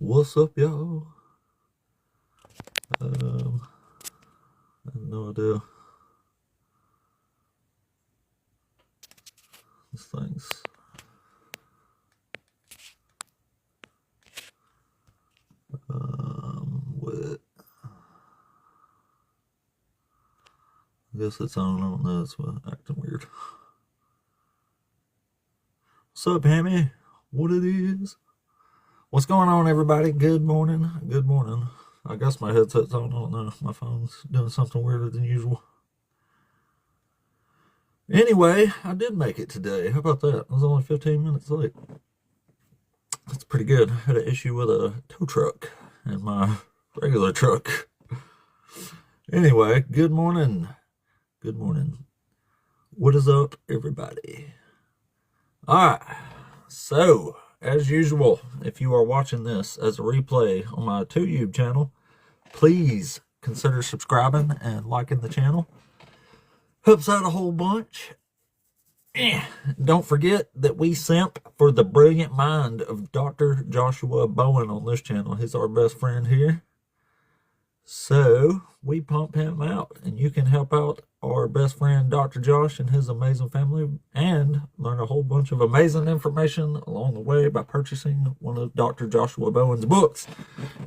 What's up, y'all? I have no idea. This thing's wet. I guess it's on. I don't know. It's acting weird. What's up, Hammy? What it is? What's going on, everybody? Good morning. Good morning. I guess my headset's on. I don't know. My phone's doing something weirder than usual. Anyway, I did make it today. How about that? I was only 15 minutes late. That's pretty good. I had an issue with a tow truck and my regular truck. Anyway, good morning. Good morning. What is up, everybody? Alright, so as usual, if you are watching this as a replay on my YouTube channel, please consider subscribing and liking the channel. Helps out a whole bunch. Don't forget that we simp for the brilliant mind of Dr. Joshua Bowen on this channel. He's our best friend here. So we pump him out, and you can help out our best friend Dr. Josh and his amazing family and learn a whole bunch of amazing information along the way by purchasing one of Dr. Joshua Bowen's books.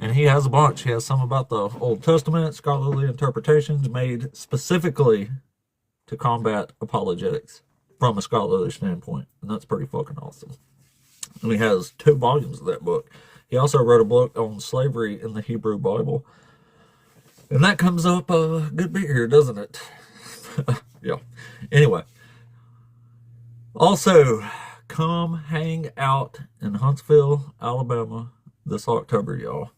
And he has a bunch. He has some about the Old Testament, scholarly interpretations made specifically to combat apologetics from a scholarly standpoint. And that's pretty fucking awesome. And he has 2 volumes of that book. He also wrote a book on slavery in the Hebrew Bible. And that comes up a good bit here, doesn't it? Yeah. Anyway. Also, come hang out in Huntsville, Alabama this October, y'all.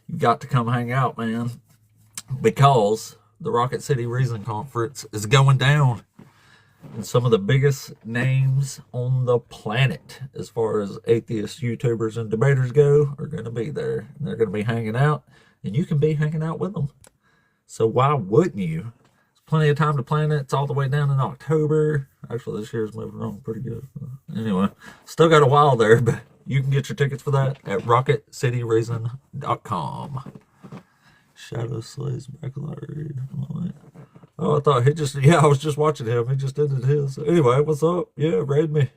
You got to come hang out, man. Because the Rocket City Reason Conference is going down. And some of the biggest names on the planet as far as atheist YouTubers and debaters go are going to be there. And they're going to be hanging out. And you can be hanging out with them. So why wouldn't you? There's plenty of time to plan it. It's all the way down in October. Actually, this year's moving on pretty good. Anyway, still got a while there, but you can get your tickets for that at rocketcityreason.com. Shadow Slays Backlight. Oh, I thought he just, I was just watching him. He just ended his. Anyway, what's up? Yeah, raid me.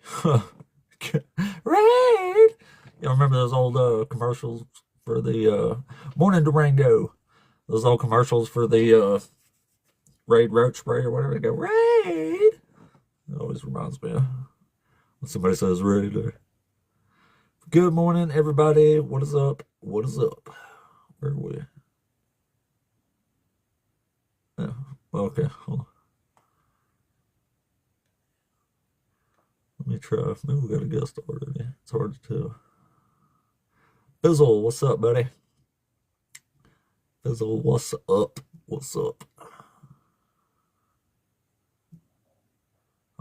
Raid! Y'all remember those old commercials for the Morning Durango? Those old commercials for the Raid Roach Spray or whatever. They go, Raid! It always reminds me of when somebody says Raid. Good morning, everybody. What is up? What is up? Where are we? Yeah. Okay, hold on. Let me try. Maybe we got a guest already. It's hard to tell. Fizzle, what's up, buddy? Fizzle, what's up? What's up?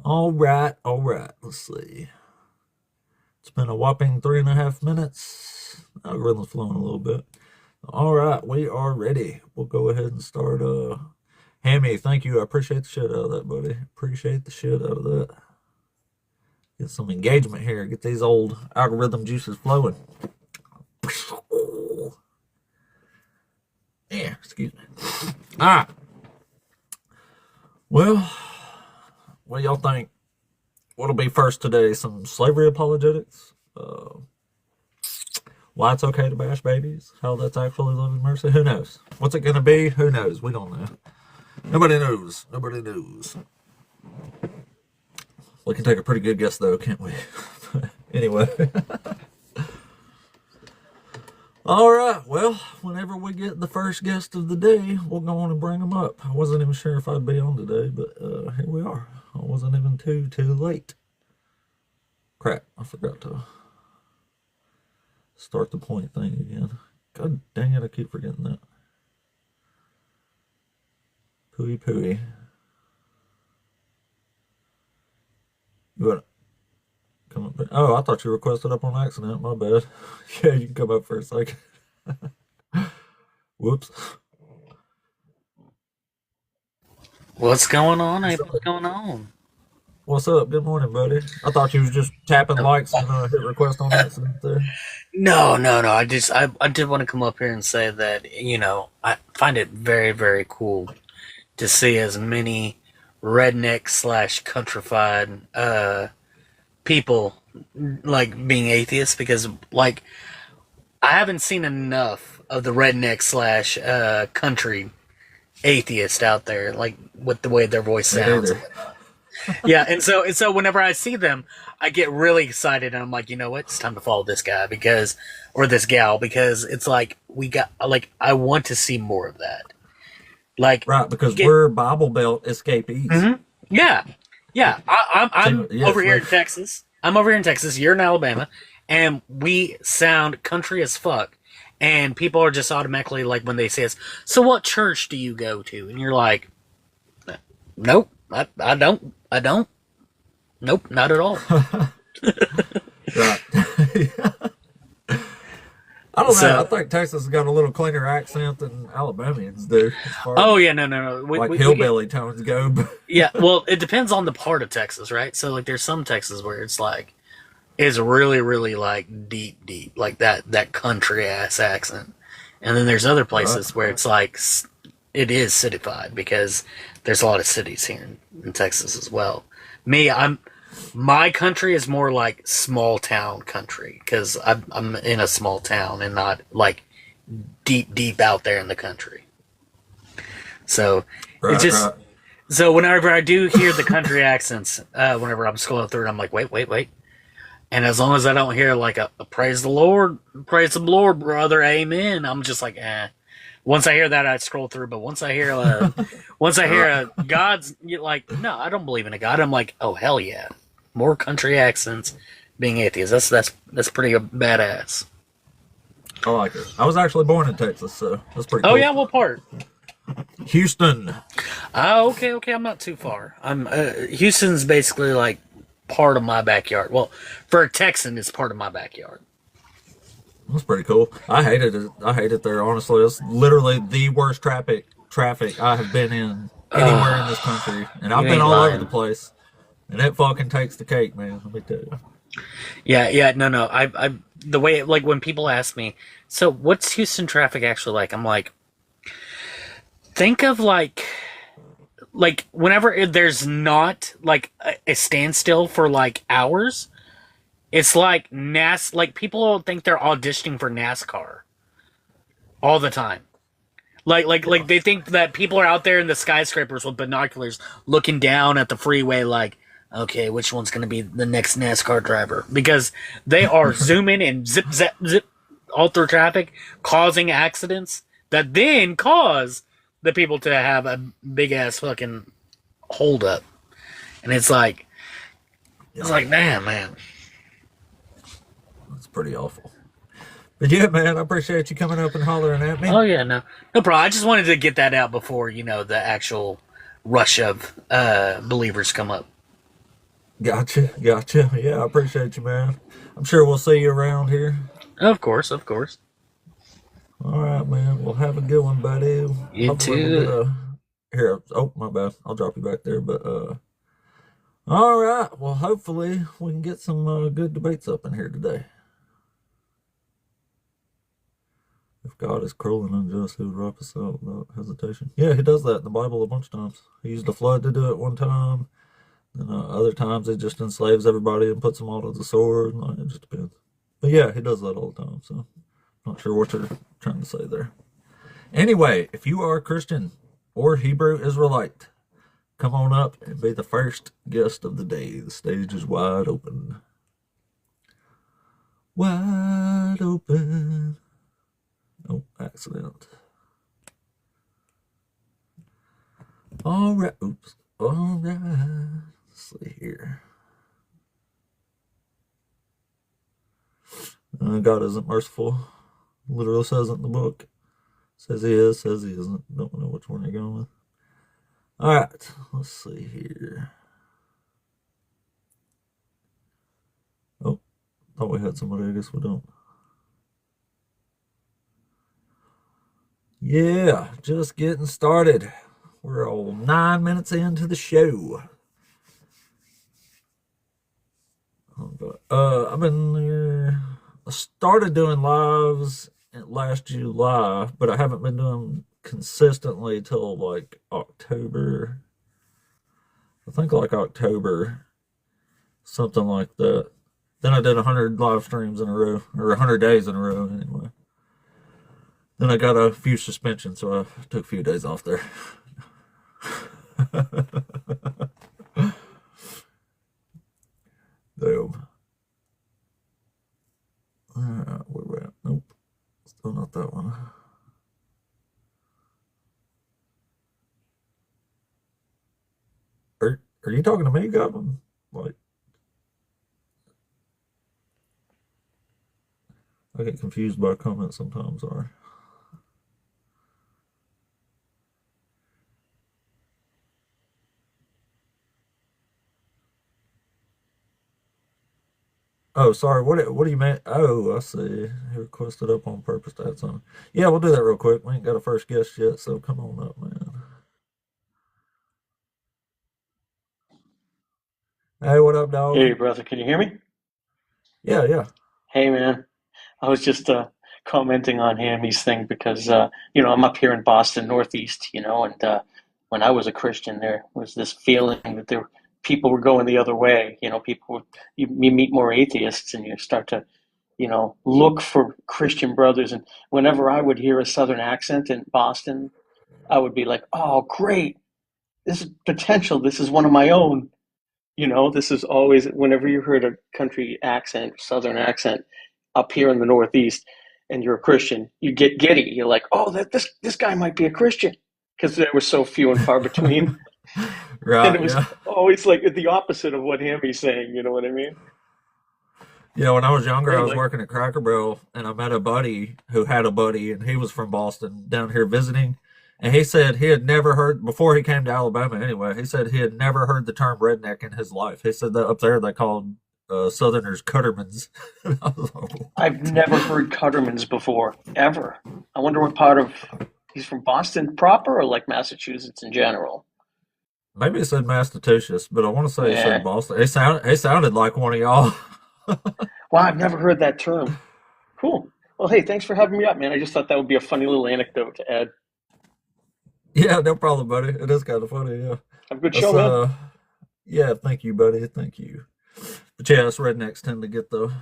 All right. Let's see. It's been a whopping 3.5 minutes. Algorithm's flowing a little bit. All right, we are ready. We'll go ahead and start. Hammy, thank you. I appreciate the shit out of that, buddy. Appreciate the shit out of that. Get some engagement here. Get these old algorithm juices flowing. Yeah, excuse me. All right. Well, what do y'all think? What'll be first today? Some slavery apologetics? Why it's okay to bash babies? How that's actually living mercy? Who knows? What's it going to be? Who knows? We don't know. Nobody knows. Nobody knows. We can take a pretty good guess, though, can't we? Anyway. All right. Well, whenever we get the first guest of the day, we'll go on and bring them up. I wasn't even sure if I'd be on today, but here we are. I wasn't even too late. Crap. I forgot to start the point thing again. God dang it. I keep forgetting that. Pooey. You want to come up there? Oh, I thought you requested up on accident. My bad. Yeah, you can come up for a second. Whoops. What's going on? What's going on? What's up? Good morning, buddy. I thought you was just tapping likes and hit request on accident there. No, no, no. I did want to come up here and say that, I find it very, very cool to see as many redneck slash countrified people like being atheists because like I haven't seen enough of the redneck slash country atheist out there, like with the way their voice Me sounds. neither. Yeah, and so whenever I see them, I get really excited, and I'm like, you know what? It's time to follow this guy because, or this gal, because it's like we got like I want to see more of that. Like, Right, you because get, we're Bible Belt escapees. yeah, yeah. I'm Yes, over here in Texas. I'm over here in Texas. You're in Alabama, and we sound country as fuck. And people are just automatically like when they say, us, "So what church do you go to?" And you're like, "Nope, I don't. I don't. Nope, not at all." right. I don't know. I So, think Texas has got a little cleaner accent than Alabamians do, as far as oh yeah, no, no, no. like We get hillbilly tones go. But yeah. Well, it depends on the part of Texas, right? So like, there's some Texas where it's like it's really, really like deep, deep, like that country ass accent, and then there's other right, places where it's like it is cityfied because there's a lot of cities here in Texas as well. Me, my country is more like small town country because I'm in a small town and not like deep, deep out there in the country. So it right, just right. so whenever I do hear the country accents, whenever I'm scrolling through it, I'm like, wait, wait, wait. And as long as I don't hear like a praise the Lord, brother, amen, I'm just like, eh. Once I hear that, I scroll through. But once I hear Right. God's like, no, I don't believe in a God. I'm like, oh hell yeah, more country accents, being atheist. That's pretty badass. I like it. I was actually born in Texas, so that's pretty Oh cool. yeah, what part? Houston. Oh, okay, okay. I'm not too far. I'm Houston's basically like part of my backyard. Well, for a Texan, it's part of my backyard. That's pretty cool. I hated it. I hate it there. Honestly, it's literally the worst traffic I have been in anywhere in this country, and You I've been ain't all over the lying. place. And it fucking takes the cake, man. Let me tell you. Yeah, yeah, no, no. The way like when people ask me, so what's Houston traffic actually like? I'm like, think of like whenever there's not like a standstill for like hours, it's like like people think they're auditioning for NASCAR all the time. Like Yeah. they think that people are out there in the skyscrapers with binoculars looking down at the freeway like, okay, which one's going to be the next NASCAR driver? Because they are zooming and zip zap zip all through traffic, causing accidents that then cause the people to have a big ass fucking hold up. And it's Yeah. like, damn, man. It's pretty awful. But yeah, man, I appreciate you coming up and hollering at me. Oh yeah, no, no problem. I just wanted to get that out before the actual rush of believers come up. Gotcha, gotcha. Yeah, I appreciate you, man. I'm sure we'll see you around here. Of course, of course. All right, man. Well, have a good one, buddy. You Hopefully, we'll get too. a here. Oh, my bad. I'll drop you back there. But all right. Well, hopefully, we can get some good debates up in here today. If God is cruel and unjust, he would wipe us out without hesitation. Yeah, he does that in the Bible a bunch of times. He used a flood to do it one time. And other times, he just enslaves everybody and puts them all to the sword. Like, it just depends. But yeah, he does that all the time. So, not sure what you're trying to say there. Anyway, if you are a Christian or Hebrew Israelite, come on up and be the first guest of the day. The stage is wide open. Wide open. Oh, accident. All right. Oops. All right. Let's see here. God isn't merciful. Literally says it in the book. Says he is, says he isn't. Don't know which one you're going with. All right. Let's see here. Oh, thought we had somebody. I guess we don't. Yeah, just getting started. We're all 9 minutes into the show. I've been I started doing lives last July, but I haven't been doing consistently till like October. I think like October, something like that. Then I did 100 live streams in a row, or 100 days in a row anyway. Then I got a few suspensions, so I took a few days off there. Damn. Where we at? Nope. Still not that one. Are you talking to me, Goblin? Like, I get confused by comments sometimes. Sorry. Oh, sorry. What do you mean? Oh, I see. He requested up on purpose to add something. Yeah, we'll do that real quick. We ain't got a first guest yet, so come on up, man. Hey, what up, Hey, dog? brother, can you hear me? Yeah, yeah. Hey, man. I was just commenting on Hammy's thing because I'm up here in Boston, Northeast, and when I was a Christian, there was this feeling that people were going the other way. You meet more atheists and you start to, look for Christian brothers. And whenever I would hear a Southern accent in Boston, I would be like, oh, great. This is potential. This is one of my own. This is always whenever you heard a country accent, Southern accent, up here in the Northeast, and you're a Christian, you get giddy. You're like, oh, this guy might be a Christian, because they were so few and far between, and Right, it was yeah. always like the opposite of what Hammy's saying. You know what I mean? Yeah, when I was younger, I And was like, working at Cracker Barrel, and I met a buddy who had a buddy, and he was from Boston down here visiting. And he said he had never heard, before he came to Alabama anyway, he said he had never heard the term redneck in his life. He said that up there they called Southerners Cuttermans. And I was like, I've what? never heard Cuttermans before, ever. I wonder what part of he's from, Boston proper or like Massachusetts in general. Maybe it said Massachusetts, but I want to say he said Yeah. Boston. He sounded like one of y'all. Well, I've never heard that term. Cool. Well, hey, thanks for having me up, man. I just thought that would be a funny little anecdote to add. Yeah, no problem, buddy. It is kind of funny, yeah. Have a good show, That's man. yeah, thank you, buddy. Thank you. But yeah, us rednecks tend to get the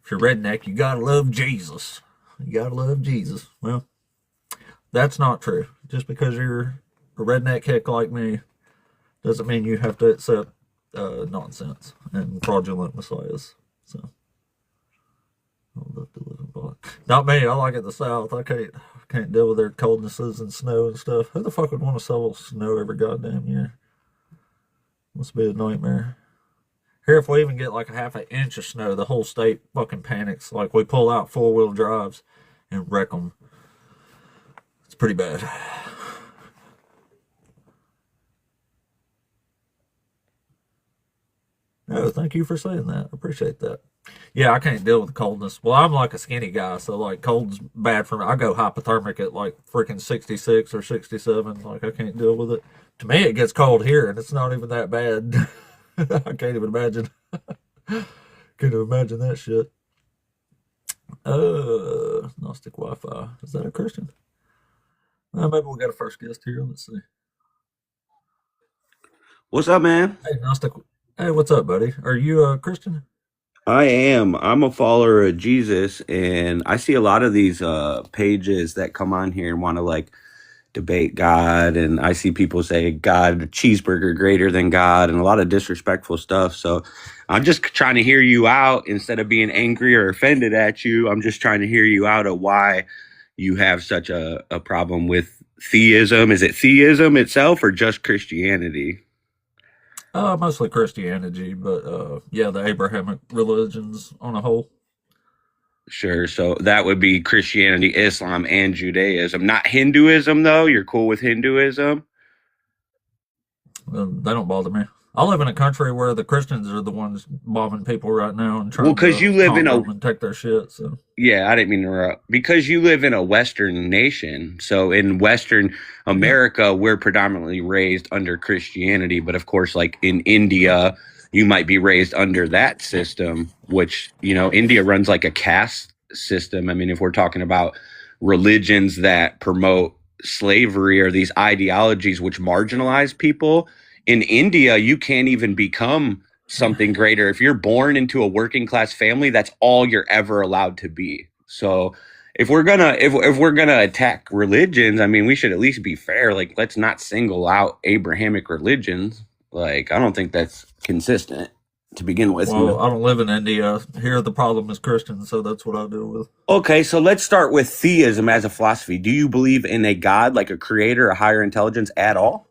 if you're redneck, you gotta love Jesus. You gotta love Jesus. Well, that's not true. Just because you're a redneck hick like me doesn't mean you have to accept nonsense and fraudulent messiahs. So I would love to live in Boston. Not me. I like it in the South. I can't deal with their coldnesses and snow and stuff. Who the fuck would want to shovel snow every goddamn year? Must be a nightmare. Here, if we even get like a half an inch of snow, the whole state fucking panics. Like we pull out 4-wheel drives and wreck them. It's pretty bad. No, thank you for saying that. I appreciate that. Yeah, I can't deal with coldness. Well, I'm like a skinny guy, so like cold's bad for me. I go hypothermic at like freaking 66 or 67. Like I can't deal with it. To me, it gets cold here, and it's not even that bad. I can't even imagine. Can't even imagine that shit. Gnostic Wi-Fi. Is that a Christian? Maybe we got a first guest here. Let's see. What's up, man? Hey, Gnostic. Hey, what's up, buddy? Are you a Christian? I am. I'm a follower of Jesus, and I see a lot of these pages that come on here and want to like debate God, and I see people say God cheeseburger greater than God, and a lot of disrespectful stuff. So I'm just trying to hear you out instead of being angry or offended at you. I'm just trying to hear you out of why you have such a problem with theism. Is it theism itself or just Christianity? Mostly Christianity, but yeah, the Abrahamic religions on a whole. Sure. So that would be Christianity, Islam, and Judaism. Not Hinduism, though. You're cool with Hinduism? They don't bother me. I live in a country where the Christians are the ones bombing people right now and Well, trying because to you live in conquer a, them and take their shit. So yeah, I didn't mean to interrupt. Because you live in a Western nation. So in Western yeah, America, we're predominantly raised under Christianity. But of course, like in India you might be raised under that system, which, India runs like a caste system. I mean, if we're talking about religions that promote slavery or these ideologies which marginalize people, in India, you can't even become something greater. If you're born into a working class family, that's all you're ever allowed to be. So if we're gonna attack religions, I mean, we should at least be fair. Like, let's not single out Abrahamic religions. Like, I don't think that's consistent to begin with. Well, I don't live in India. Here the problem is Christians, so that's what I deal with. Okay, so let's start with theism as a philosophy. Do you believe in a God, like a creator, a higher intelligence at all?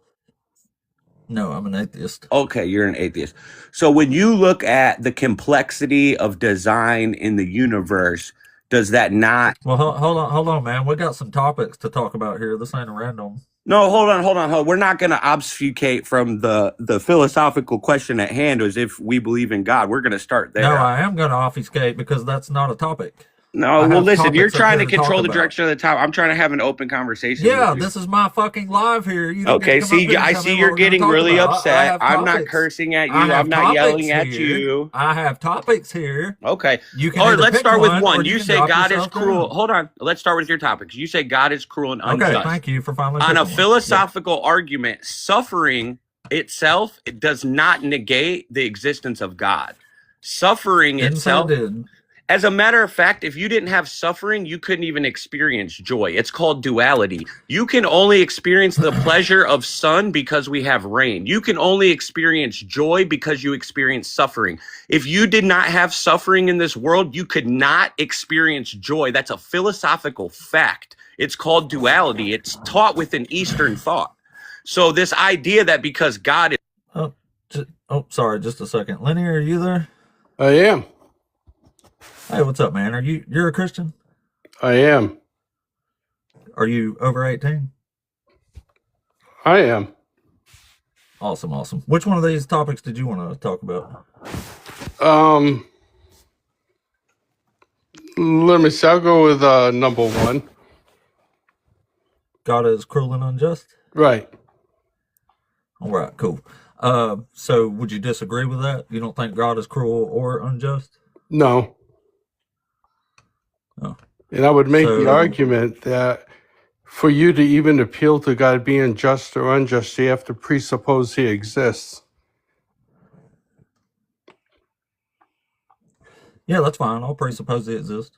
No, I'm an atheist. Okay, you're an atheist. So when you look at the complexity of design in the universe, does that not... Well, hold on, man. We got some topics to talk about here. This ain't a random. No, hold on. We're not going to obfuscate from the philosophical question at hand, as if we believe in God. We're going to start there. No, I am going to obfuscate because that's not a topic. No, well, listen, you're trying to control the direction of the topic. I'm trying to have an open conversation. Yeah, this is my fucking live here. Okay, see, I see you're getting really upset. I'm not cursing at you. I'm not yelling at you. I have topics here. Okay. You can let's start with one. You say God is cruel. Hold on. Let's start with your topics. You say God is cruel and unjust. Okay, thank you for finally on a philosophical argument, suffering itself, it does not negate the existence of God. Suffering itself... As a matter of fact, if you didn't have suffering, you couldn't even experience joy. It's called duality. You can only experience the pleasure of sun because we have rain. You can only experience joy because you experience suffering. If you did not have suffering in this world, you could not experience joy. That's a philosophical fact. It's called duality. It's taught within Eastern thought. So this idea that because God is... sorry, just a second. Lenny, are you there? I am. Hey, what's up, man? You're a Christian? I am. Are you over 18? I am. Awesome. Which one of these topics did you want to talk about? Let me see. I'll go with number one. God is cruel and unjust? Right. All right, cool. So would you disagree with that? You don't think God is cruel or unjust? No. Oh. And I would make the argument that for you to even appeal to God being just or unjust, you have to presuppose he exists. Yeah, that's fine. I'll presuppose he exists.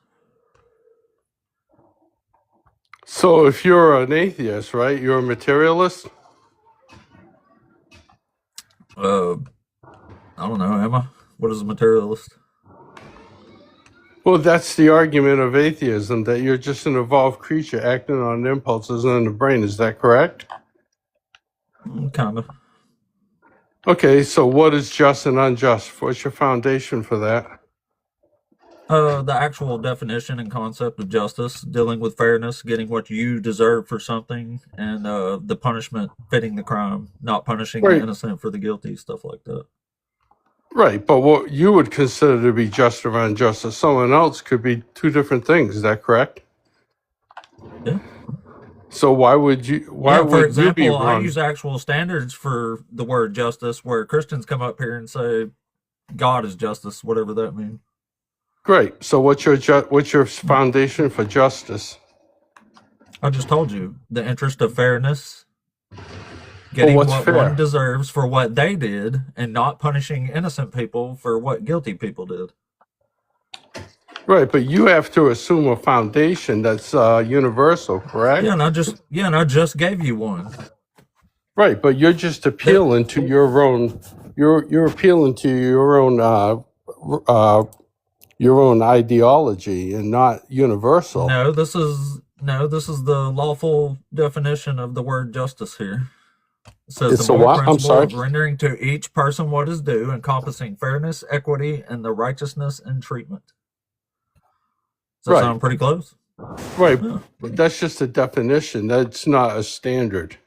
So if you're an atheist, right, you're a materialist? I don't know, am I? What is a materialist? Well, that's the argument of atheism, that you're just an evolved creature acting on impulses in the brain. Is that correct? Kind of. Okay, so what is just and unjust? What's your foundation for that? The actual definition and concept of justice, dealing with fairness, getting what you deserve for something, and the punishment fitting the crime, not punishing the innocent for the guilty, stuff like that. Right, but what you would consider to be just or unjust to someone else could be two different things. Is that correct? Yeah. So why would you? Why for would example, you be wrong? I use actual standards for the word justice, where Christians come up here and say God is justice, whatever that means. Great. So what's your foundation for justice? I just told you, the interest of fairness, getting what one deserves for what they did, and not punishing innocent people for what guilty people did. Right, but you have to assume a foundation that's universal, correct? Yeah, and I just gave you one. Right, but you're just appealing to your own. You're appealing to your own ideology and not universal. No, this is the lawful definition of the word justice here. It says It's the a moral what? I'm principle sorry. of rendering to each person what is due, encompassing fairness, equity, and the righteousness in treatment. Does that sound pretty close? Right, Yeah. but that's just a definition. That's not a standard.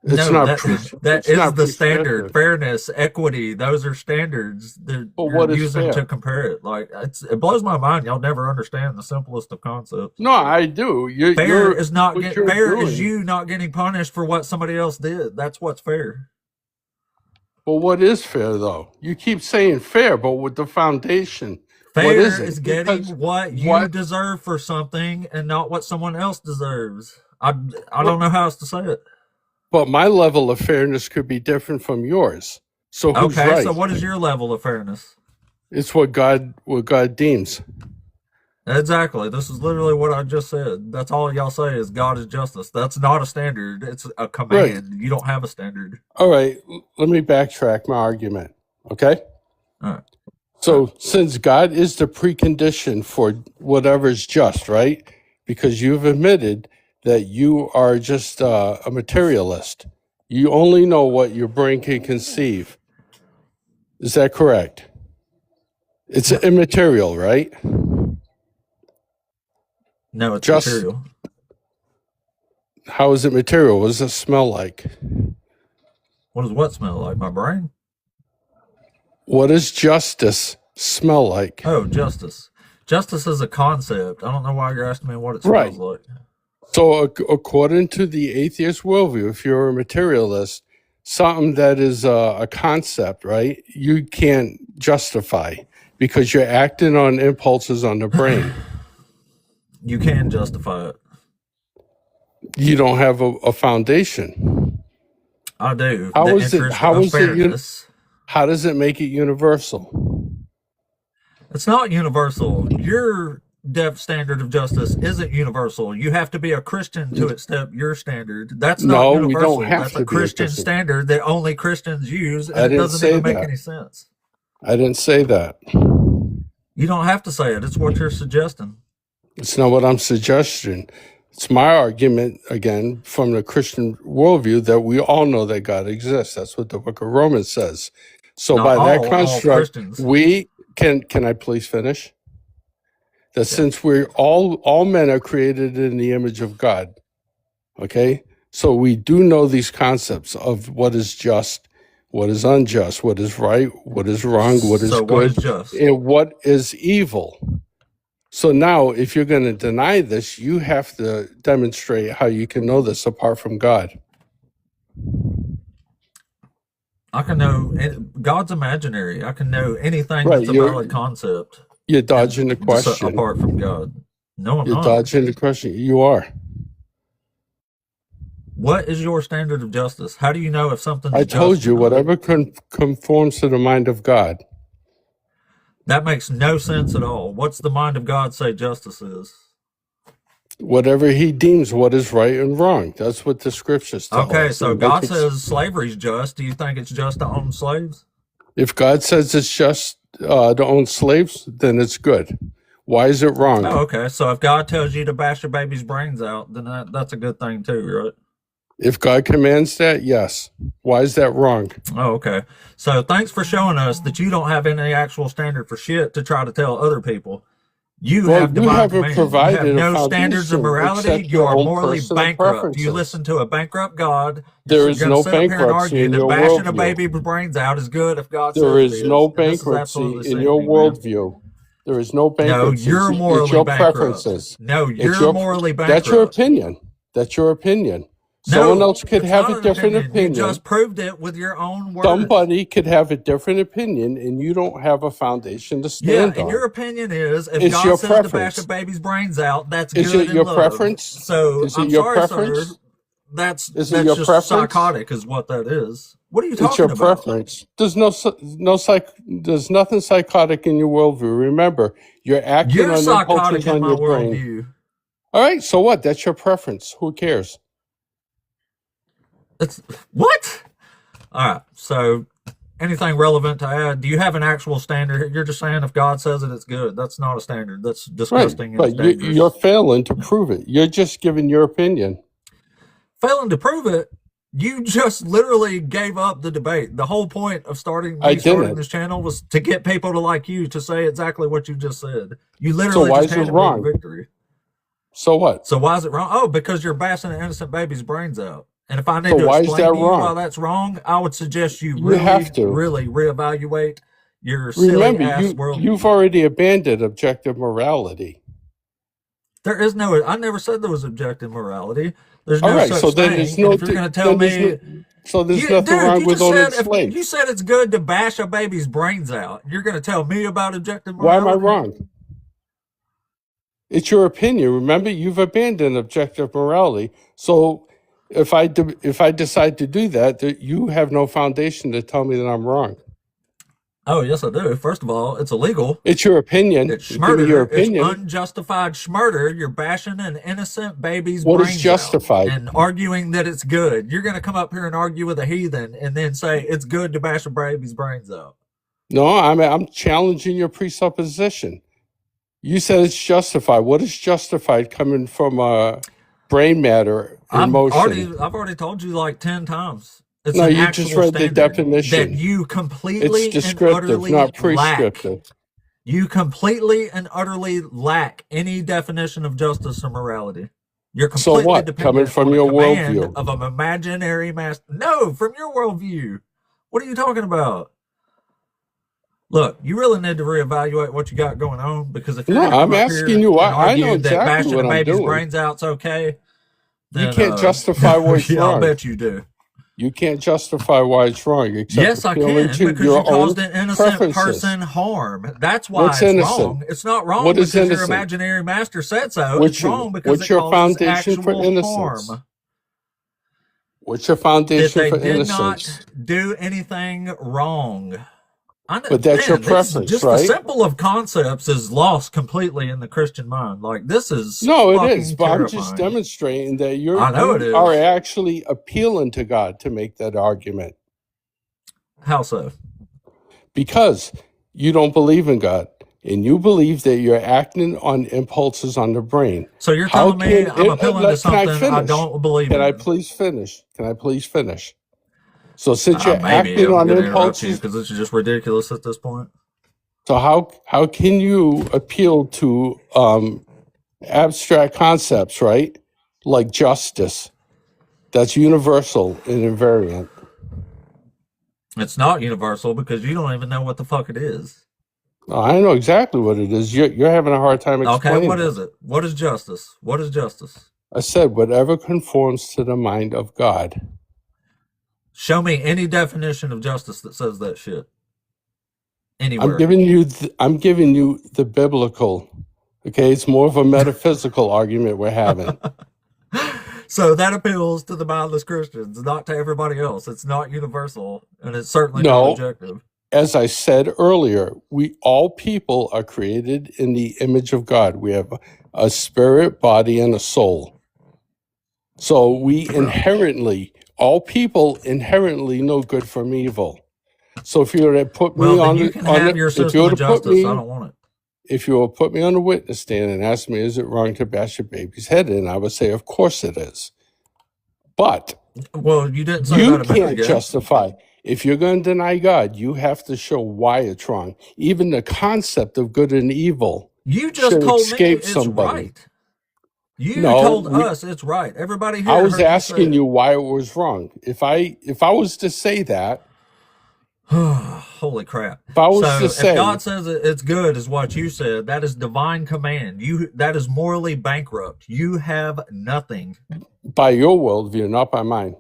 It's No, not. that it's is not the standard. prescriptive. Fairness, equity, those are standards. But You're what is using fair? to compare it. Like it blows my mind. Y'all never understand the simplest of concepts. No, I do. Fair is not what get, you're fair is doing. you not getting punished for what somebody else did. That's what's fair. But what is fair, though? You keep saying fair, but with the foundation, what Fair is is it? getting Because what you what? deserve for something and not what someone else deserves. I But, don't know how else to say it. but my level of fairness could be different from yours. So who's Okay, so right? what is your level of fairness? It's what God deems. Exactly. This is literally what I just said. That's all y'all say is God is justice. That's not a standard. It's a Right. command. You don't have a standard. All right. Let me backtrack my argument. Okay. All right. So since God is the precondition for whatever is just, right? Because you've admitted that you are just a materialist. You only know what your brain can conceive. Is that correct? It's No, immaterial, right? no, it's Just material. how is it material? What does it smell like? What does what smell like? My brain? What does justice smell like? Oh, justice. Justice is a concept. I don't know why you're asking me what it Right. smells like. So according to the atheist worldview, if you're a materialist, something that is a concept, right? You can't justify because you're acting on impulses on the brain. You can justify it. You don't have a foundation. I do. How The is it? interest How of is it? fairness. How does it make it universal? It's not universal. Your standard of justice isn't universal. You have to be a Christian to accept your standard. That's not No, we universal. don't have That's to a be a Christian Christian. standard that only Christians use, I and it didn't doesn't say even make that. any sense. I didn't say that. You don't have to say it. It's what you're suggesting. It's not what I'm suggesting. It's my argument, again, from the Christian worldview that we all know that God exists. That's what the book of Romans says. So Not by that all construct, Christians. we can I please finish? That Yeah. since we're all men are created in the image of God, okay? So we do know these concepts of what is just, what is unjust, what is right, what is wrong, what is So what is good, just? and what is evil. So now, if you're going to deny this, you have to demonstrate how you can know this apart from God. I can know God's imaginary. I can know anything Right, that's a valid concept you're dodging the just question. apart from God. No, I'm You're not. dodging the question. You are. What is your standard of justice? How do you know if something's I told just you, or not? whatever conforms to the mind of God. That makes no sense at all. What's the mind of God say justice is? Whatever he deems what is right and wrong. That's what the scriptures tell Okay, us. so And God says slavery's just. Do you think it's just to own slaves? if God says it's just to own slaves, then it's good. Why is it wrong? Oh, okay. So if God tells you to bash your baby's brains out, then that's a good thing too, right? If God commands that, yes. Why is that wrong? Oh, okay. So thanks for showing us that you don't have any actual standard for shit to try to tell other people. You Well, have you divine haven't command. You provided have a no standards of foundation morality. except You your are own morally personal bankrupt. You preferences. listen to a bankrupt God. There You're is going to no sit up here and bankruptcy argue in that your bashing a worldview. baby's brains out is good if God There says it is is. no And this is bankruptcy absolutely in your sickening, man. worldview. There is no No, bankruptcy. you're It's morally your bankrupt. preferences. No, It's you're your morally that's your bankrupt. opinion. That's your opinion. Someone No, else could it's have not a an different opinion. You opinion. just proved it with your own words. Somebody could have a different opinion, and you don't have a foundation to Yeah, stand and on. your opinion is if It's God your says to bash a preference. baby's brains out, that's Is good it and your love. preference? So Is it I'm your sorry, sir. preference? That's Is it your just preference? psychotic, is what that is. What are you It's talking your about? preference. There's there's nothing psychotic in your worldview. Remember, you're acting You're on psychotic impulses in on my your brain. worldview. All right, so what? That's your preference. Who cares? It's what? All right. So, anything relevant to add? Do you have an actual standard? You're just saying if God says it, it's good. That's not a standard. That's Right, disgusting and but it's dangerous. you're failing to prove it. You're just giving your opinion. Failing to prove it, you just literally gave up the debate. The whole point of starting I starting didn't. this channel was to get people to like you to say exactly what you just said. You So literally why just is it handed me the wrong? victory. So what? So why is it wrong? Oh, because you're bashing an innocent baby's brains out. And if I need So to why is explain that to you why wrong? that's wrong, I would suggest you You have really, to. really reevaluate your silly Remember, ass you've worldview. already abandoned objective morality. There is no, I never said there was objective morality. There's All no right, such so then thing. there's And no if you're going to tell then there's me, no So there's You, nothing dude, wrong you with just owning said if slaves. you said it's good to bash a baby's brains out. You're going to tell me about objective Why am I morality? wrong? It's your opinion. Remember, you've abandoned objective morality. So if I decide to do that, you have no foundation to tell me that I'm wrong. Oh, yes, I do. First of all, it's illegal. It's your opinion. It's Give me your schmurder. It's opinion. unjustified schmurder. You're bashing an innocent baby's What is brains out justified? and arguing that it's good. You're going to come up here and argue with a heathen and then say it's good to bash a baby's brains out. No, I'm challenging your presupposition. You said it's justified. What is justified coming from brain matter in motion? I've already told you like 10 times. It's No, an you just actual read the standard that definition. you It's completely and descriptive, utterly not lack. prescriptive. You completely and utterly lack any definition of justice or morality. You're So completely what? Coming dependent from on a your command worldview. of an imaginary master. No, from your worldview. What are you talking about? Look, you really need to reevaluate what you got going on, because if you're No, going to come I'm up here asking you. and I know argue that exactly bashing what a I'm baby's doing. brains out's okay, You then can't justify what's yeah, I'll wrong. bet you do. You can't justify why it's wrong, except Yes, I appealing can, to because your you caused own an innocent preferences. person harm. That's why What's it's innocent? wrong. It's not wrong What is because your innocent? imaginary master said so. What's It's your wrong because what's it your causes foundation for actual innocence? harm. What's your That foundation they for did not innocence? do anything wrong. But that's your Man, this preference, just the right? simple of concepts is lost completely in the Christian mind. Like, this is No, it is. fucking But I'm just terrifying. demonstrating that I know it you are is. actually appealing to God to make that argument How so? because you don't believe in God and you believe that you're acting on impulses on the brain. So you're How telling me can I'm appealing to can I something I finish? don't believe Can I in? please finish? Can I please finish? So since you're Maybe acting I'm on going to interrupt you impulses, because this is just ridiculous at this point. so how can you appeal to abstract concepts, right? Like justice, that's universal and invariant. It's not universal because you don't even know what the fuck it is. I know exactly what it is. You're having a hard time Okay, explaining what it. is it? What is justice? What is justice? I said whatever conforms to the mind of God. Show me any definition of justice that says that shit. I'm Anywhere. giving you the biblical. Okay, it's more of a metaphysical argument we're having. So that appeals to the mindless Christians, not to everybody else. It's not universal, and it's certainly not No, objective. as I said earlier, all people are created in the image of God. We have a spirit, body, and a soul. So we all people inherently know good from evil. So if you were to put me Well, then on you the, can on have the, your if you system were of to put justice. I me, don't want it. if you were to put me on the witness stand and ask me, is it wrong to bash a baby's head in? I would say, of course it is. But Well, you didn't say you that a minute can't ago. justify. If you're going to deny God, you have to show why it's wrong. Even the concept of good and evil You just should told me escape it's somebody. right. You No, told us it's right. Everybody I here was heard you say asking it. you why it was wrong. If I was to say that, Holy crap. if I was So to if say, God says it's good, is what you said, that is divine command. That is morally bankrupt. You have nothing. by your worldview, not by mine.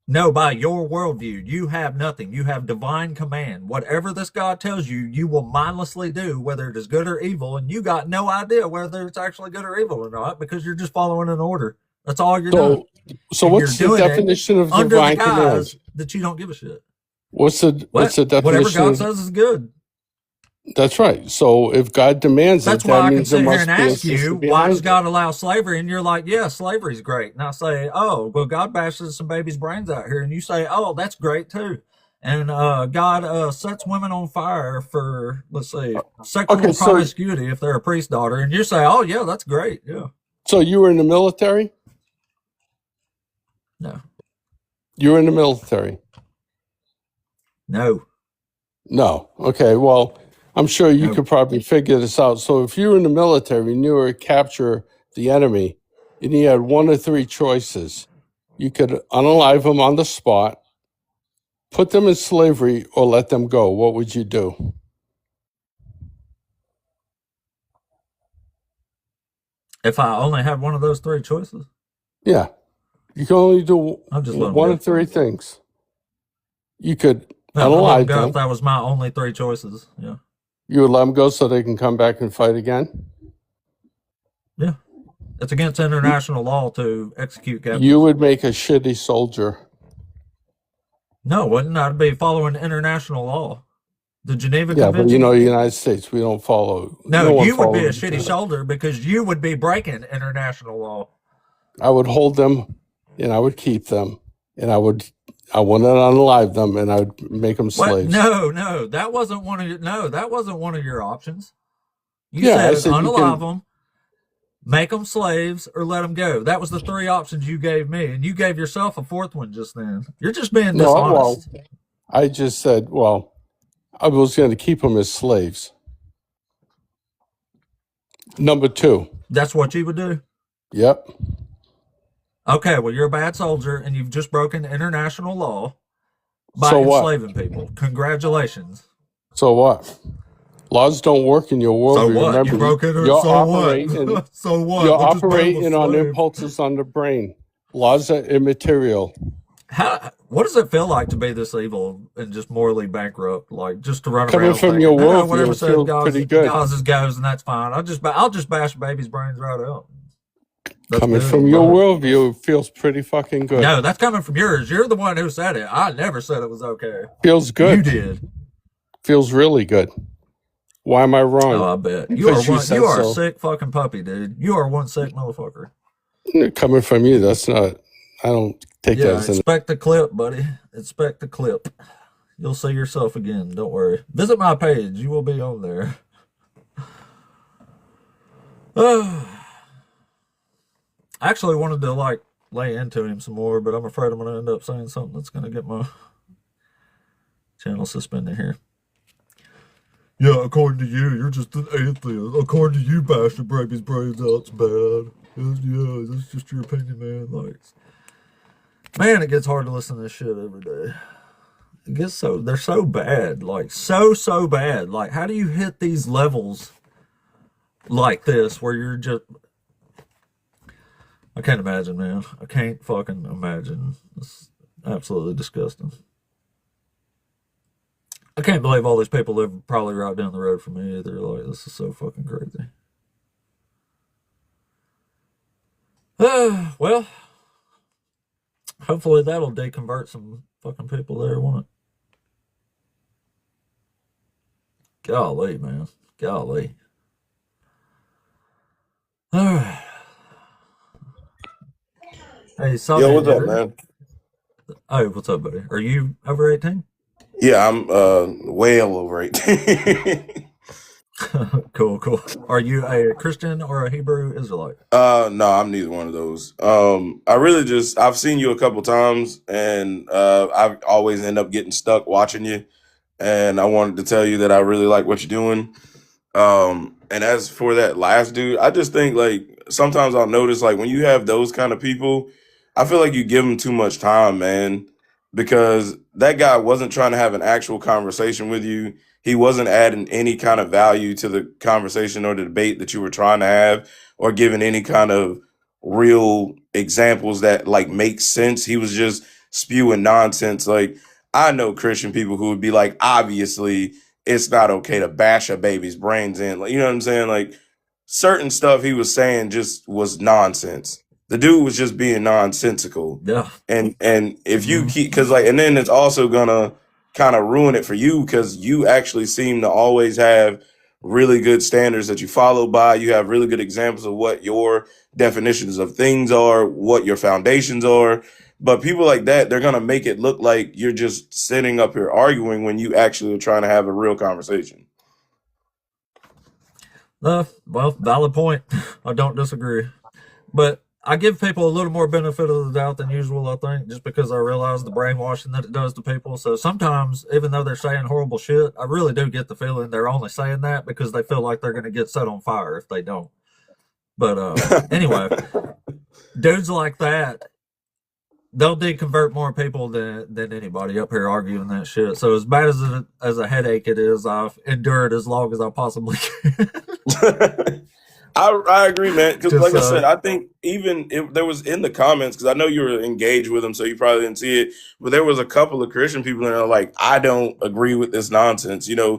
No, by your worldview, you have nothing. You have divine command. Whatever this God tells you, you will mindlessly do, whether it is good or evil, and you got no idea whether it's actually good or evil or not, because you're just following an order. That's all you're doing. So And what's you're the doing it definition of under the divine command? guise that you don't give a shit. What's the Whatever definition God of? says is good. That's right. So if God demands it, That's that why I can means there sit here must and be a ask you, system why does behind it. God allow slavery? And you're like, yeah, slavery's great. And I say, oh, well, God bashes some babies' brains out here. And you say, oh, that's great too. And God sets women on fire for, let's see, sexual Okay, so promiscuity if they're a priest daughter. And you say, oh, yeah, that's great. Yeah. you were in the military? No. You were in the military? No. No. Okay, well, I'm sure you No. could probably figure this out. So if you were in the military and you were to capture the enemy and you had one of three choices, you could unalive them on the spot, put them in slavery, or let them go. What would you do? If I only had one of those three choices. Yeah. You can only do I'll just let them one go. of three things. You could No, I'll let them unalive go them. if that was my only three choices. Yeah. You would let them go so they can come back and fight again. Yeah. It's against international law to execute captives. You would make a shitty soldier. No, wouldn't. I'd be following international law. The Geneva Yeah, but Convention. you know, the United States, we don't follow. No, one you would be a follows shitty it. soldier because you would be breaking international law. I would hold them, and I would keep them, and I wouldn't unalive them, and I would make them What? slaves. No, that wasn't one of your. No, that wasn't one of your options. You Yeah, I said said you unalive can. them, make them slaves, or let them go. That was the three options you gave me, and you gave yourself a fourth one just then. You're just being No, well, dishonest. I just said, well, I was going to keep them as slaves. Number two. That's what you would do. Yep. Okay, well, you're a bad soldier, and you've just broken international law by So what? enslaving people. Congratulations. So what? Laws don't work in your So worldview. what? Remember, You broke it. you're So operating. what? So what? You're We'll just burn them operating on slave. impulses on the brain. Laws are immaterial. What does it feel like to be this evil and just morally bankrupt? Like just to run Coming around from thinking, your "No, worldview, whatever it said feels goes, pretty good. goes, and that's fine. I'll just bash a baby's brains right out." That's Coming good, from your but- worldview, it feels pretty fucking good. No, that's coming from yours. You're the one who said it. I never said it was okay. Feels good. You did. Feels really good. Why am I wrong? Oh, I bet. Because you said You are so. a sick fucking puppy, dude. You are one sick motherfucker. Coming from you, that's not. I don't take that Yeah, as an. expect the clip, buddy. Expect the clip. You'll see yourself again. Don't worry. Visit my page. You will be on there. I actually wanted to lay into him some more, but I'm afraid I'm going to end up saying something that's going to get my channel suspended here. Yeah, according to you, you're just an atheist. According to you, bashing baby's brains out's bad. Yeah, that's just your opinion, man. Man, it gets hard to listen to this shit every day. It gets they're so bad, so bad. How do you hit these levels like this where you're just? I can't imagine, man. I can't fucking imagine. It's absolutely disgusting. I can't believe all these people live probably right down the road from me either. This is so fucking crazy. Well, hopefully that'll deconvert some fucking people there, won't it? Golly, man. Golly. All right. Hey, Yo, what's up, man? Oh, what's up, buddy? Are you over 18? Yeah, I'm well over 18. Cool. Are you a Christian or a Hebrew Israelite? No, I'm neither one of those. I've seen you a couple times, and I always end up getting stuck watching you. And I wanted to tell you that I really like what you're doing. And as for that last dude, I just think sometimes I'll notice when you have those kind of people, I feel like you give them too much time, man, because that guy wasn't trying to have an actual conversation with you. He wasn't adding any kind of value to the conversation or the debate that you were trying to have, or giving any kind of real examples that make sense. He was just spewing nonsense. I know Christian people who would be obviously it's not okay to bash a baby's brains in. You know what I'm saying? Certain stuff he was saying just was nonsense. The dude was just being nonsensical. Yeah. And if you keep, and then it's also gonna kind of ruin it for you, because you actually seem to always have really good standards that you follow by. You have really good examples of what your definitions of things are, what your foundations are. But people like that, they're going to make it look like you're just sitting up here arguing when you actually are trying to have a real conversation. Well, valid point. I don't disagree. But I give people a little more benefit of the doubt than usual, I think, just because I realize the brainwashing that it does to people. So sometimes, even though they're saying horrible shit, I really do get the feeling they're only saying that because they feel like they're going to get set on fire if they don't. But anyway, dudes like that, they'll deconvert more people than anybody up here arguing that shit. So as bad as a headache it is, I've endured as long as I possibly can. I agree, man. Because Just like I said, I think even if there was in the comments, because I know you were engaged with them, so you probably didn't see it. But there was a couple of Christian people that are like, I don't agree with this nonsense, you know.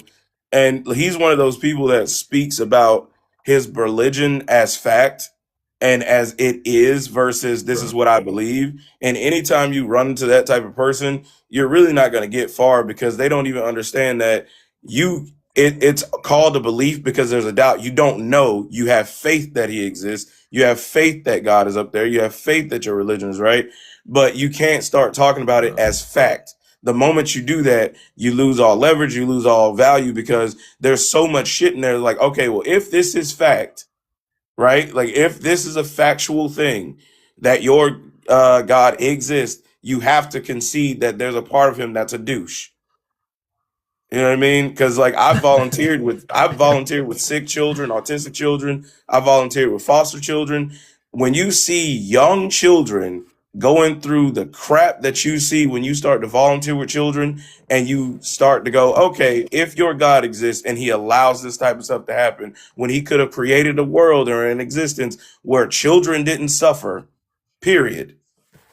And he's one of those people that speaks about his religion as fact and as it is versus this is right, what I believe. And anytime you run into that type of person, you're really not going to get far because they don't even understand that you it's called a belief because there's a doubt. You don't know. You have faith that he exists. You have faith that God is up there. You have faith that your religion is right. But you can't start talking about it right. as fact. The moment you do that, you lose all leverage, you lose all value because there's so much shit in there. Like, okay, well, if this is fact, right? Like, if this is a factual thing that your God exists, you have to concede that there's a part of him that's a douche. You know what I mean? Because like I've volunteered with sick children, autistic children. I volunteered with foster children. When you see young children going through the crap that you see when you start to volunteer with children and you start to go, okay, if your God exists and he allows this type of stuff to happen, when he could have created a world or an existence where children didn't suffer, period.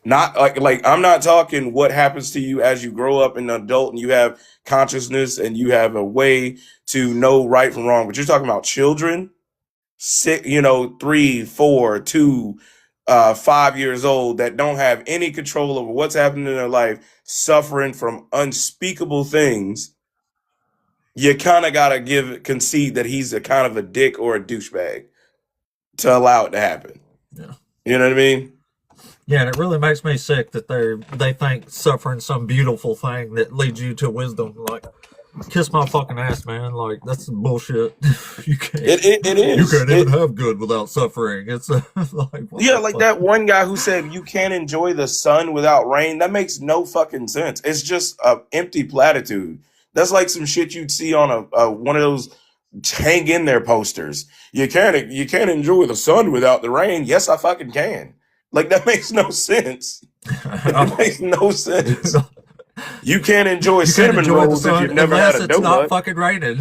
Not like I'm not talking what happens to you as you grow up an adult and you have consciousness and you have a way to know right from wrong, but you're talking about children, six, 3, 4, 2, 5 years old that don't have any control over what's happening in their life, suffering from unspeakable things. You kind of gotta concede that he's a kind of a dick or a douchebag to allow it to happen. Yeah. You know what I mean? Yeah, and it really makes me sick that they think suffering some beautiful thing that leads you to wisdom. Like, kiss my fucking ass, man. Like, that's some bullshit. You can't. It is. You can't even have good without suffering. It's like, yeah, like that one guy who said you can't enjoy the sun without rain. That makes no fucking sense. It's just a empty platitude. That's like some shit you'd see on a one of those hang in there posters. You can't enjoy the sun without the rain. Yes, I fucking can. Like that makes no sense. It makes no sense. You can't enjoy cinnamon rolls if you've never had a donut. It's not fucking raining.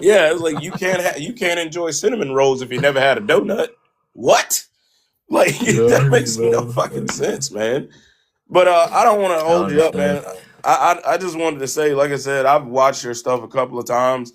Yeah, it's like you can't enjoy cinnamon rolls if you never had a donut. What? Like that makes no fucking sense, man. But I don't want to hold you up, man. I just wanted to say, like I said, I've watched your stuff a couple of times.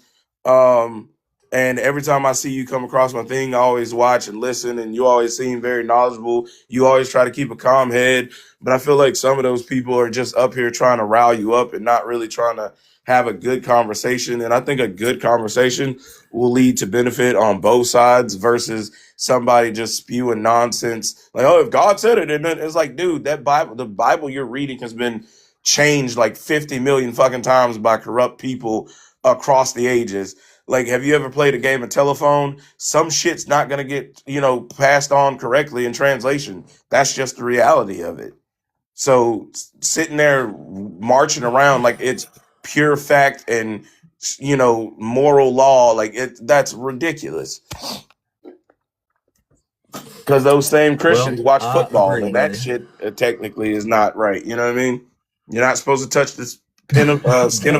And every time I see you come across my thing, I always watch and listen, and you always seem very knowledgeable. You always try to keep a calm head. But I feel like some of those people are just up here trying to rile you up and not really trying to have a good conversation. And I think a good conversation will lead to benefit on both sides versus somebody just spewing nonsense. Like, oh, if God said it, and then it's like, dude, the Bible you're reading has been changed like 50 million fucking times by corrupt people across the ages. Like, have you ever played a game of telephone? Some shit's not going to get, passed on correctly in translation. That's just the reality of it. So sitting there marching around like it's pure fact and, moral law, like that's ridiculous. Because those same Christians watch football, and that shit technically is not right. You know what I mean? You're not supposed to touch this skin of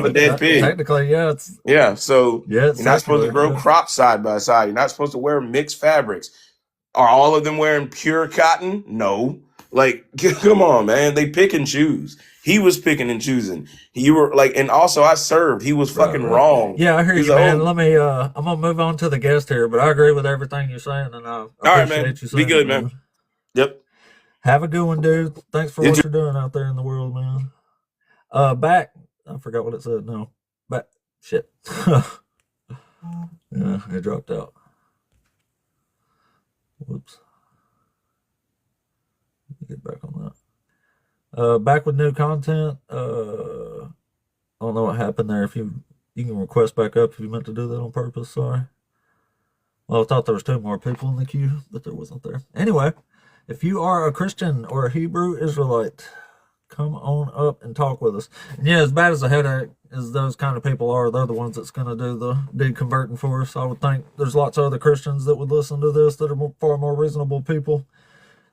a dead pig. Technically, yeah. So you're not supposed to grow crops side by side. You're not supposed to wear mixed fabrics. Are all of them wearing pure cotton? No. Like, come on, man. They pick and choose. He was picking and choosing. You were like, and also I served. He was fucking wrong. Yeah, I hear you, man. Let me. I'm gonna move on to the guest here, but I agree with everything you're saying, and I appreciate you saying. Be good, man. Yep. Have a good one, dude. Thanks for what you're doing out there in the world, man. Back. I forgot what it said. No, back. Shit. Yeah, it dropped out. Whoops. Get back on that. Back with new content. I don't know what happened there. If you can request back up if you meant to do that on purpose. Sorry. Well, I thought there was 2 more people in the queue, but there wasn't there. Anyway, if you are a Christian or a Hebrew Israelite, come on up and talk with us. And yeah, as bad as a headache as those kind of people are, they're the ones that's going to do the deconverting for us. I would think there's lots of other Christians that would listen to this that are far more reasonable people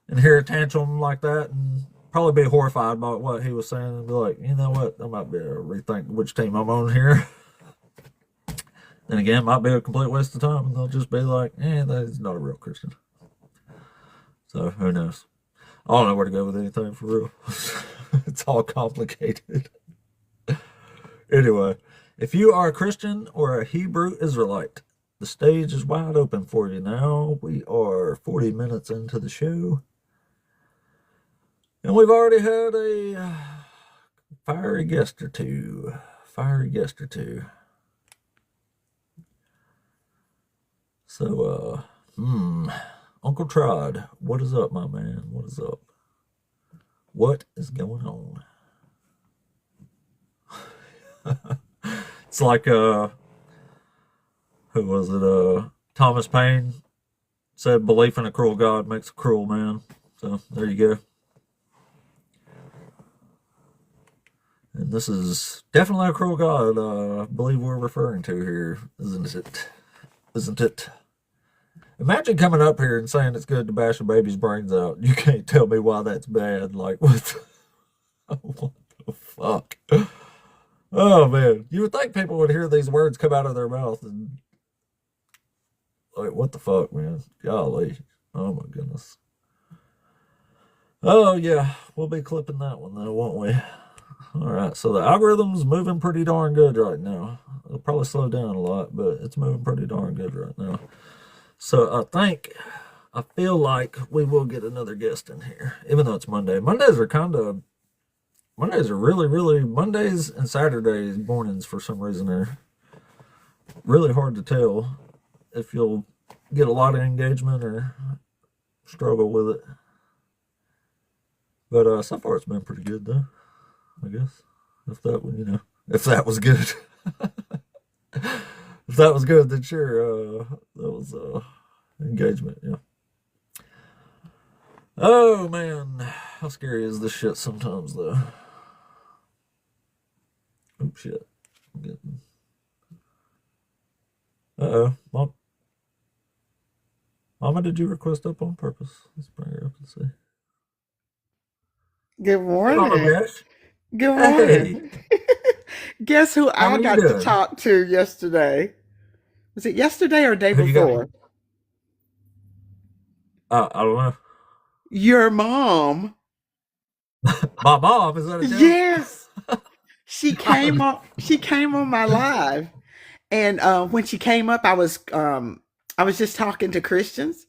and hear a tantrum like that and probably be horrified by what he was saying and be like, you know what, I might be able to rethink which team I'm on here. And again, might be a complete waste of time, and they'll just be like, that's not a real Christian. So who knows? I don't know where to go with anything for real. It's all complicated. Anyway, if you are a Christian or a Hebrew Israelite, the stage is wide open for you now. We are 40 minutes into the show. And we've already had a fiery guest or two. So, Uncle Trod, what is up, my man? What is up? What is going on? It's like, who was it? Thomas Paine said, belief in a cruel God makes a cruel man. So, there you go. And this is definitely a cruel God, I believe we're referring to here, isn't it? Isn't it? Imagine coming up here and saying it's good to bash a baby's brains out. You can't tell me why that's bad. Like, what the fuck? Oh, man. You would think people would hear these words come out of their mouth and, like, what the fuck, man? Golly. Oh, my goodness. Oh, yeah. We'll be clipping that one, though, won't we? All right. So the algorithm's moving pretty darn good right now. It'll probably slow down a lot, but it's moving pretty darn good right now. So I feel like we will get another guest in here, even though it's Monday. Mondays are really, Mondays and Saturdays mornings for some reason are really hard to tell if you'll get a lot of engagement or struggle with it. But so far it's been pretty good though, I guess. If that was good. If that was good, then sure, that was engagement, yeah. Oh, man. How scary is this shit sometimes, though? Oh, shit. I'm getting... Uh-oh. Mama, did you request up on purpose? Let's bring her up and see. Good morning. Mamabash. Good morning. Hey. Guess who How I are you got to doing? talk to yesterday? Was it yesterday or day Who you got? before? I don't know. Your mom. My mom, is that a joke? Yes. She came on my live. And when she came up, I was just talking to Christians.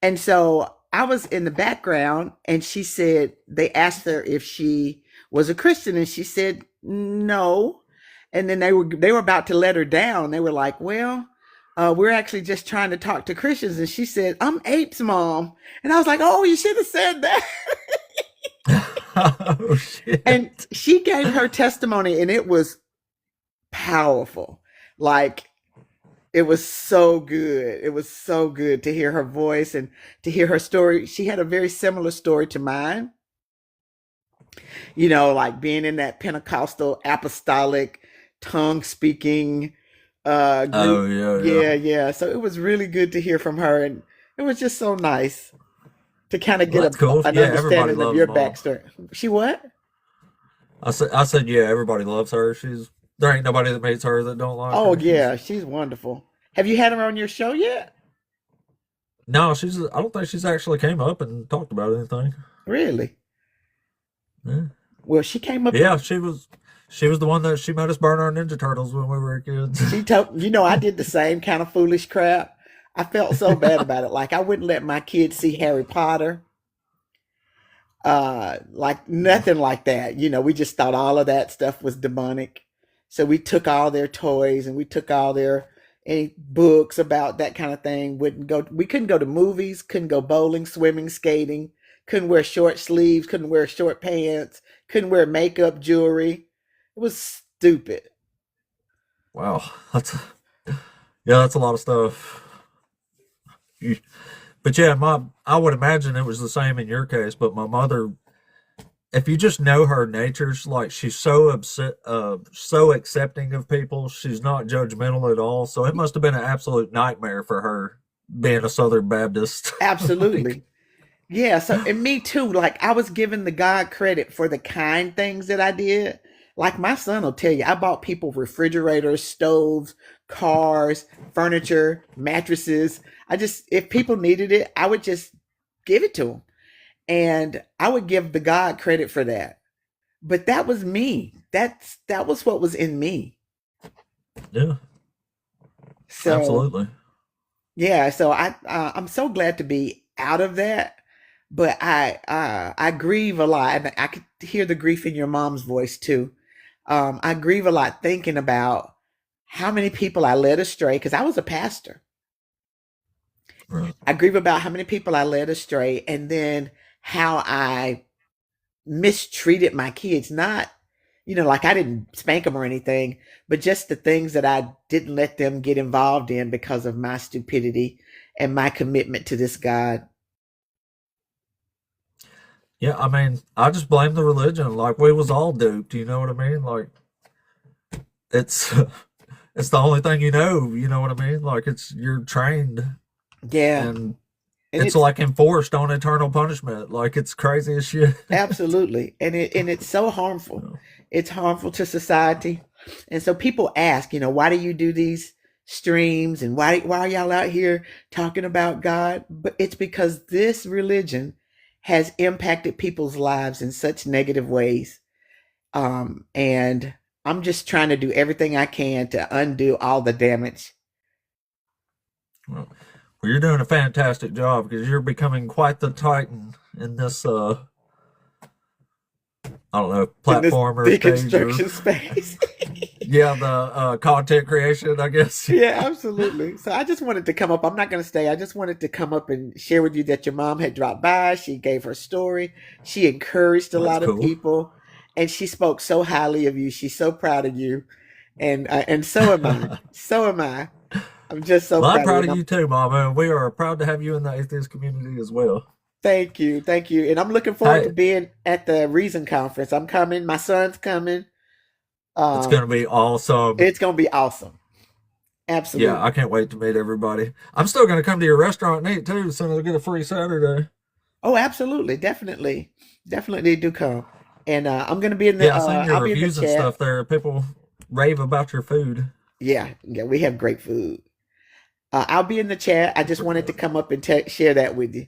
And so I was in the background and she said, they asked her if she was a Christian and she said no. And then they were about to let her down. They were like, well, we're actually just trying to talk to Christians. And she said, I'm Ape's mom. And I was like, oh, you should have said that. Oh, shit. And she gave her testimony and it was powerful. Like, it was so good. It was so good to hear her voice and to hear her story. She had a very similar story to mine. You know, like being in that Pentecostal apostolic tongue speaking group. Oh, yeah. Yeah. So it was really good to hear from her. And it was just so nice to kind of Well, get that's cool. an Yeah, everybody understanding of loves your mom. backstory. She what? I said, yeah, everybody loves her. There ain't nobody that meets her that don't like Oh, her. yeah. She's wonderful. Have you had her on your show yet? No, I don't think she's actually came up and talked about anything. Really? Yeah. Well, she came up. Yeah, she was the one that she made us burn our Ninja Turtles when we were kids. She told, I did the same kind of foolish crap. I felt so bad about it. Like I wouldn't let my kids see Harry Potter. Like nothing like that. We just thought all of that stuff was demonic. So we took all their toys and we took all their any books about that kind of thing. We couldn't go to movies, couldn't go bowling, swimming, skating, couldn't wear short sleeves, couldn't wear short pants, couldn't wear makeup, jewelry. It was stupid. Wow, that's a lot of stuff. But yeah, I would imagine it was the same in your case. But my mother, if you just know her nature, she's so upset, so accepting of people. She's not judgmental at all. So it must have been an absolute nightmare for her being a Southern Baptist. Absolutely. Yeah. So, and me too. Like I was giving the God credit for the kind things that I did. Like my son will tell you, I bought people refrigerators, stoves, cars, furniture, mattresses. If people needed it, I would just give it to them. And I would give the God credit for that. But that was me. That was what was in me. Yeah, So absolutely. yeah, so I'm so glad to be out of that. But I grieve a lot, and I could hear the grief in your mom's voice too. I grieve a lot thinking about how many people I led astray because I was a pastor. Right. I grieve about how many people I led astray, and then how I mistreated my kids. Not, like I didn't spank them or anything, but just the things that I didn't let them get involved in because of my stupidity and my commitment to this God. Yeah, I mean, I just blame the religion. Like we was all duped. You know what I mean? Like it's it's the only thing you know. You know what I mean? Like you're trained, Yeah, and and it's it's like enforced on eternal punishment. Like it's crazy as shit. absolutely, and it's so harmful. So, It's harmful to society, and so people ask, why do you do these streams, and why are y'all out here talking about God? But it's because this religion has impacted people's lives in such negative ways, and I'm just trying to do everything I can to undo all the damage. well, you're doing a fantastic job because you're becoming quite the titan in this. I don't know, In this platform or stage or deconstruction space. yeah, the content creation, I guess. Yeah, absolutely. So I just wanted to come up. I'm not going to stay. I just wanted to come up and share with you that your mom had dropped by. She gave her story. She encouraged a That's lot of cool. people, and she spoke so highly of you. She's so proud of you, and so am I. So am I. I'm just so Well, I'm proud of you. proud And of I'm, you too, Mama, and we are proud to have you in the atheist community as well. thank you, and I'm looking forward to Hey, being at the Reason conference. I'm coming. My son's coming. it's going Um, to be awesome. it's gonna be awesome. Yeah, I Absolutely. can't wait to meet everybody. I'm still going to come to your restaurant and eat too, as soon as I get a free Saturday. Oh, absolutely. Definitely. Definitely do come. And I'm gonna be in the Yeah, I seen your I'll be in the reviews and chat. stuff there. People rave about your food. Yeah, yeah, we have great food. I'll be in the chat. I just wanted to come up and share that with you.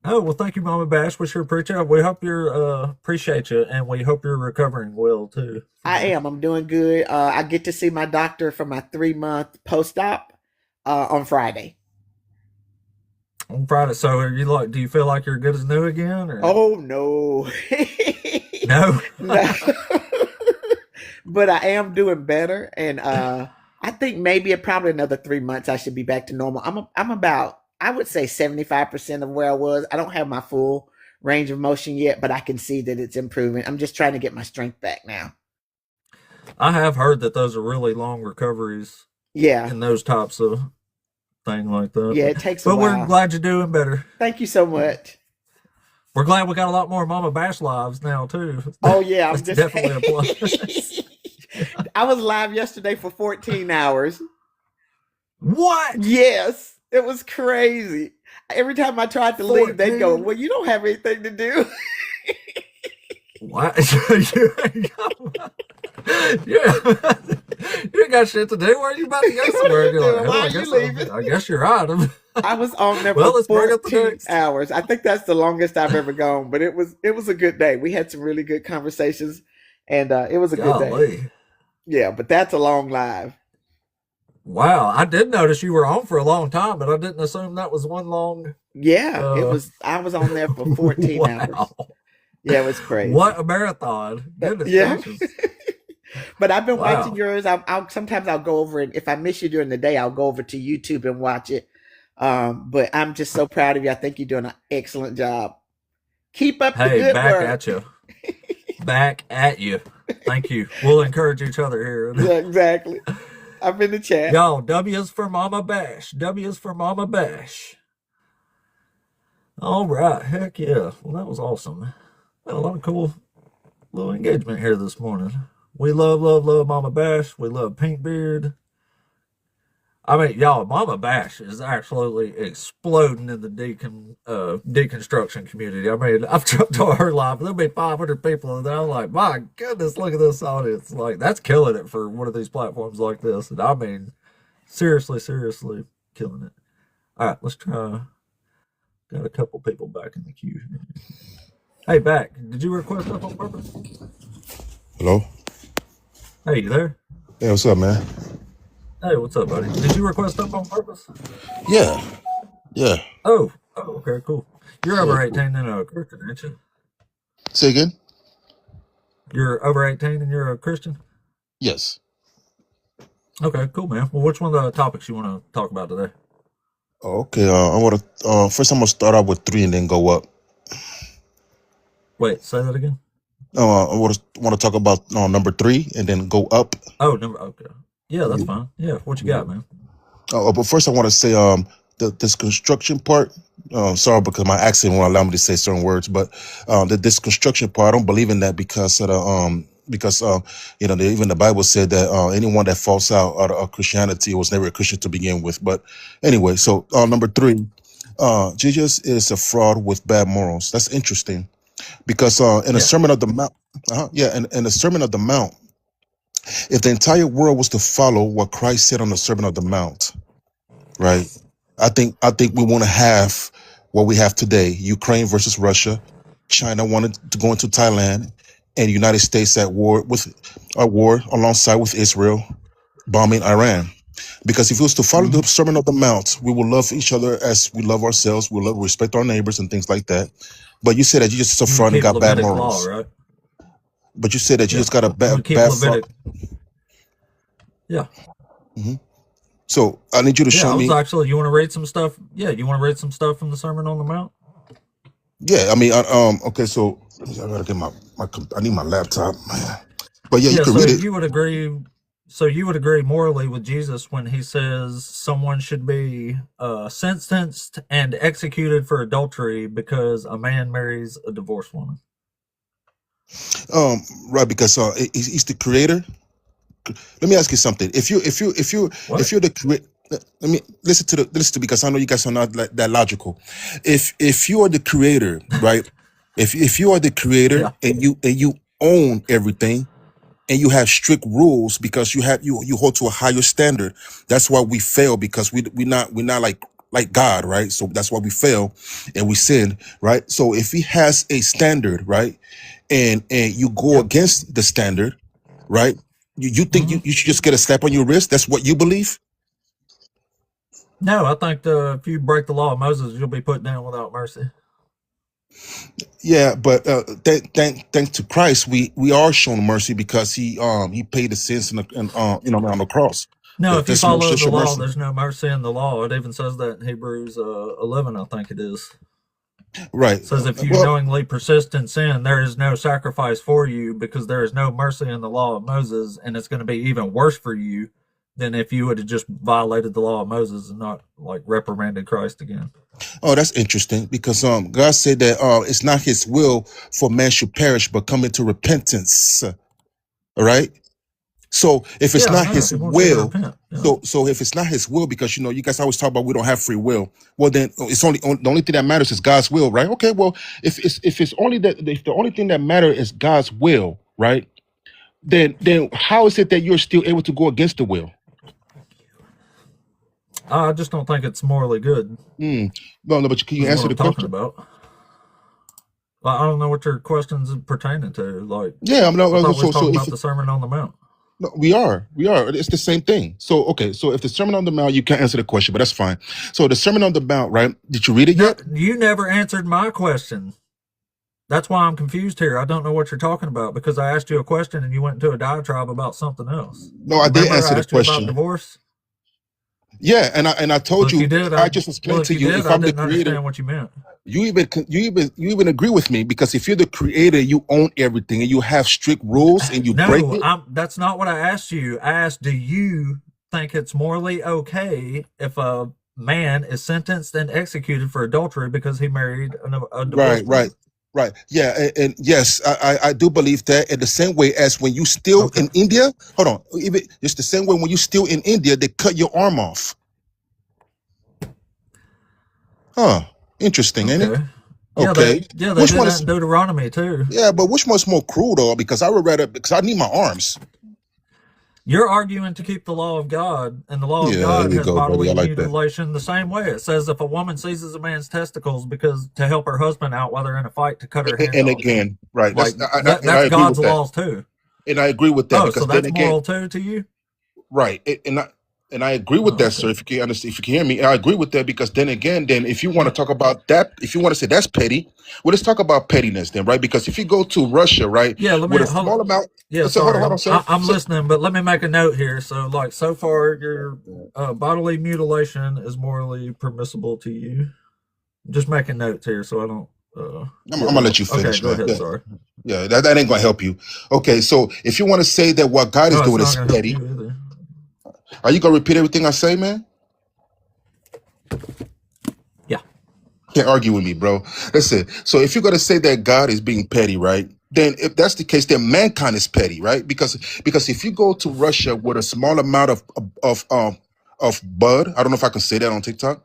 Oh, well, thank you, Mama Bash. We sure appreciate it. We hope you're, appreciate you, and we hope you're recovering well too from I this. am. I'm doing good. I get to see my doctor for my 3 month post-op on Friday. On Friday. So are you like, do you feel like you're good as new again or Oh no. no? No. But I am doing better, and I think maybe probably another 3 months I should be back to normal. I'm about, I would say, 75% of where I was. I don't have my full range of motion yet, but I can see that it's improving. I'm just trying to get my strength back now. I have heard that those are really long recoveries Yeah, in those types of thing like that. yeah, it takes a But we're while. glad you're doing better. Thank you so much. We're glad we got a lot more Mama Bash lives now too. Oh yeah, I'm That's just definitely a plus. I was live yesterday for 14 hours. What? Yes, it was crazy. Every time I tried to leave, they'd go, 14? "Well, you don't have anything to do." What? Yeah. You ain't got shit to do. Where are you about to go What are somewhere? you You're like, doing? hell, Why I are you guess leaving? I guess you're right. I was on there Well, for let's bring up the 14 next. hours. I think that's the longest I've ever gone, but it was a good day. We had some really good conversations, and it was a good day. Golly. Yeah, but that's a long live. Wow. I did notice you were on for a long time, but I didn't assume that was one long Yeah, it uh was. I was on there for 14 hours. wow. Yeah, it was crazy. What a marathon. Goodness Yeah. gracious. But I've been watching Wow. yours. I'll sometimes I'll go over, and if I miss you during the day, I'll go over to YouTube and watch it. But I'm just so proud of you. I think you're doing an excellent job. Keep up the Hey, good back work. at you. Back at you. Thank you. We'll encourage each other here. Yeah, exactly. I'm in the chat. Y'all, W's for Mama Bash. W's for Mama Bash. All right. Heck yeah. Well, that was awesome. Got a lot of cool little engagement here this morning. We love, love, love Mama Bash. We love Pinkbeard. I mean, y'all, Mama Bash is absolutely exploding in the deconstruction community. I mean, I've jumped on her live. There'll be 500 people, and I'm like, my goodness, look at this audience. Like, that's killing it for one of these platforms like this. And I mean, seriously, seriously killing it. All right, let's try. Got a couple people back in the queue. Hey, back. Did you request up on purpose? Hello? Hey, you there? Hey, what's up, man? Hey, what's up, buddy? Did you request up on purpose? Yeah, yeah. Oh, okay, cool. You're Yeah, over cool. 18 and a Christian, aren't you? Say again? You're over 18 and you're a Christian? Yes. Okay, cool, man. Well, which one of the topics you want to talk about today? Okay, I want to, first I'm going to start out with 3 and then go up. Wait, say that again? I want to talk about number 3 and then go up. Oh, okay. Yeah, that's fine. Yeah, what you got, man? But first I want to say this construction part, sorry because my accent won't allow me to say certain words, but this construction part, I don't believe in that because of the, even the Bible said that anyone that falls out of Christianity was never a Christian to begin with. But anyway, so number 3, Jesus is a fraud with bad morals. That's interesting because in the Sermon of the Mount, in the Sermon of the Mount, if the entire world was to follow what Christ said on the Sermon of the Mount, right? I think we want to have what we have today: Ukraine versus Russia, China wanted to go into Thailand, and the United States at war alongside with Israel, bombing Iran. Because if it was to follow the Sermon of the Mount, we will love each other as we love ourselves. We will respect our neighbors and things like that. But you said that you just so front and got bad morals. Law, right? But you said that you just got a bad Levitic. Yeah. Mm-hmm. So I need you to show me. Actually, you want to read some stuff? Yeah, you want to read some stuff from the Sermon on the Mount? Yeah, I mean, okay, so I gotta get I need my laptop, man. But yeah, you can read it. You would agree. So you would agree morally with Jesus when he says someone should be sentenced and executed for adultery because a man marries a divorced woman. Right, because he's the creator. Let me ask you something. If you're the creator, let me listen to because I know you guys are not that logical. If you are the creator, right? if you are the creator and you own everything and you have strict rules because you hold to a higher standard, that's why we fail, because we're not like God, right? So that's why we fail and we sin, right? So if he has a standard, right, and you go against the standard, right? You think you should just get a slap on your wrist? That's what you believe? No, I think if you break the law of Moses, you'll be put down without mercy. Yeah, but thanks to Christ, we are shown mercy because he paid the sins on the cross. No, if you follow the law, there's no mercy in the law. It even says that in Hebrews 11, I think it is. Right. It says if you knowingly persist in sin, there is no sacrifice for you because there is no mercy in the law of Moses, and it's going to be even worse for you than if you would have just violated the law of Moses and not like reprimanded Christ again. Oh, that's interesting because God said that it's not his will for man should perish but come into repentance. All right. So if it's not his will, so if it's not his will, because you guys always talk about we don't have free will. Well, then it's the only thing that matters is God's will, right? Okay, well, if the only thing that matters is God's will, right? Then how is it that you're still able to go against the will? I just don't think it's morally good. No, but can you answer the question? About? Well, I don't know what your question's pertaining to. Like, yeah, I'm not. I thought we were talking about the Sermon on the Mount. No, we are. It's the same thing. So, okay. So if the Sermon on the Mount, you can't answer the question, but that's fine. So the Sermon on the Mount, right? Did you read it yet? You never answered my question. That's why I'm confused here. I don't know what you're talking about because I asked you a question and you went into a diatribe about something else. No, I did answer the question. About divorce? Yeah, and I told you. I just explained to you if I'm the creator. Understand what you meant. You even agree with me because if you're the creator, you own everything and you have strict rules and you break it. That's not what I asked you. I asked, do you think it's morally okay if a man is sentenced and executed for adultery because he married a divorced woman? Right. Right. Yeah. And yes, I do believe that. In the same way as when you steal Okay. in India, hold on. Even it's the same way when you steal in India, they cut your arm off. Huh. Interesting, ain't it? Okay. Okay. They Which do one that is? in Deuteronomy too. Yeah, but which one's more cruel though? Because I would rather because I need my arms. You're arguing to keep the law of God, and the law of Yeah, there God you has go, buddy. bodily I like that. mutilation the same way. It says if a woman seizes a man's testicles because to help her husband out while they're in a fight to cut her hand And off. again, right? Like And I that's agree God's with that. laws too. And I agree with that Oh, because so then that's again, moral too to you? right? And I agree with Oh, that, okay. sir. If you can understand, if you can hear me, I agree with that because then again, then if you want to talk about that, if you want to say that's petty, well, let's talk about pettiness then, right? Because if you go to Russia, right, Yeah, let me with a small amount, Yeah, so hold sorry, on, sir. I'm So, listening, but let me make a note here. So, like, so far, your bodily mutilation is morally permissible to you. Just making notes here, so I don't. I'm Get gonna let lost. you Okay, finish, go man. ahead. Yeah, Sorry. yeah, that ain't gonna help you. Okay, so if you want to say that what God is No, it's doing not is going to help petty, you either. are you gonna repeat everything I say, man? Yeah. Can't argue with me, bro. Listen, so if you're gonna say that God is being petty, right? Then if that's the case, then mankind is petty, right? Because if you go to Russia with a small amount of bud, I don't know if I can say that on TikTok,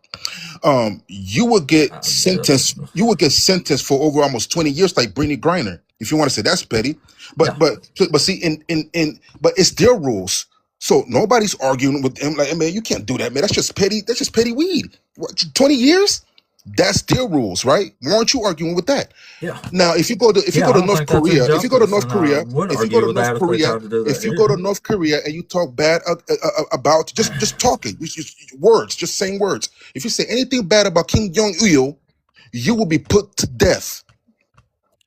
you would get Yes. sentenced. You would get sentenced for over almost 20 years, like Brittany Griner. If you want to say that's petty, Yeah. but see, but it's their rules. So nobody's arguing with them. Like, man, you can't do that, man. That's just petty. That's just petty weed. What, 20 years? That's their rules, right? Why aren't you arguing with that? Yeah. Now, if you go to Yeah, I don't North think that's Korea, if you go to injustice, North and I Korea, would if you go argue to with North that if they Korea, tried to do that if you go to here. North Korea and you talk bad about just talking, words, just saying words. If you say anything bad about Kim Jong Il, you will be put to death.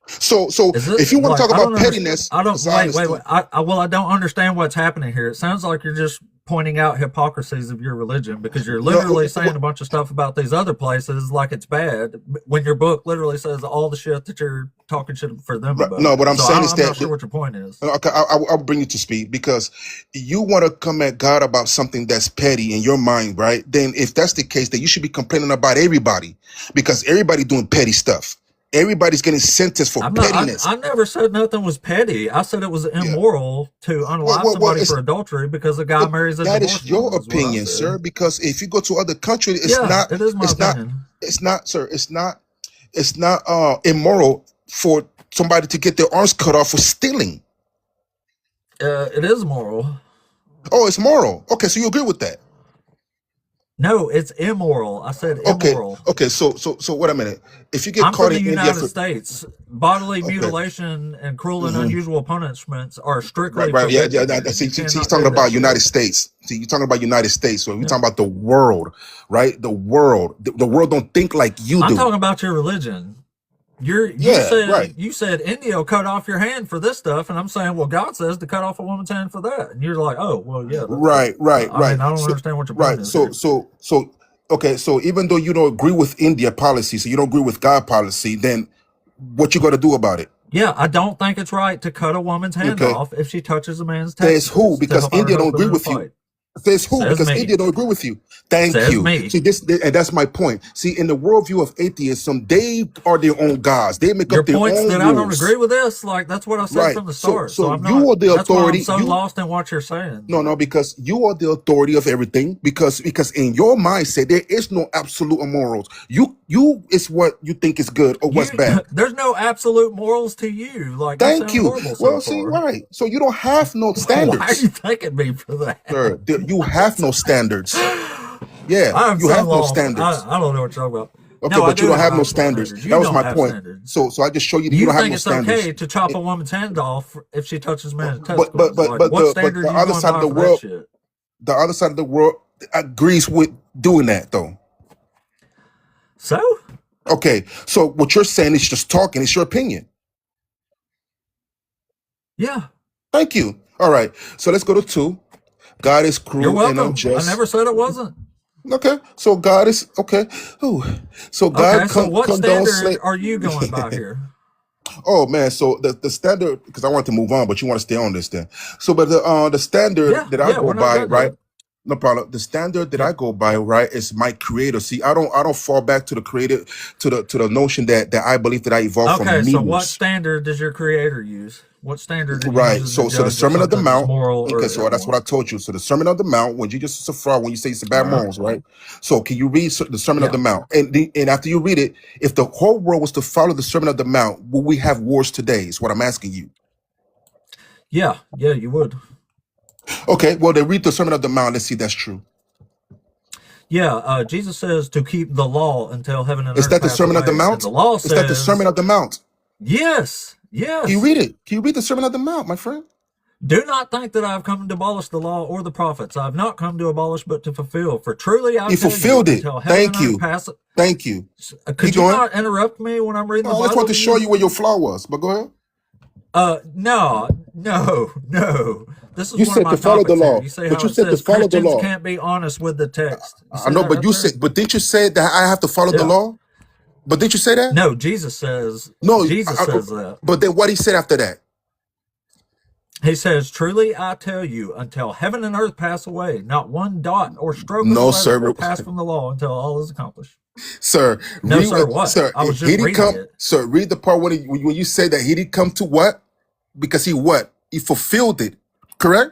So Is if it you want to like talk I about don't understand? pettiness, I don't as I wait. understand, I don't understand what's happening here. It sounds like you're just pointing out hypocrisies of your religion because you're no, literally saying a bunch of stuff about these other places like it's bad when your book literally says all the shit that you're talking shit for them no. about. What I'm So saying is I'm not that sure what your point is. okay, I'll bring you to speed because you want to come at God about something that's petty in your mind, right? Then if that's the case, then you should be complaining about everybody because everybody doing petty stuff. Everybody's getting sentenced for I'm not. pettiness. I never said nothing was petty. I said it was Yeah. immoral to unalive Well, somebody for adultery because a guy but marries a that is divorced woman. your Is what I opinion, sir. said. Because if you go to other countries, Yeah, it is my opinion. it's not, sir. It's not immoral for somebody to get their arms cut off for stealing. It is moral. Oh, it's moral. Okay, so you agree with that? No, it's immoral. I said Okay, immoral. okay. So wait a minute. If you get I'm caught from the in India United States. Bodily okay, mutilation and cruel and hmm unusual punishments are strictly right, yeah, forbidden here. See, You he's cannot talking do that about United shit. States. See, you're talking about United States. So we're Yeah. talking about the world, right? The world. The world don't think like you I'm do. talking about your religion. Yeah, right. You said India will cut off your hand for this stuff, and I'm saying, well, God says to cut off a woman's hand for that, and you're like, oh, well, yeah, that's Right, right, I right. mean, I don't So, understand what your point right. is here. Okay. So even though you don't agree with India policy, so you don't agree with God policy, then what you got to do about it? Yeah, I don't think it's right to cut a woman's hand Okay. off if she touches a man's Says who? testicles to Because help out her India don't husband agree in a with you. fight. Says who? Says Because me. India don't agree with you. Thank Says you. me. See and that's my point. See, in the worldview of atheism, they are their own gods. They make Your up their point's own that I don't rules. agree with this. Like that's what I said Right. from the So start. So I'm you not. are the That's why I'm authority. so You lost in what you're saying. No, because you are the authority of everything. Because in your mindset there is no absolute morals. You is what you think is good or what's bad. There's no absolute morals to you. Like you Thank sound you. horrible so Well, see, far. right. So you don't have no Why are standards, you thanking me for that? sir. You have no standards. Yeah, I'm you so have no lost. standards. I don't know what you're talking about. Okay, No, I but you do don't have have no actual standards. standards. That You was don't my have point. standards. So I just show you that you You don't have think no it's standards. okay to chop a woman's hand off if she touches man's But testicles? Like, what standard the are you other going side of by the for that world, shit? the other side of the world agrees with doing that though. So? Okay, so what you're saying is just talking. It's your opinion. Yeah. Thank you. All right. So let's go to 2. God is You're cruel and welcome. I unjust. never said it wasn't. Okay. So God is okay. Ooh. So God Okay, so what condones standard are you going by here? Oh man, so the standard, because I want to move on, but you want to stay on this then. So but the standard Yeah, that I yeah, go we're not by, done right? yet. No problem. The standard that I go by, right, is my creator. See, I don't fall back to the creator, to the notion that I believe that I evolved from Okay, so what meters. standard does your creator use? What standard are you Right. using to So the judge if Sermon of the something's Mount. moral or Okay, so that's what immoral? I told you. So the Sermon of the Mount, when Jesus is a fraud, when you say it's a bad All right. morals, right? So can you read the Sermon of Yeah. the Mount? And after you read it, if the whole world was to follow the Sermon of the Mount, will we have wars today? Is what I'm asking you. Yeah, you would. Okay, well, then read the Sermon of the Mount. Let's see if that's true. Yeah, Jesus says to keep the law until heaven and Is earth that the pass Sermon of the away. And Mount? the law Is that the Sermon says, of the Mount? yes. Can you read it? Can you read the Sermon of the Mount, my friend? Do not think that I have come to abolish the law or the prophets. I have not come to abolish, but to fulfill. For truly I You tell fulfilled you, it. until heaven Thank and earth you. pass. Thank you. Could Keep you going. not interrupt me when I'm reading No, the I just Bible want to to show you? you where your flaw was, but go ahead. No. This is You one of said my to follow the topics here. law, You see but how you it said to says follow the Christians law. can't be honest with the text. You I see know, that but right you there? said, but didn't you say that I have to follow the Yeah. law? But didn't you say that? No, Jesus says No, says that. but then what he said after that? He says, truly I tell you, until heaven and earth pass away, not one dot or stroke of a No, letter sir. will pass from the law until all is accomplished. Sir, No, read sir, what? sir, I was he just didn't reading come. it. Sir, read the part when you say that he didn't come to what? Because he what? He fulfilled it. Correct?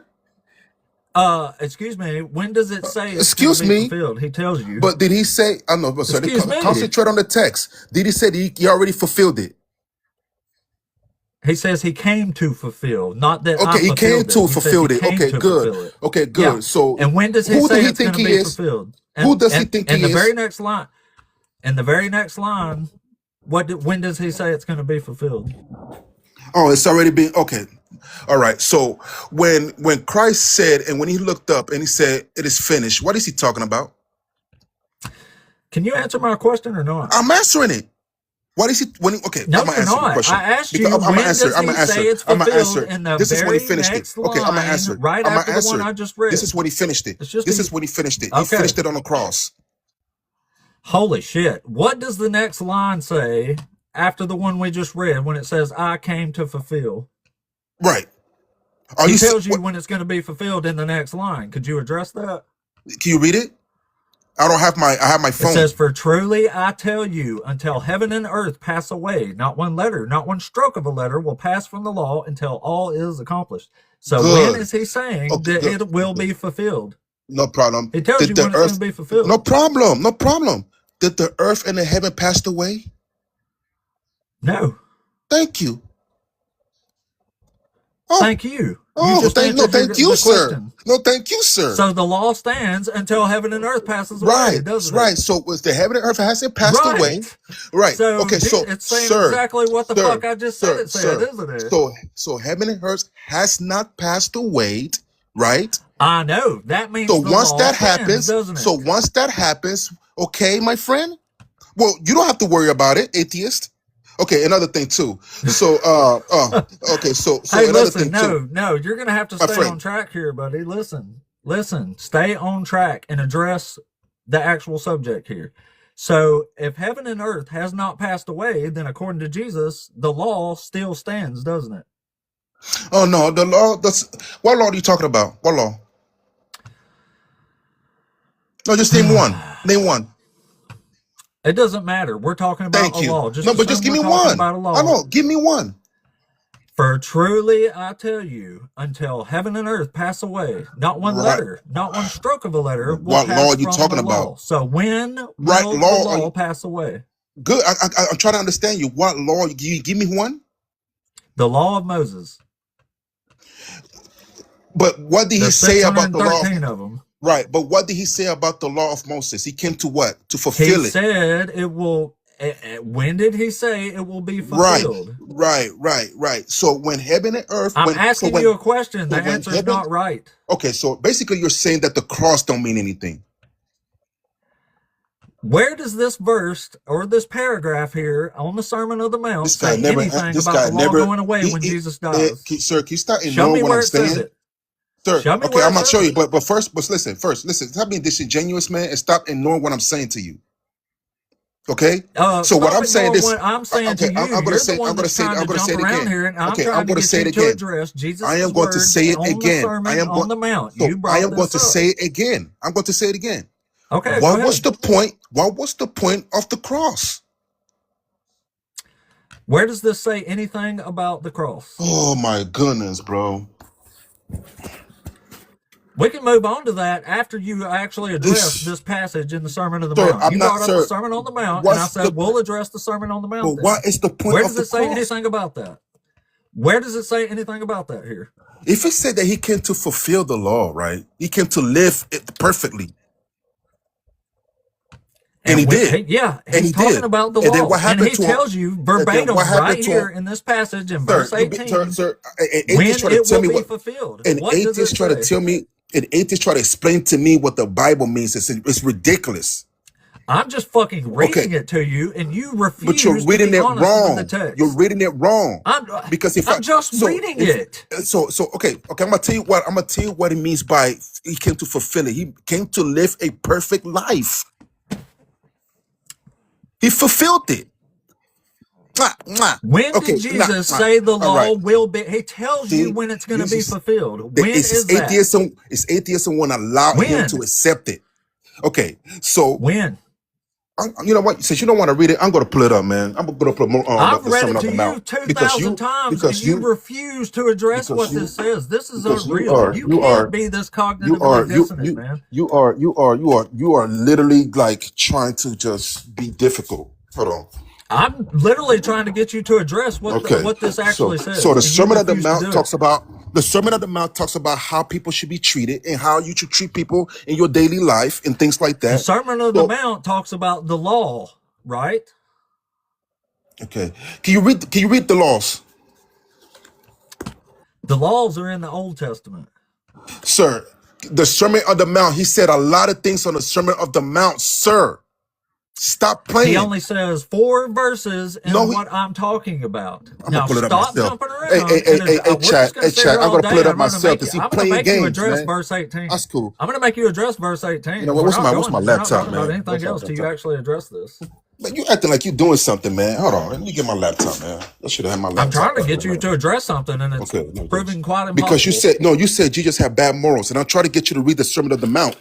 Excuse me, when does it say it's going Excuse to be me. fulfilled? He tells you. But did he say? I know, but sir, Excuse me. concentrate on the text. Did he say that he already fulfilled it? He says he came to fulfill, not that I Okay, he came fulfilled to it. He says fulfill he it. came Okay, to good. fulfill it. Okay, good. Yeah. So, And when does he who say did he it's going think to he be is? fulfilled? Who does he think in he the very is? next line, in the very next line, when does he say it's going to be fulfilled? Oh, it's already been okay. All right. So when Christ said, and when he looked up and he said, "It is finished," what is he talking about? Can you answer my question or not? I'm answering it. What is he when he, okay, No, I'm gonna you're answer the not. question. I asked Because you, I'm gonna when answer. does I'm he gonna say answer. it's I'm gonna fulfilled answer. in the This is when he very finished it. next Okay, I'm gonna line, answer. right I'm gonna after the answer one it. I just read? This is when he finished it. It's just This is when he finished it. He Okay. finished it on the cross. Holy shit. What does the next line say after the one we just read when it says, I came to fulfill? Right. Are He you tells you what, when it's going to be fulfilled in the next line. Could you address that? can you read it? I have my It phone. says, for truly I tell you, until heaven and earth pass away, not one letter, not one stroke of a letter will pass from the law until all is accomplished. So Good. when is he saying Okay, that good. it will be fulfilled? No problem. He tells Did you the when it's going earth to be fulfilled. No problem. No problem. Did the earth and the heaven passed away? No. Thank you. Oh, Thank you. You oh, just thank answered you, the sir. question. No, thank you, sir. So the law stands until heaven and earth passes away, Right, doesn't right. it? So was the heaven and earth hasn't passed away? Right. So Okay, so it's saying sir, exactly what the fuck I just said it said, isn't it? So heaven and earth has not passed away, right? I know. That means So the once law that stands, happens, doesn't it? so once that happens, okay, my friend. Well, you don't have to worry about it, atheist. Okay, another thing too. So okay, so Hey, another listen, thing too. no, you're gonna have to My stay friend. on track here, buddy. Listen, stay on track and address the actual subject here. So if heaven and earth has not passed away, then according to Jesus, the law still stands, doesn't it? Oh no, the law. What law are you talking about? What law? No, just name one. Name one. It doesn't matter. We're talking about Thank a you. law. Just No, but just give assume me we're talking one. about a law. I know. Give me one. For truly I tell you, until heaven and earth pass away, not one Right. letter, not one stroke of a letter will What pass law are you from talking the law. about? So when Right will law the are law you- pass away? Good. I'm trying to understand you. What law? You give me one. The law of Moses. But what did he There's say about the law? 613 of them. Right. But what did he say about the law of Moses? He came to what? To He fulfill it. said it will. When did he say it will be Right. fulfilled? Right. So when heaven and earth, I'm asking you a question. The so when answer is heaven- not right. Okay, so basically you're saying that the cross don't mean anything. Where does this verse or this paragraph here on the Sermon on the Mount This guy say never. anything This about guy the law never. going away when Jesus dies? Sir, can you start Show ignoring me what where I'm it says saying? it. Sir, Show me okay, where I'm it gonna says show you, it. but listen. Stop being disingenuous, man, and stop ignoring what I'm saying to you. Okay. So what Stop I'm saying ignoring is, what I'm saying okay, to you. I'm gonna You're the say, one that's trying to jump it around again. here, and I'm Okay, I'm trying to gonna get say you it to again. address I am Jesus' going to words say it on the again. I Sermon am on going. the Mount. So You I brought am going this to up. say it again. I'm going to say it again. Okay, go What was ahead. the point? What was the point of the cross? Where does this say anything about the cross? Oh my goodness, bro. We can move on to that after you actually address This, this passage in the Sermon on the sir, Mount. I'm You not, brought up the sir. Sermon on the Mount, and I What's said, the? we'll address the Sermon on the But Mount then. what is the point Where of does the it say cross? anything about that? Where does it say anything about that here? If it said that he came to fulfill the law, right? He came to live it perfectly, and he did, He's talking about the And then law. what And happened he to him? tells you And then what verbatim right happened to here him? in this passage in Sir, verse 18 an atheist when try to it tell will me be what fulfilled. an What does it atheist try to say? tell me. An atheist try to explain to me what the Bible means. It's ridiculous. I'm just fucking Okay, reading it to you, and you but you're refuse to reading be it honest with the wrong. You're text. reading it wrong. Because if I'm I just so reading if it. okay, I'm gonna tell you what it means by he came to fulfill it. He came to live a perfect life. He fulfilled it. Mwah, mwah. When did Okay, nah, Jesus nah. say the All right. law will be? He tells you See, when it's going to this be is fulfilled. When it's is that? atheism won't allow him to When? accept it. Okay, so When? you know what? Since you don't want to read it, I'm going to pull it up, man. I'm going to put more on I've the read Sermon it on to the you Mount because 2,000 times, and because you you refuse to address because what you this says. This is because unreal. You can't be this you cognitively are dissonant, man. you are literally like trying to just be difficult. Hold on. I'm literally trying to get you to address Okay. what this So actually says, the and you Sermon on the refuse to Mount do it. talks about how people should be treated and how you should treat people in your daily life and things like The that. Sermon on the So Mount talks about the law, right? okay. Can you read the laws? The laws are in the Old Testament. Sir, the Sermon on the Mount, he said a lot of things on the Sermon of the Mount, sir. Stop He playing. only says 4 verses in No, what I'm talking about. I'm gonna Now pull it up stop myself. jumping around, and we're just going to sit Chat. here I'm all gonna pull day. it up And myself because he I'm going to playing make you games, address man. verse 18. That's cool. I'm going to make you address verse 18, You know and what? we're not What's going. my We're not laptop, talking about man? anything else till you actually address this. Man, you acting like you doing something, man. Hold on, let me get my laptop, man. I should have had my laptop. I'm trying to get up, you man. to address something, and it's Okay, no, proving quite because impossible. you said Jesus had bad morals, and I'm trying to get you to read the Sermon on the Mount,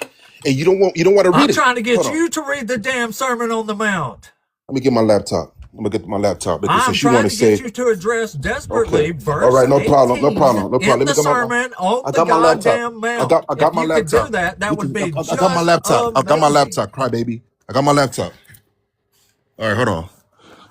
and you don't want to read I'm it. trying to get Hold on, you to read the damn Sermon on the Mount. let me get my laptop. I'm gonna get my laptop because I'm since you want trying to to get say, you to address desperately okay, all verse right, no problem, 18 no problem. in Let me the get my, Sermon on I the got my laptop. goddamn Mount. I If got my you could do laptop. that, that would be I got my just laptop. I got my laptop. amazing. Cry baby. I got my laptop. All right, hold on.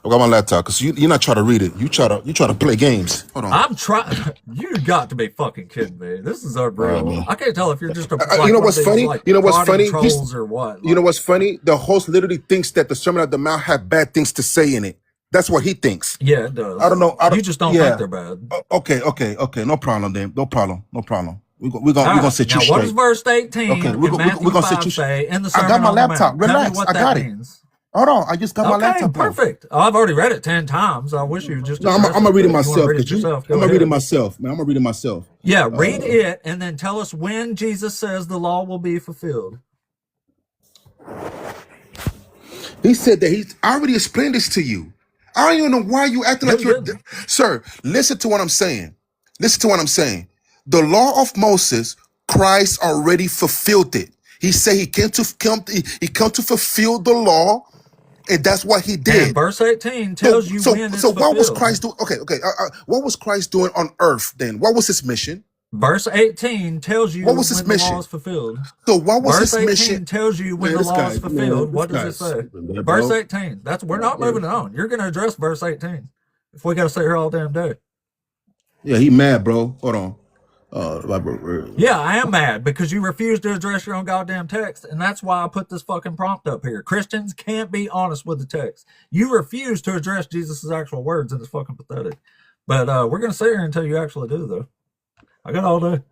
I got my laptop because you're not trying to read it. You try to play games. Hold on. I'm trying. You got to be fucking kidding me. This is All right, unreal. man. I can't tell if you're just You like know one of what's these funny? like You know what's prodding funny? trolls or what. You know Like, what's funny? The host literally thinks that the Sermon on the Mount have bad things to say in it. That's what he thinks. yeah, it I does. don't know. You just don't think Yeah. they're bad. Okay. No problem, then. No problem. We're All gonna right. set you Now, what does straight. verse Okay. 18 We're in Matthew gonna set 5 you. say in the I got Sermon my on the laptop. Mount? Tell me Relax. what I that got it. means. Hold on. I just got my Okay, laptop on. perfect. Oh, I've already read it 10 times. I wish you would just No, address I'm gonna it, read it but if you want to myself read it because yourself, I'm go gonna read it ahead. myself, man. I'm gonna read it myself. Yeah, read it and then tell us when Jesus says the law will be fulfilled. He said that I already explained this to you. I don't even know why you acting No, like you you're. didn't. Sir, listen to what I'm saying. Listen to what I'm saying. The law of Moses, Christ already fulfilled it. He said he came to fulfill the law, and that's what he And did. verse 18 So, tells you so, when so it's what was fulfilled. Christ doing? Okay. What was Christ doing on earth then? What was his mission? Verse 18 tells What you was his when the law mission? is fulfilled. So, what was Verse his mission? 18 tells you when Man, the law is fulfilled. this What does it guy's say? stupid, man, Verse bro. 18. We're not moving on. You're going to address verse 18 if we got to sit here all damn day. Yeah, he mad, bro. Hold on. Yeah, I am mad because you refuse to address your own goddamn text, and that's why I put this fucking prompt up here. Christians can't be honest with the text. You refuse to address Jesus' actual words, and it's fucking pathetic. But we're gonna sit here until you actually do, though. I got all day.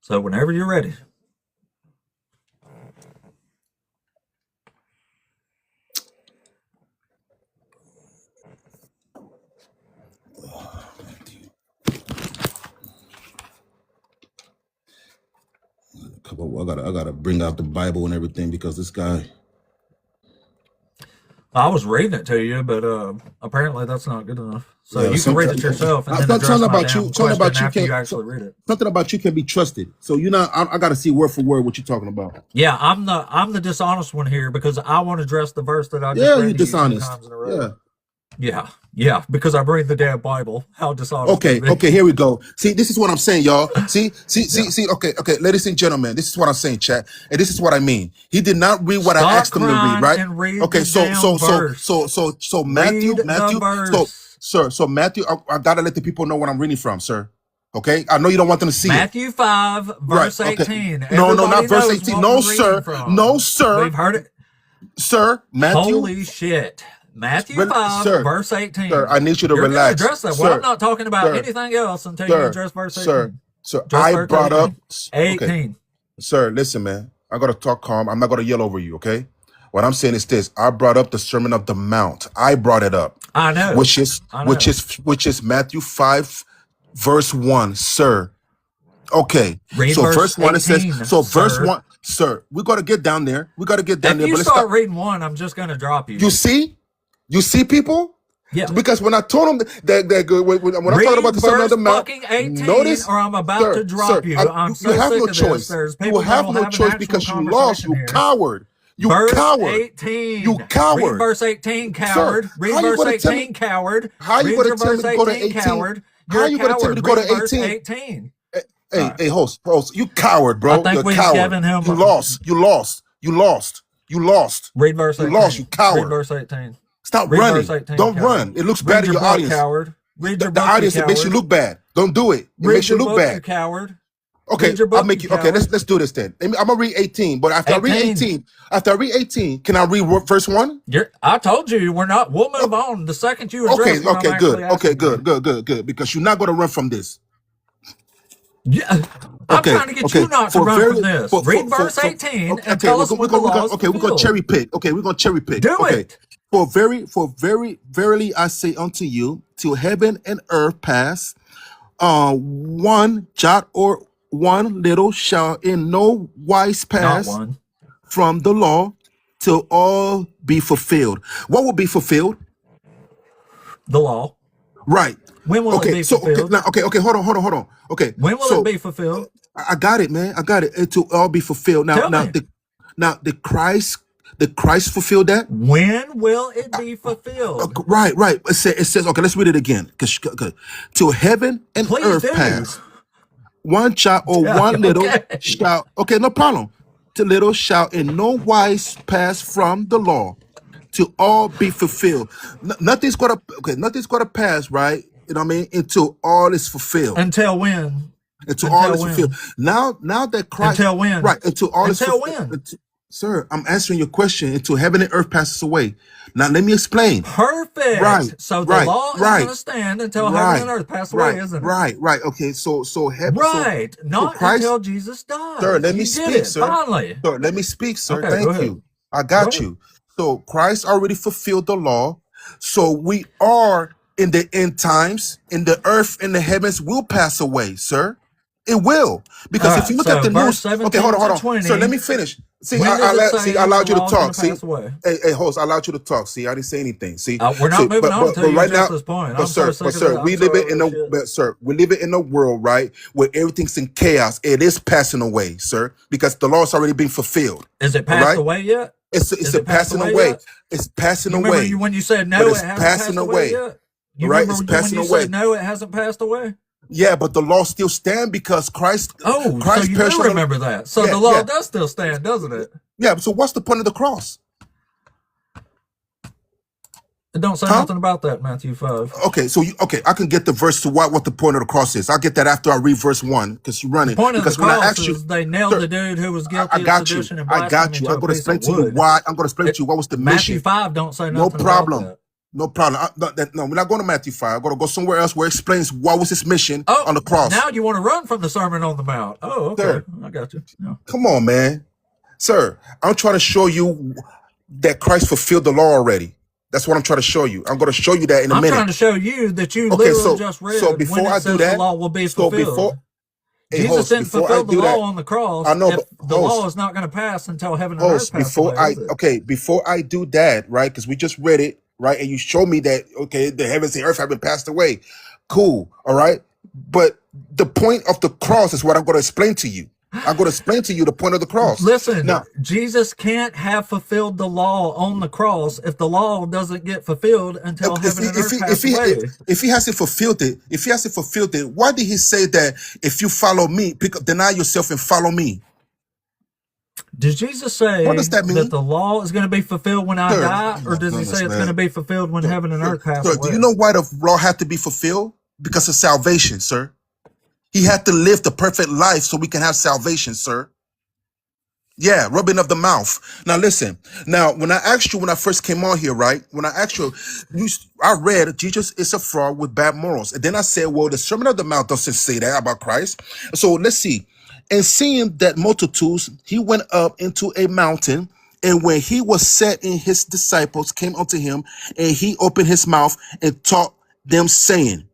So whenever you're ready. I gotta bring out the Bible and everything because this guy. I was reading it to you, but apparently that's not good enough. So Yeah, you can read it yourself and then address something my about you. damn Something about question you after you can't. actually read it. Something about you can be trusted. So you know, I got to see word for word what you're talking about. Yeah, I'm the dishonest one here because I want to address the verse that I just Yeah, read you're to you 10 dishonest. times in a row. Yeah. Yeah, because I read the damn Bible. How dishonest. Okay, can be. okay, here we go. See, this is what I'm saying, y'all. See, okay, ladies and gentlemen, this is what I'm saying, chat, and this is what I mean. He did not read what I Stop asked him to read, crying right? and read Okay, the so damn verse. Matthew, Read the verse. so Matthew, I gotta let the people know what I'm reading from, sir. Okay, I know you don't want them to see Matthew 5, verse Right, okay. 18. No, Everybody not verse knows 18. what No, we're sir. reading from. No, sir. We've heard it. Sir, Matthew. Holy shit. Matthew Rel- 5, sir, verse 18. Sir, I need you to You're gonna relax. address that. Sir, Well, I'm not talking about sir, anything else until you sir, address verse 18. sir, Address I verse brought up. 18. Okay, 18. sir, listen, man. I gotta talk calm. I'm not gonna yell over you, okay? What I'm saying is this: I brought up the Sermon of the Mount. I brought it up, I know. which is Matthew 5, verse 1, sir. Okay, Read so verse 1 it says. 18, So verse sir. 1, sir. We gotta get down there. We gotta get down If there. you But let's start start. reading 1, I'm just going to drop you. You see, people. Yeah. Because when I told him that when I'm talking about the Sermon on the Mount, fucking 18 notice, or I'm about to drop you. I'm so you have sick no of choice. this. There's You people have that will no have choice an because actual you lost. conversation You here. coward. You verse coward. 18. You coward. Read verse 18, coward. Sir, Read how you verse gonna tell 18, me? coward. How you Read gonna your tell me verse to go to 18, 18? coward. How You're you a gonna tell me coward. to go Read to verse 18? 18. Hey, host, you coward, bro. I think You're a we've coward. given him. You lost. You lost. Read verse 18. You lost. You coward. Read verse 18. Stop Read running. verse 18, Don't coward. run. It looks Read bad in your book, audience. Coward. Read your The book, audience, you it makes you coward. look bad. Don't do it. It Read makes you your look book, bad. you coward. Okay, Read your book, I'll make you. Okay, coward. let's do this then. I'm gonna read 18, but after I read 18, can I read verse 1? I told you we're not. We'll move on the second you address. Okay, good. Because you're not gonna run from this. Yeah, I'm trying to get you not to run from this. Read verse 18 and tell us what the law is fulfilled. We're gonna cherry pick. Okay, we're gonna cherry pick. Do it. For verily I say unto you, till heaven and earth pass, one jot or one little shall in no wise pass from the law till all be fulfilled. What will be fulfilled? The law. Right. When will it be fulfilled? Okay, hold on. Okay. When will it be fulfilled? I got it, man. I got it. It will all be fulfilled. Now the Christ fulfilled that. When will it be fulfilled? Right. It says, okay, let's read it again. Till heaven and earth pass, one jot or one little shall. Okay, no problem. Till little shall in no wise pass from the law, to all be fulfilled. Nothing's gonna pass, right? You know what I mean? Until all is fulfilled. Until when? Until all is fulfilled. Now that Christ. Until when? Right. Until all is fulfilled. Until when? Sir, I'm answering your question. Until heaven and earth passes away. Now let me explain. Perfect. Right. So the law is going to stand until heaven and earth pass away, isn't it? Right. Okay. So heaven. Right. Not Christ, until Jesus dies. Sir, let me speak, sir. Finally. Sir, let me speak, sir. Okay, Thank you. I got you. So Christ already fulfilled the law. So we are in the end times, in the earth and the heavens will pass away, sir. It will. Because if you look at the news. Okay, hold on. 20, so let me finish. See, I allowed you to talk. See, hey, host, I allowed you to talk. See, I didn't say anything. See, we're not moving on until you right address now, this point. we live it in a world, right, where everything's in chaos. It is passing away, sir, because the law's already been fulfilled. Is it passed away yet? It's passing away. It's passing away. Remember when you said no, it hasn't passed away yet? You remember when you said no, it hasn't passed away? Yeah, but the law still stands because Christ. Oh, Christ so you do remember that. So the law does still stand, doesn't it? Yeah, so what's the point of the cross? It don't say nothing about that, Matthew 5. Okay, so I can get the verse to what the point of the cross is. I'll get that after I read verse 1 because you're running. The point of the cross is they nailed the dude who was guilty of sedition and blasphemy. I got you. I'm going to explain to you why. I'm going to explain to you what was the mission. Matthew 5 don't say nothing about that. No problem. No, we're not going to Matthew 5. I'm going to go somewhere else where it explains what was his mission on the cross. Now you want to run from the Sermon on the Mount. Oh, okay. Sir, I got you. Yeah. Come on, man. Sir, I'm trying to show you that Christ fulfilled the law already. That's what I'm trying to show you. I'm going to show you that in a minute. I'm trying to show you that you literally just read so before when it I says do that, the law will be fulfilled. Jesus host, didn't before I fulfill the do that, law on the cross I know, if but the law host, is not going to pass until heaven and earth pass before away, I is it? before I do that, right? Because we just read it, right? And you show me that okay, the heavens and earth have been passed away. Cool, all right. But the point of the cross is what I'm going to explain to you. I'm going to explain to you the point of the cross. Listen, Now, Jesus can't have fulfilled the law on the cross if the law doesn't get fulfilled until heaven and earth pass away. if he hasn't fulfilled it, why did he say that if you follow me, deny yourself and follow me? Did Jesus say What does that mean? that the law is going to be fulfilled when I Sir, die, oh or my does he goodness, say it's man. going to be fulfilled when heaven and earth pass Sir, away? do you know why the law had to be fulfilled? Because of salvation, sir. He had to live the perfect life so we can have salvation, sir. Yeah, rubbing of the mouth. Now listen. Now, when I asked you when I first came on here, right? When I asked you, I read Jesus is a fraud with bad morals, and then I said, well, the Sermon of the Mount doesn't say that about Christ. So let's see. And seeing that multitudes, he went up into a mountain, and when he was set in, his disciples came unto him, and he opened his mouth and taught them, saying,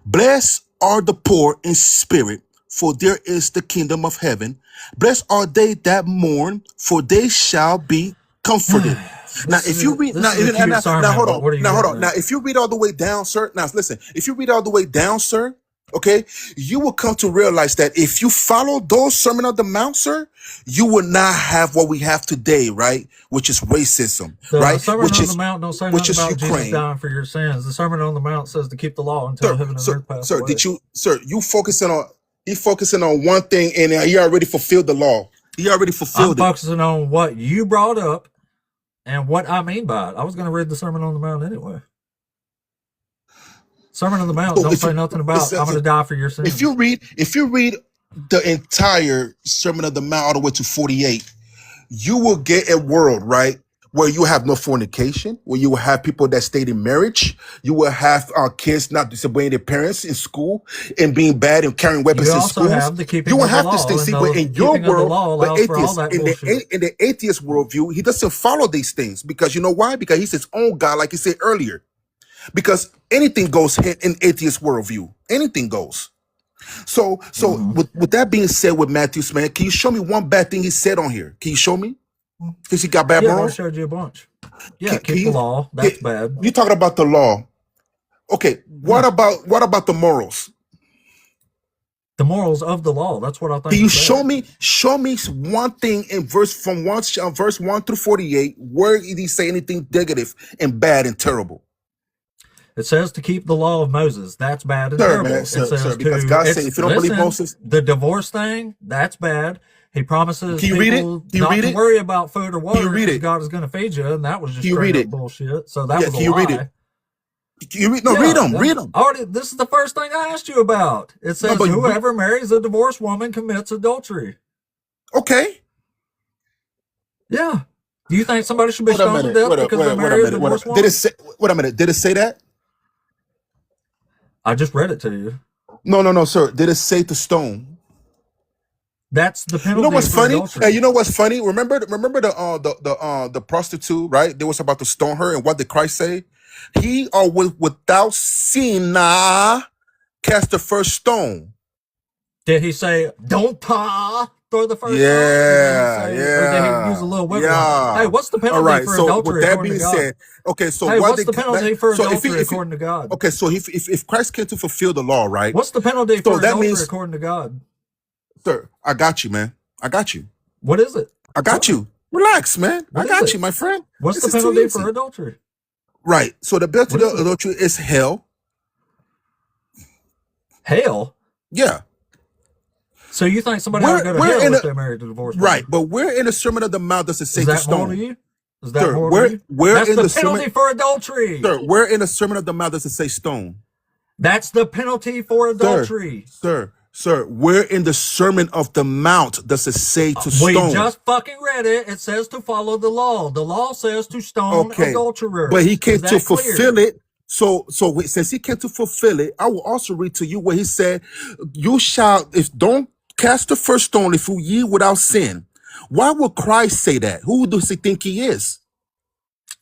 blessed are the poor in spirit, for there is the kingdom of heaven. Blessed are they that mourn, for they shall be comforted. Now, if you read now, hold on. Now, if you read all the way down, sir. Now, listen. If you read all the way down, sir, okay, you will come to realize that if you follow those Sermon on the Mount, sir, you will not have what we have today, right? Which is racism, right? The Sermon on the Mount don't say nothing about Jesus dying for your sins. The Sermon on the Mount says to keep the law until heaven and earth pass away. You focusing on one thing, and he already fulfilled the law. He already fulfilled I'm focusing on what you brought up and what I mean by it. I was going to read the Sermon on the Mount anyway. Sermon on the Mount don't say nothing about I'm going to die for your sins. If you read the entire Sermon on the Mount all the way to 48, you will get a world, right, where you have no fornication, where you will have people that stayed in marriage, you will have kids not disobeying their parents in school and being bad and carrying weapons in schools. You will have this thing. See, but in your world, in the atheist worldview, he doesn't follow these things because you know why? Because he's his own God, like he said earlier. Because anything goes in atheist worldview. Anything goes. So with that being said, with Matthew's, man, can you show me one bad thing he said on here? Can you show me? Because he got bad morals? I showed you a bunch. Yeah, keep the law. That's bad. You talking about the law. Okay, what about the morals? The morals of the law. That's what I think. Can you show me one thing in verse 1 through 48 where did he say anything negative and bad and terrible? It says to keep the law of Moses. That's bad and terrible. Man, sir, because God said if you don't believe Moses, the divorce thing, that's bad. He promises people not to worry about food or water because God is going to feed you, and that was just straight up bullshit. So that was a lie. Read it? Can you read? No, read them. This is the first thing I asked you about. It says whoever marries a divorced woman commits adultery. Okay. Yeah. Do you think somebody should be stoned to death because they married a divorced woman? Did it say that? I just read it to you. No, sir. Did it say to stone? That's the penalty. You know what's funny? Adultery. You know what's funny? Remember the prostitute, right? They was about to stone her, and what did Christ say? He without sin cast the first stone. Did he say don't throw the first stone? Yeah. Or did he use a little wiggle? Hey, what's the penalty for adultery? With that being said, okay, so hey, what's the penalty for adultery according to God? Okay, so if Christ came to fulfill the law, right? What's the penalty for adultery according to God? Sir, I got you, man. I got you. What is it? I got you. Relax, man. I got you, my friend. What's the penalty for adultery? Right. So the penalty for adultery is hell. Hell? Yeah. So you think somebody ought to go to hell if they're married to divorce? Right, but where in the Sermon on the Mount does it say to stone? More to you? Is that more to you? That's the penalty for adultery. Sir, where in the Sermon on the Mount does it say stone? That's the penalty for adultery. Sir, where in the Sermon of the Mount does it say to stone? We just fucking read it. It says to follow the law. The law says to stone adulterers. But he came to fulfill it. So since he came to fulfill it, I will also read to you where he said, you shall, don't cast the first stone if you ye without sin. Why would Christ say that? Who does he think he is?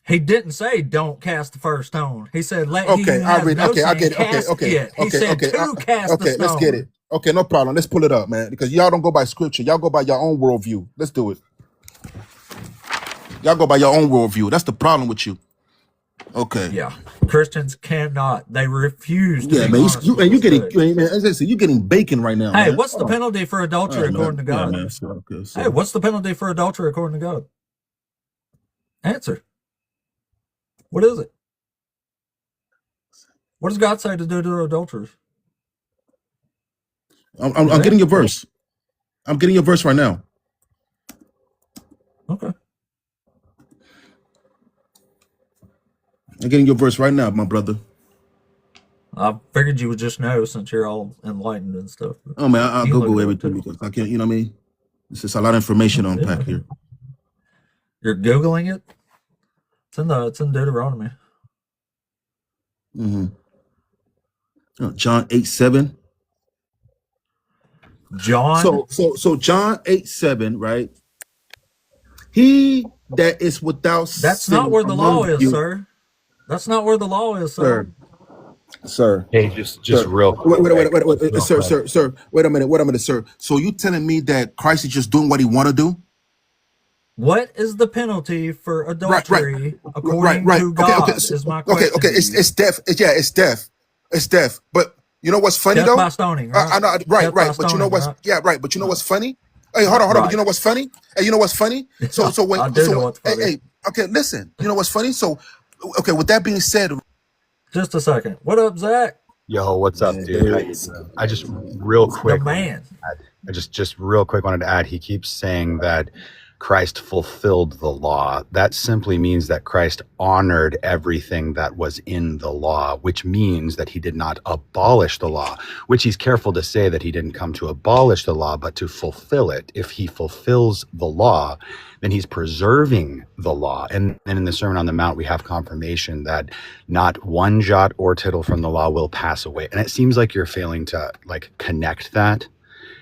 He didn't say don't cast the first stone. He said let I'll read. Okay, I get it. Okay. He said to cast the stone. Let's get it. Okay, no problem. Let's pull it up, man. Because y'all don't go by scripture. Y'all go by your own worldview. Let's do it. Y'all go by your own worldview. That's the problem with you. Okay. Yeah. Christians cannot. They refuse to Yeah, be man. honest You with and the you text. man. As I said, you're getting bacon right now, Hey, man. what's the Hold on. penalty for All adultery right, according to man. Yeah, God? man. So, okay, so Hey, what's the penalty for adultery according to God? Answer. What is it? What does God say to do to adulterers? I'm getting your verse. I'm getting your verse right now. Okay. I'm getting your verse right now, my brother. I figured you would just know since you're all enlightened and stuff. Oh man, I'll You can look Google it up everything too. because I can't. You know what I mean? It's just a lot of information to Yeah. unpack here. You're Googling it? It's in Deuteronomy. John 8:7. John? So John 8:7, right? He that is without That's sin not where the law among is, you, sir. That's not where the law is, sir. sir. Hey, just Sir, real quick. Real sir, quick. sir. Wait a minute, sir. So you telling me that Christ is just doing what he want to do? What is the penalty for adultery according Right. to Okay, God? Is my okay. question to you. It's death. Yeah, it's death. It's death. But you know what's funny Death by though? stoning, right? I know, right. Death by But you know stoning, what's right? right. But you know what's funny? Hey, hold on. But Right. you know what's funny? Hey, you know what's funny? So when I do know what's funny. hey, okay, listen. You know what's funny? So okay, with that being said, Just a second. What up, Zach? Yo, what's up, dude? How you doing? I just real quick. The man. I just real quick wanted to add. He keeps saying that Christ fulfilled the law. That simply means that Christ honored everything that was in the law, which means that he did not abolish the law, which he's careful to say that he didn't come to abolish the law, but to fulfill it. If he fulfills the law, then he's preserving the law. And in the Sermon on the Mount, we have confirmation that not one jot or tittle from the law will pass away. And it seems like you're failing to connect that.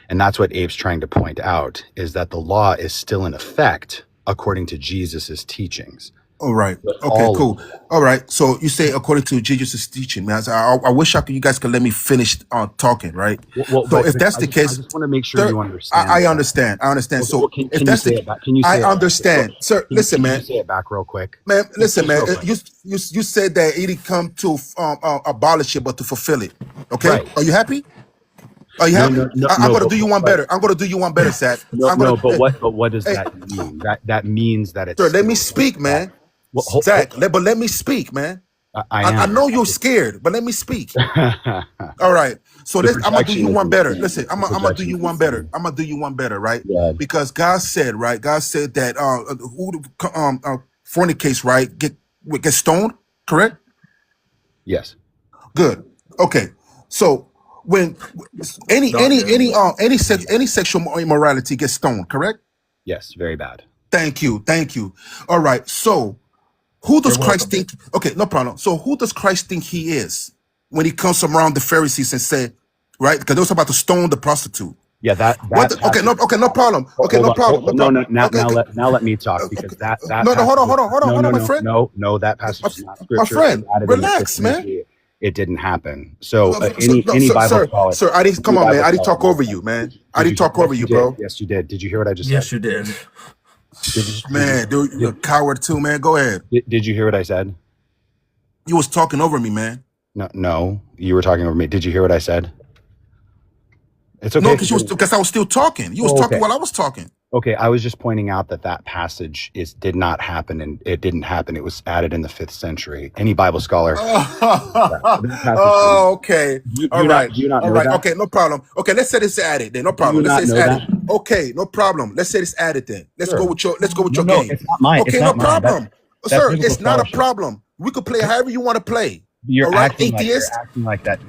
And that's what Abe's trying to point out, is that the law is still in effect according to Jesus's teachings. all right. Okay, cool. All right. So you say according to Jesus' teaching, man. I wish you guys could let me finish talking, right? So if that's the case, I just want to make sure you understand. I understand. So can if you that's say the it back? Can you say I it back? understand, sir. Listen, Can man. you say it back real quick? Man, listen, man. Real quick. You said that he didn't come to abolish it, but to fulfill it. Okay. Right. Are you happy? Are you happy? I'm gonna do you one better. Zach. But what does that mean? That means that it's. Sir, let me speak, man. Zach, but let me speak, man. I know you're scared, but let me speak. All right. So I'm gonna do you one better. Listen, I'm gonna do you one better. Right? Yeah. Because God said that who fornicates, right, get stoned, correct? Yes. Good. Okay. So when any sexual immorality gets stoned, correct? Yes. Very bad. Thank you. All right. So who does Christ think? Okay, no problem. So who does Christ think he is when he comes around the Pharisees and say, right? Because they was about to stone the prostitute. Yeah, no problem. Now let me talk, because that hold on, my friend. No, that passage is not scripture. My friend, relax, man. It didn't happen. So any Bible scholar, sir, I didn't come on, man. I didn't talk over you, man. I didn't talk over you, bro. Yes, you did. Did you hear what I just said? Yes, you did. Man, dude, you're a coward too, man. Go ahead. Did you hear what I said? You was talking over me, man. No, you were talking over me. Did you hear what I said? It's okay. No, because I was still talking. You was talking while I was talking. Okay, I was just pointing out that passage did not happen, and it didn't happen. It was added in the 5th century. Any Bible scholar. Okay. All right. Do you not know that? Okay, no problem. Okay, let's say it's added then. No problem. Let's say it's added. Okay, no problem. Let's say it's added then. Let's go with your game. It's not mine. Okay, no problem. Sir, it's not a problem. We could play however you want to play. You're acting atheist. Like that.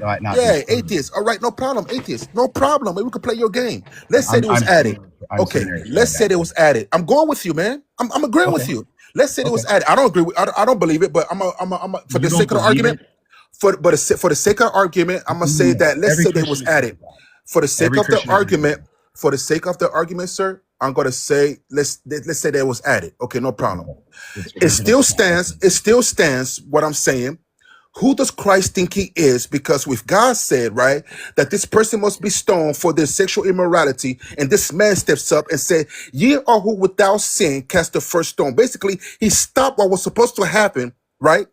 Atheist. All right, no problem. Atheist. No problem. We could play your game. Let's say it was added. Okay, let's say it was added. I'm going with you, man. I'm agreeing with you. Let's say it was added. I don't agree with. I don't believe it, but I'm for the sake of the argument. For the sake of the argument, I'm gonna say that. Let's say it was added. For the sake of the argument, sir, I'm gonna say let's say that it was added. Okay, no problem. It still stands. What I'm saying. Who does Christ think he is? Because if God said, right, that this person must be stoned for their sexual immorality, and this man steps up and said, ye are who without sin cast the first stone. Basically, he stopped what was supposed to happen, right?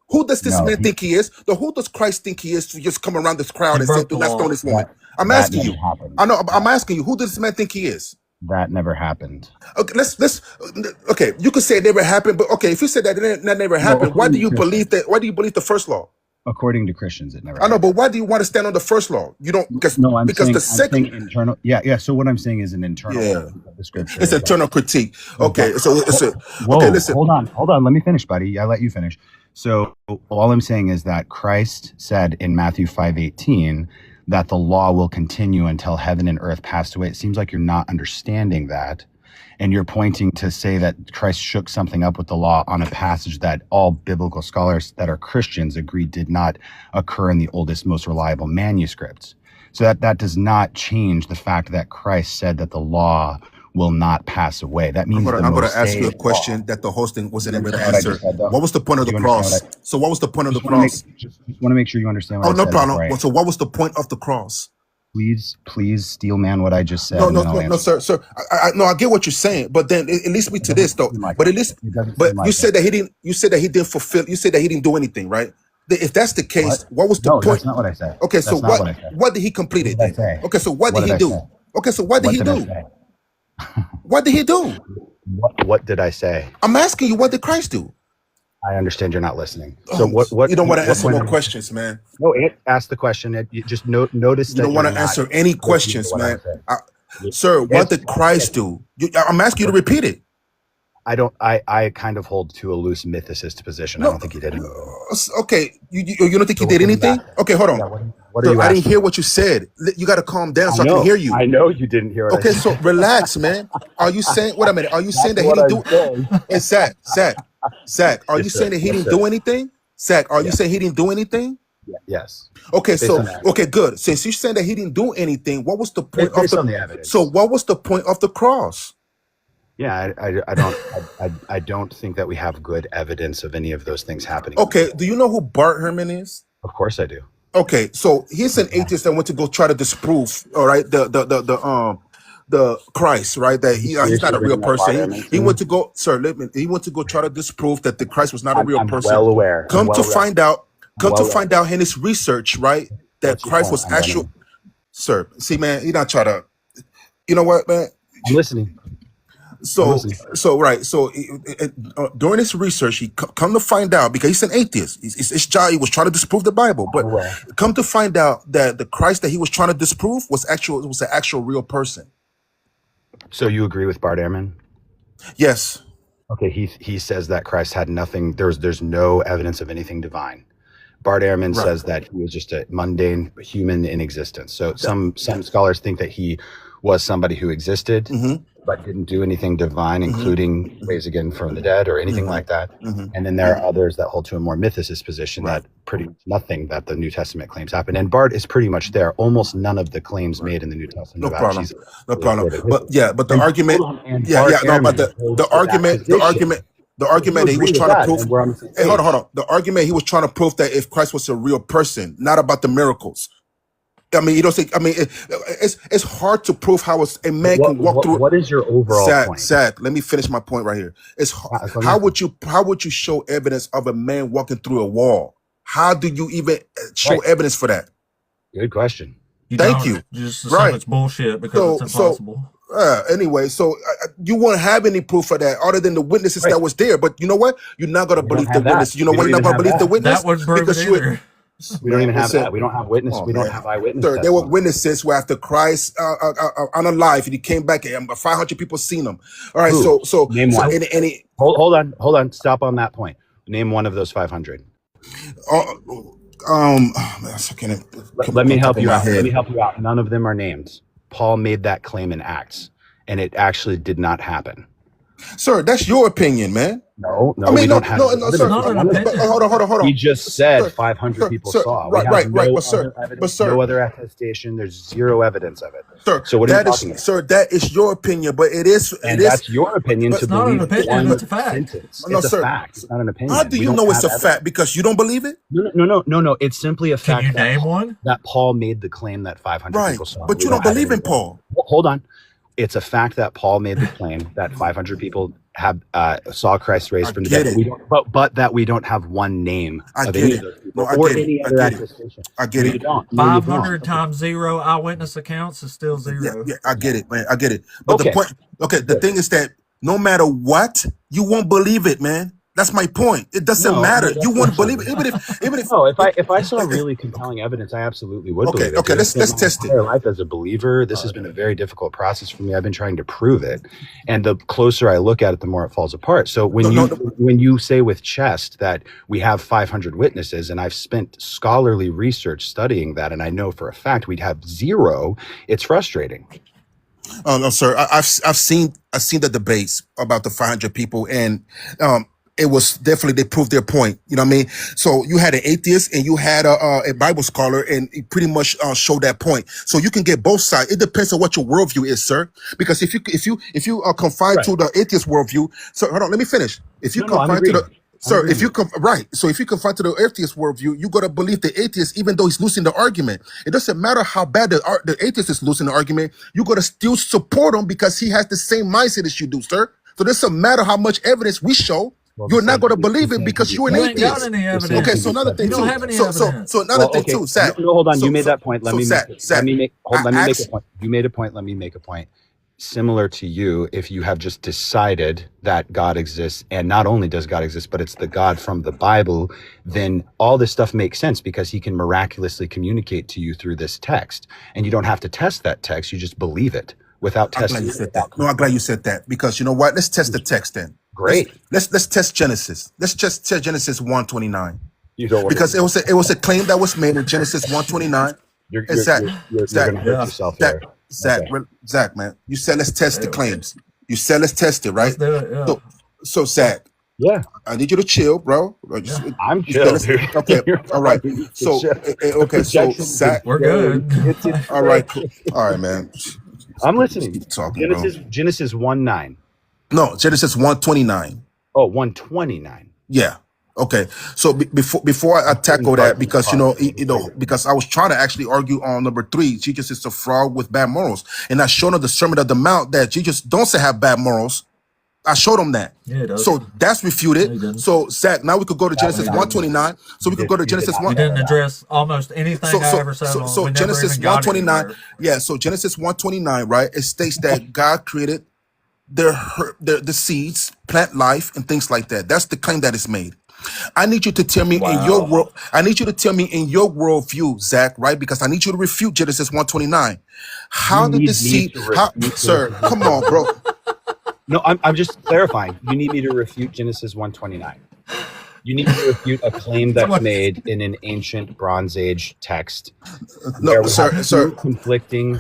Who does this No, man think he is? Who does Christ think he is to just come around this crowd He and say, broke do the not stone law. this woman? I'm that asking never you. happened. I know, I'm asking you, who does this man think he is? That never happened. Okay, let's okay, you could say it never happened, but okay, if you said that that never No, happened, why do according to you believe Christians. that? Why do you believe the first law? According to Christians, it never I know, happened. but why do you want to stand on the first law? You don't No, because the second, internal. Yeah. So what I'm saying is an internal yeah, critique of the scripture. it's is that- internal critique. is Okay, that- so it's a Whoa, okay. Listen, hold on. Let me finish, buddy. I let you finish. So all I'm saying is that Christ said in Matthew 5:18 that the law will continue until heaven and earth pass away. It seems like you're not understanding that. And you're pointing to say that Christ shook something up with the law on a passage that all biblical scholars that are Christians agree did not occur in the oldest, most reliable manuscripts. So that does not change the fact that Christ said that the law will not pass away. That means I'm gonna ask you a question that the hosting wasn't able to answer. What was the point of the cross? So what was the point of the cross? Just want to make sure you understand what Oh, I no said. problem. So what was the point of the cross? Please, steel man, what I just said. No, sir. I get what you're saying, but then it leads me to this though. But at least, but you said that he didn't. You said that he didn't fulfill. You said that he didn't do anything, right? If that's the case, what was the point? That's not what I said. Okay, so what did he complete it then? Okay, so what did he do? Okay, so what did he do? What did he do? What did I say? I'm asking you, what did Christ do? I understand you're not listening. So what? You don't want to answer no questions, man. No, ask the question. You just notice that you don't want to answer any questions, man. Sir, what did Christ do? I'm asking you to repeat it. I kind of hold to a loose mythicist position. I don't think he did anything. Okay, you don't think he did anything? Okay, hold on. What are you I didn't asking? hear what you said. You got to calm down so I can hear you. I know you didn't hear it. Okay, so relax, man. Are you saying? Wait a minute. Are you saying that he didn't do? Hey, Zach, are you saying that he didn't do anything? Zach, are you saying he didn't do anything? Yes. Okay, okay, good. Since you're saying that he didn't do anything, what was the point of the evidence? So what was the point of the cross? Yeah, I don't think that we have good evidence of any of those things happening. Okay, do you know who Bart Herman is? Of course I do. Okay, so he's an atheist that went to go try to disprove, all right, the Christ, right? That he's not a real person. He went to go, sir. He went to go try to disprove that the Christ was not a real person. Well aware. Come to find out in his research, right, that Christ was actual. Sir, see, man, he not trying to. You know what, man? I'm listening. So during his research, he come to find out, because he's an atheist. His job, he was trying to disprove the Bible, but come to find out that the Christ that he was trying to disprove was an actual real person. So you agree with Bart Ehrman? Yes. Okay, he says that Christ had nothing. There's no evidence of anything divine. Bart Ehrman says that he was just a mundane human in existence. So some scholars think that he was somebody who existed, but didn't do anything divine, including raise again from the dead or anything like that. And then there are others that hold to a more mythicist position that pretty much nothing that the New Testament claims happened. And Bart is pretty much there. Almost none of the claims made in the New Testament about Jesus. No problem. But the argument, the argument that he was trying to prove. Hey, hold on. The argument he was trying to prove that if Christ was a real person, not about the miracles. I mean, you don't think. I mean, it's hard to prove how a man can walk through. What is your overall point? Zach, let me finish my point right here. How would you show evidence of a man walking through a wall? How do you even show evidence for that? Good question. Thank you. Just assume it's bullshit because it's impossible. Anyway, so you won't have any proof for that other than the witnesses that was there. But you know what? You're not going to believe the witness. You know why you're not going to believe the witness? That wouldn't prove it either. We don't even have that. We don't have witness. We don't have eyewitnesses. There were witnesses where after Christ unalive, and he came back, and 500 people seen him. All right, so name one. Hold on. Stop on that point. Name one of those 500. Let me help you out. None of them are named. Paul made that claim in Acts, and it actually did not happen. Sir, that's your opinion, man. No, I we mean, don't have any It's sir. evidence. not an But opinion. hold on. He just said Sir, 500 people sir, saw. right, We have right. no But sir, other but evidence, sir, no other attestation. There's zero evidence of it. sir, So what are you that is, talking about? sir, that is your opinion, but it is, And that's your opinion but to It's not an believe opinion. one It's a fact. sentence. no, It's a sir. fact. It's not an opinion. How do We you don't know it's have a evidence. fact? Because you don't believe it? No. It's simply a Can fact you name one? that Paul made the claim that 500 Right. people saw. But We you don't have believe any in Paul. Well, hold on. It's a fact that Paul made the claim that 500 people have saw Christ raised I from the get dead. it. We don't, but that we don't have one name I of get any it. of those people No, I or get it. any I other get it. attestation. I get No, it. you don't. No, you don't. 500 times 0 eyewitness accounts is still Yeah, 0. yeah, I get it, man. I get it. But the Okay. point, okay, the Good. thing is that no matter what, you won't believe it, man. That's my point. It doesn't matter. You that's won't not believe true. it, even if. No, if I saw really compelling evidence, I absolutely would Okay, believe it. okay, Dude, let's I've spent my test it. entire life as a believer. This has been a very difficult process for me. I've been trying to prove it, and the closer I look at it, the more it falls apart. So when you say with chest that we have 500 witnesses, and I've spent scholarly research studying that, and I know for a fact we'd have 0, it's frustrating. No, sir. I've seen the debates about the 500 people, and it was definitely, they proved their point. You know what I mean? So you had an atheist and you had a Bible scholar, and it pretty much showed that point. So you can get both sides. It depends on what your worldview is, sir. Because if you confine to the atheist worldview, so hold on, let me finish. If you confine to the Sir, if you so if you confine to the atheist worldview, you gotta believe the atheist, even though he's losing the argument. It doesn't matter how bad the atheist is losing the argument. You gotta still support him because he has the same mindset as you do, sir. So it doesn't matter how much evidence we show. You're not going to believe it because you're an You ain't got atheist. any evidence. Okay, so another thing You too. don't have any So evidence. another thing too, Zach. No, hold on. So- You made so- that point. Let so me Zach, make Zach, let me make a asked- point. You made a point. Let me make a point. Similar to you, if you have just decided that God exists, and not only does God exist, but it's the God from the Bible, then all this stuff makes sense because he can miraculously communicate to you through this text. And you don't have to test that text. You just believe it without I'm glad testing you it. said that. No, I'm glad you said that because you know what? Let's test the text then. Great. Let's test Genesis. Let's just test Genesis 1:29 You don't because it was a claim that was made in Genesis 1:29. You're Zach, going to Zach, hurt yourself Zach, there. Zach, Okay. Zach, man, you said let's test the claims. You said let's test it, right? Let's do it, yeah. So Zach, Yeah, I need you to chill, bro. I'm You chill, said let's- dude. Okay, You're all right. fine. So The okay, so projection is Zach, We're good. It's all right, cool. All right, man. I'm listening. Keep talking, bro. Genesis 1:9. No, Genesis 1:29. Oh, 129. Yeah. Okay. So before I tackle that, because because I was trying to actually argue on number 3, Jesus is a fraud with bad morals, and I showed him the Sermon of the Mount that Jesus don't say have bad morals. I showed him that. Yeah, it does. So that's No, he refuted. didn't. So Zach, now we could go to Genesis 1:29. So we could go to Genesis We 1. didn't address almost anything I ever said on. So We never Genesis even got 1:29. anywhere. Yeah. So Genesis 1:29, right? It states that God created the seeds, plant life, and things like that. That's the claim that is made. I need you to tell me in your world. I need you to tell me in your worldview, Zach, right? Because I need you to refute Genesis 1:29. How You did need the me seed? to How, refute sir, Genesis come on, bro. No, I'm just clarifying. You need me to refute Genesis 129. You need to refute a claim that's made in an ancient Bronze Age text. No, where we sir, have sir. two conflicting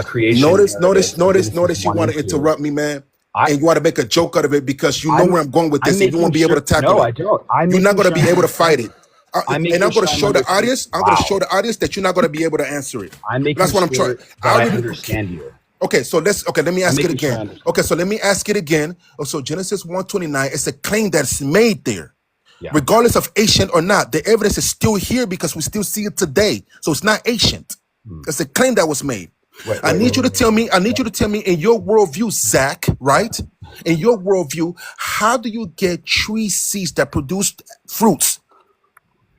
creation. Notice. narratives, You Genesis want 1 to and 2. interrupt me, man, and you want to make a joke out of it because you know where I'm going with I'm this, and you won't be making able to tackle No, it. I don't. You're not going to be able to fight it. I'm And I'm making going to sure show I'm the understanding- audience. I'm going to Wow. show the audience that you're not going to be able to answer it. I'm making That's what I'm sure trying. that I already- understand you. Okay, so let me ask it making sure I again. understand. Okay, so let me ask it again. Oh, so Genesis 1:29, it's a claim that's made there. Yeah. Regardless of ancient or not, the evidence is still here because we still see it today. So it's not ancient. It's a claim that was made. I need you to tell me in your worldview, Zach, right? In your worldview, how do you get tree seeds that produce fruits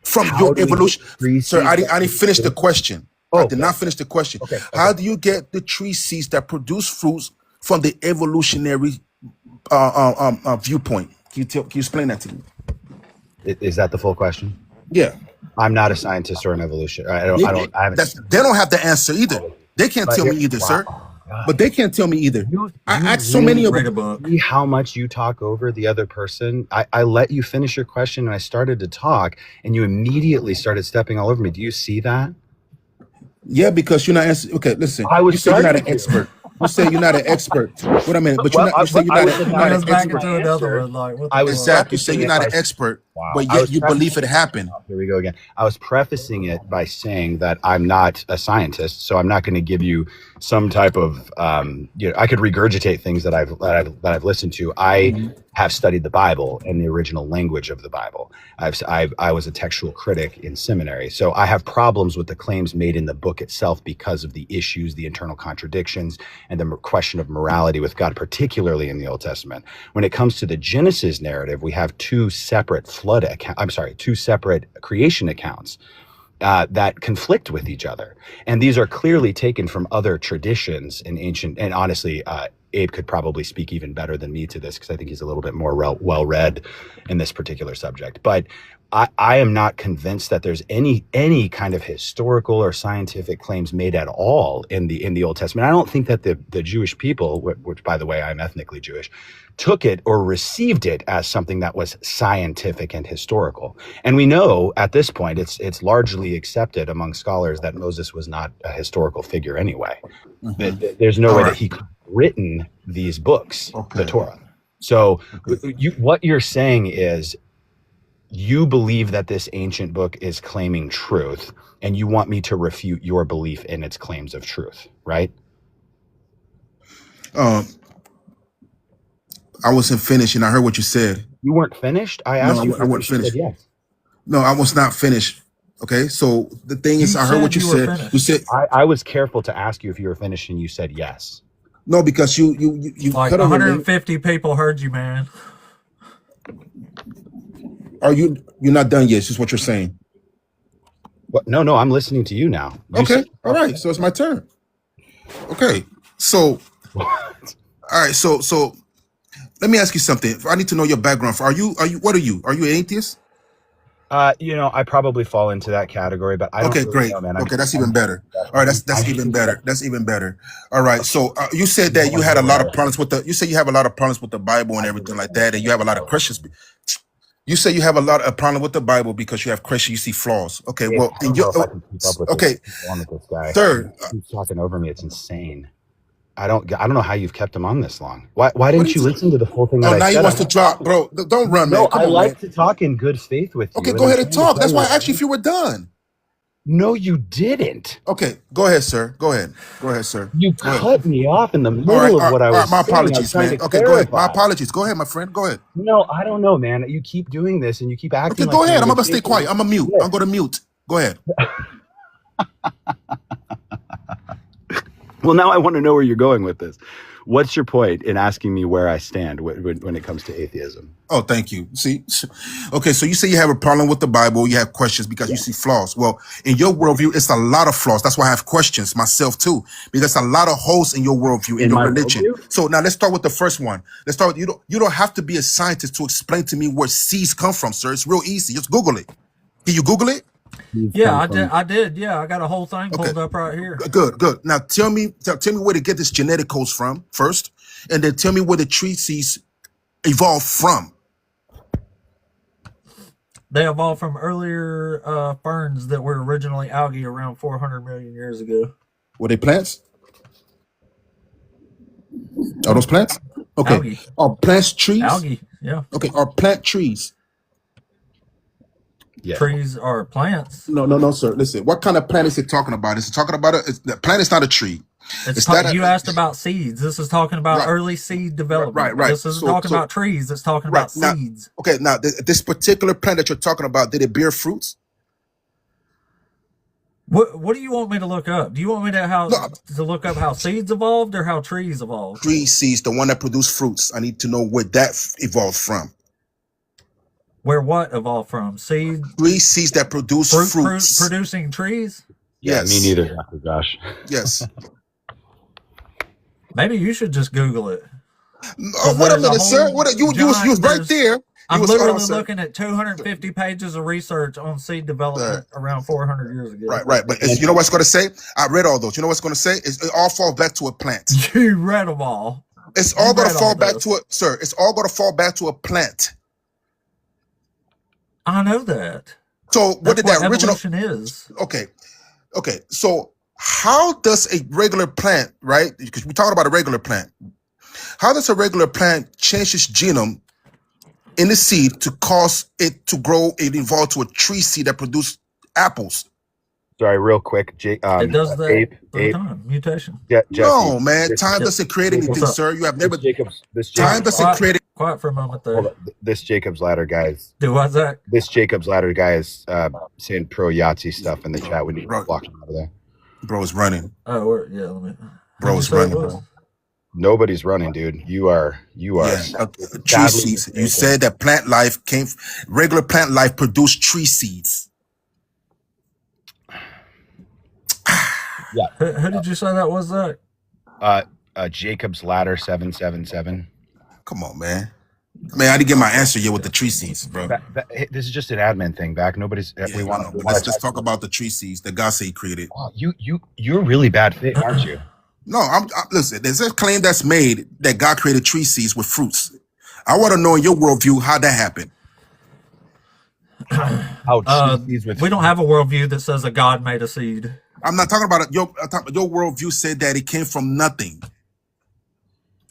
from How your do we get evolution? tree Sir, I seeds didn't finish the question. I did not finish the question. Okay. How do you get the tree seeds that produce fruits from the evolutionary viewpoint? Can you explain that to me? Is that the full question? Yeah. I'm not a scientist or an evolution. I haven't. They don't have the answer either. They can't tell me either, sir. But they can't tell me either. I asked so many of Read a them. book. See how much you talk over the other person. I let you finish your question and I started to talk and you immediately started stepping all over me. Do you see that? Yeah, because you're not answering. Okay, listen. I was you said you're not an starting to. expert. You say you're not an expert. What I mean, but you're Well, not. You say you're I not. was You're He not about an goes to give back you expert. my into another answer. one. Like, what I the was fuck? Exactly. You say prefacing you're it not by an expert, wow. but I yet was you believe it prefacing happened. here we go again. I was prefacing it by saying that I'm not a scientist, so I'm not going to give you some type of I could regurgitate things that I've listened to. I have studied the Bible and the original language of the Bible. I was a textual critic in seminary, so I have problems with the claims made in the book itself because of the issues, the internal contradictions, and the question of morality with God, particularly in the Old Testament. When it comes to the Genesis narrative, we have two separate two separate creation accounts that conflict with each other. And these are clearly taken from other traditions in ancient, and honestly, Abe could probably speak even better than me to this because I think he's a little bit more well-read in this particular subject. But I am not convinced that there's any kind of historical or scientific claims made at all in the Old Testament. I don't think that the Jewish people, which by the way, I'm ethnically Jewish, took it or received it as something that was scientific and historical. And we know at this point it's largely accepted among scholars that Moses was not a historical figure anyway. There's no All way right. that he could have written these books, the Okay. Torah. So Okay. what you're saying is you believe that this ancient book is claiming truth, and you want me to refute your belief in its claims of truth, right? I wasn't finished, and I heard what you said. You weren't finished? I No, asked you if I you wasn't said finished. yes. No, I was not finished. Okay, so the thing is, You I heard what said you you were said. finished. You said I was careful to ask you if you were finished, and you said yes. no because you Like cut over me. 150 people heard you, man. Are you're not done yet? Is what you're saying? What? No, I'm listening to you now. You Okay, said- all right. So it's my turn. Okay, so all right. So let me ask you something. I need to know your background. Are you what are you? Are you an atheist? I probably fall into that category, but I don't Okay, really great. know, man. Okay, that's even better. All right, that's even better. That's even better. All right. So you said that you had a lot of problems with the. You say you have a lot of problems with the Bible and everything like that, and you have a lot of questions. You say you have a lot of problem with the Bible because you have questions. You see flaws. Okay. Yeah, Well, I don't know if I can keep up with okay, this guy. sir. He's talking over me. It's insane. I don't know how you've kept him on this long. Why didn't you listen to the full thing that Oh, I now said? he wants to drop, bro. Don't run, man. No, Come I on, like man. to talk in good faith with you. Okay, go ahead and talk. That's why I asked you if you were done. No, you didn't. Okay, go ahead, sir. Go ahead. Go ahead, sir. You Go ahead. cut me off in the middle All right, of what I was my saying. I was apologies, trying man. to Okay, go ahead. My clarify. apologies. Go ahead, my friend. Go ahead. No, I don't know, man. You keep doing this, and you keep acting. Okay, go like ahead. you're I'm gonna stay taking- quiet. I'm gonna mute. Yeah. I'm gonna mute. Go ahead. Well, now I want to know where you're going with this. What's your point in asking me where I stand when it comes to atheism? Oh, thank you. See, okay, so you say you have a problem with the Bible, you have questions because you see flaws. Well, in your worldview, it's a lot of flaws. That's why I have questions myself too, because a lot of holes in your worldview, in your my religion. worldview? So now let's start with the first one. Let's start with, you don't have to be a scientist to explain to me where seeds come from, sir. It's real easy. Just Google it. Can you Google it? Yeah, I did. Yeah, I got a whole thing pulled up right here. Good. Now tell me where to get this genetic codes from first, and then tell me where the tree seeds evolved from. They evolved from earlier ferns that were originally algae around 400 million years ago. Were they plants? Are those plants? Okay. Algae. Are plants trees? Algae, yeah. Okay. Are plant trees? Yeah. Trees are plants. No, sir. Listen, what kind of plant is it talking about? Is it talking about the plant is not a tree. You asked about seeds. This is talking about Right. early seed development. Right. This isn't talking about trees. It's talking about now, seeds. Okay, now this particular plant that you're talking about, did it bear fruits? What do you want me to look up? Do you want me to look up how seeds evolved or how trees evolved? Tree seeds, the one that produce fruits. I need to know where that evolved from. Where what evolved from? Seed? Tree seeds that produce fruits. Producing trees? Yeah, Yes. me neither, Dr. Josh. Yes. Maybe you should just Google it. Oh, wait a there's a minute, sir. whole What you was right there. I'm You was- hold on, literally sir. looking at 250 pages of research on seed development around 400 years ago. Right. But you know what's going to say? I read all those. You know what's going to say? It all falls back to a plant. You read them all. It's all You going to read fall all back those. to it, sir. It's all going to fall back to a plant. I know that. So what That's did that what original? evolution is? Okay. So how does a regular plant, right? Because we're talking about a regular plant. How does a regular plant change its genome in the seed to cause it to grow and evolve to a tree seed that produces apples? Sorry, real quick, It does that Ape, through time, mutation. Jesse, No, man. this, Time Yep. doesn't create What's anything, up? sir. You have never. this Jacob's, this Time Jacob's, doesn't create. Quiet for a moment hold there. on, this Jacob's Ladder guy is Do what, Zach? this Jacob's Ladder guy is saying pro Yahtzee stuff in the chat. We need to Bro, block him over there. bro is running. Oh, yeah. Let me. Bro How'd you is say it running, was? bro. Nobody's running, dude. You are Yeah, tree sadly seeds. You mistaken. said that plant life regular plant life produced tree seeds. Yeah. Who did you say that was, Zach? Jacob's Ladder 777. Come on, man. I didn't get my answer yet with the tree seeds, bro. Hey, this is just an admin thing. Back. Nobody's. Yeah, we I want. know, but let's just talk about the tree seeds that God said He created. Wow, you're a really bad fit, aren't you? No, listen. There's a claim that's made that God created tree seeds with fruits. I want to know in your worldview how that happened. How tree seeds with We don't have a worldview that says a God made a seed. I'm not talking about it. Your worldview said that it came from nothing.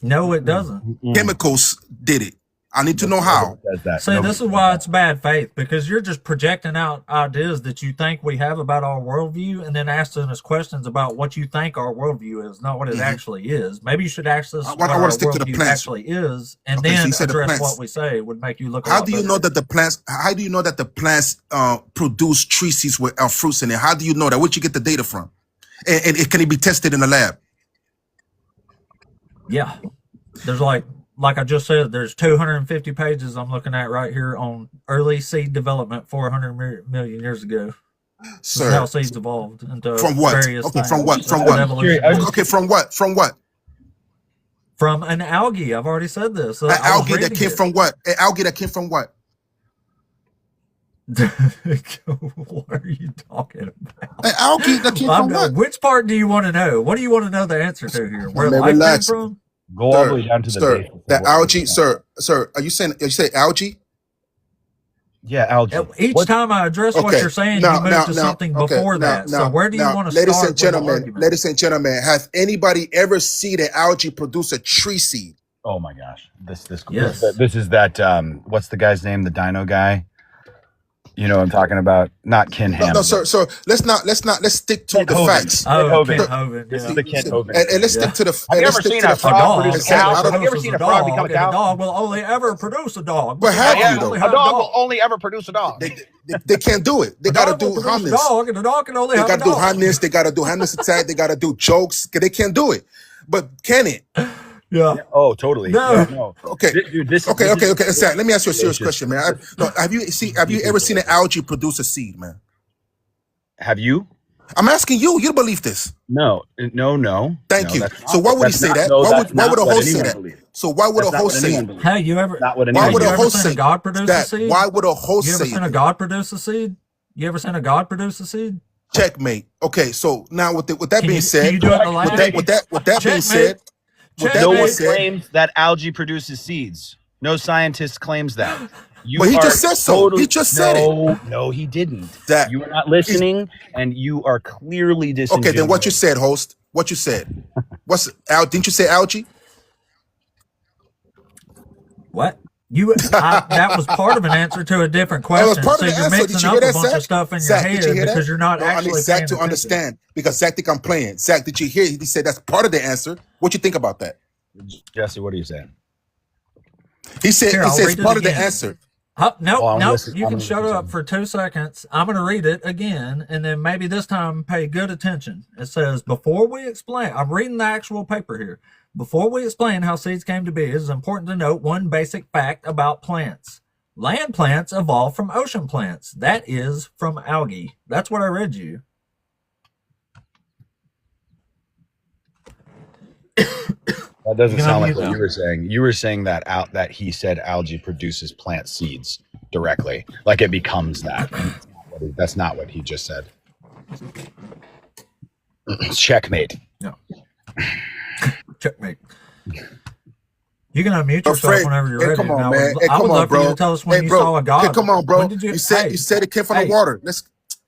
No, it doesn't. Chemicals did it. I need to know how. Does that? See, this is why it's bad faith, because you're just projecting out ideas that you think we have about our worldview and then asking us questions about what you think our worldview is, not what it actually is. Maybe you should ask us what our worldview actually is, and Okay, so then you said the address plants. what we say would make you look a How lot do you better. know that the plants? How do you know that the plants produce tree seeds with fruits in it? How do you know that? Where'd you get the data from? And can it be tested in the lab? Yeah. There's like I just said, there's 250 pages I'm looking at right here on early seed development 400 million years ago. This is how Sir, seeds evolved into from what? various Okay, things. from what? From An what? evolution. Okay, from what? From what? From an algae. I've already said this. An algae that came from what? An algae that came from what? What are you talking about? An algae that came from what? Which part do you want to know? What do you want to know the answer to here? Where Man, life relax. came from? Go all the way down to the Sir, base. that algae, sir. Are you saying? You say algae? Yeah, algae. Each time I address what Okay, you're saying, now- you move now- to now- something okay, before now- that. So now- where do you now, want to ladies start and with the gentlemen? argument? Ladies and gentlemen, has anybody ever seen an algae produce a tree seed? Oh my gosh, this Yes. this is that what's the guy's name? The Dino guy. You know what I'm talking about? Not Ken Ham. No, sir. So let's stick to Kent the Hovind. facts. Oh, Hovind. Kent Hovind. This Yeah. is the Kent Hovind. And let's Yeah. stick to the. Have you let's ever stick seen to a the frog facts. produce a Okay, cow? I don't- Have you ever seen a frog become a And cow? a dog will only ever produce a dog. But have Yeah, you, though? a dog will only ever produce a dog. They can't do it. They gotta do a harness. dog, and a dog can only They have a gotta do dog. harness. They gotta do harness attack. They gotta do jokes. They can't do it. But can it? Yeah. Oh, totally. No. Yeah, no. Okay. Dude, this Okay. is- Zach, let me ask you a serious It's just- question, man. Have you ever seen an algae produce a seed, man? Have you? I'm asking you. You believe this? No. Thank No, you. that's So not- why would he that's say not- that? no, Why that's would not a what host say anyone that? believes. So why would That's a not host what say anyone it? believes. Hey, you ever? Not what Why anyone would you a ever host seen say a God produce a that? seed? Why would a host You ever say seen a it? God produce a seed? You ever seen a God produce a seed? Checkmate. Okay, so now with that Can being you said, do it in the lab? with that being Checkmate. said, with that No being one said, claims that algae produces seeds. No scientist claims that. You But he are just said so. He just said it. No, he didn't. That- You are not listening, and you are clearly disingenuous. Okay, then what you said, host? What you said? Didn't you say algae? What? That was part of an answer to a different That was question. part So of the you're answer. Did mixing you up hear a that, bunch Zach? of stuff in Zach, your did you head hear that? because you're not No, I actually need Zach paying to attention. understand because Zach think I'm playing. Zach, did you hear? He said that's part of the answer. What you think about that? Jesse, what are you saying? He said Here, he I'll says read it part of the again. answer. Nope, Oh, I'm nope. listening. You I'm can shut listening. up for 2 seconds. I'm going to read it again, and then maybe this time pay good attention. It says, before we explain, I'm reading the actual paper here. Before we explain how seeds came to be, it is important to note one basic fact about plants. Land plants evolved from ocean plants. That is, from algae. That's what I read you. That doesn't You can sound like unmute what now. you were saying. You were saying that that he said algae produces plant seeds directly, like it becomes that. That's not what he just said. Checkmate. No. Checkmate. You can unmute yourself Fred, whenever you're hey, ready. come on, Now, man. Hey, I come would on, love for bro. you to tell us when Hey, you bro. saw a god. Hey, come on, bro. When did You said it came from the water.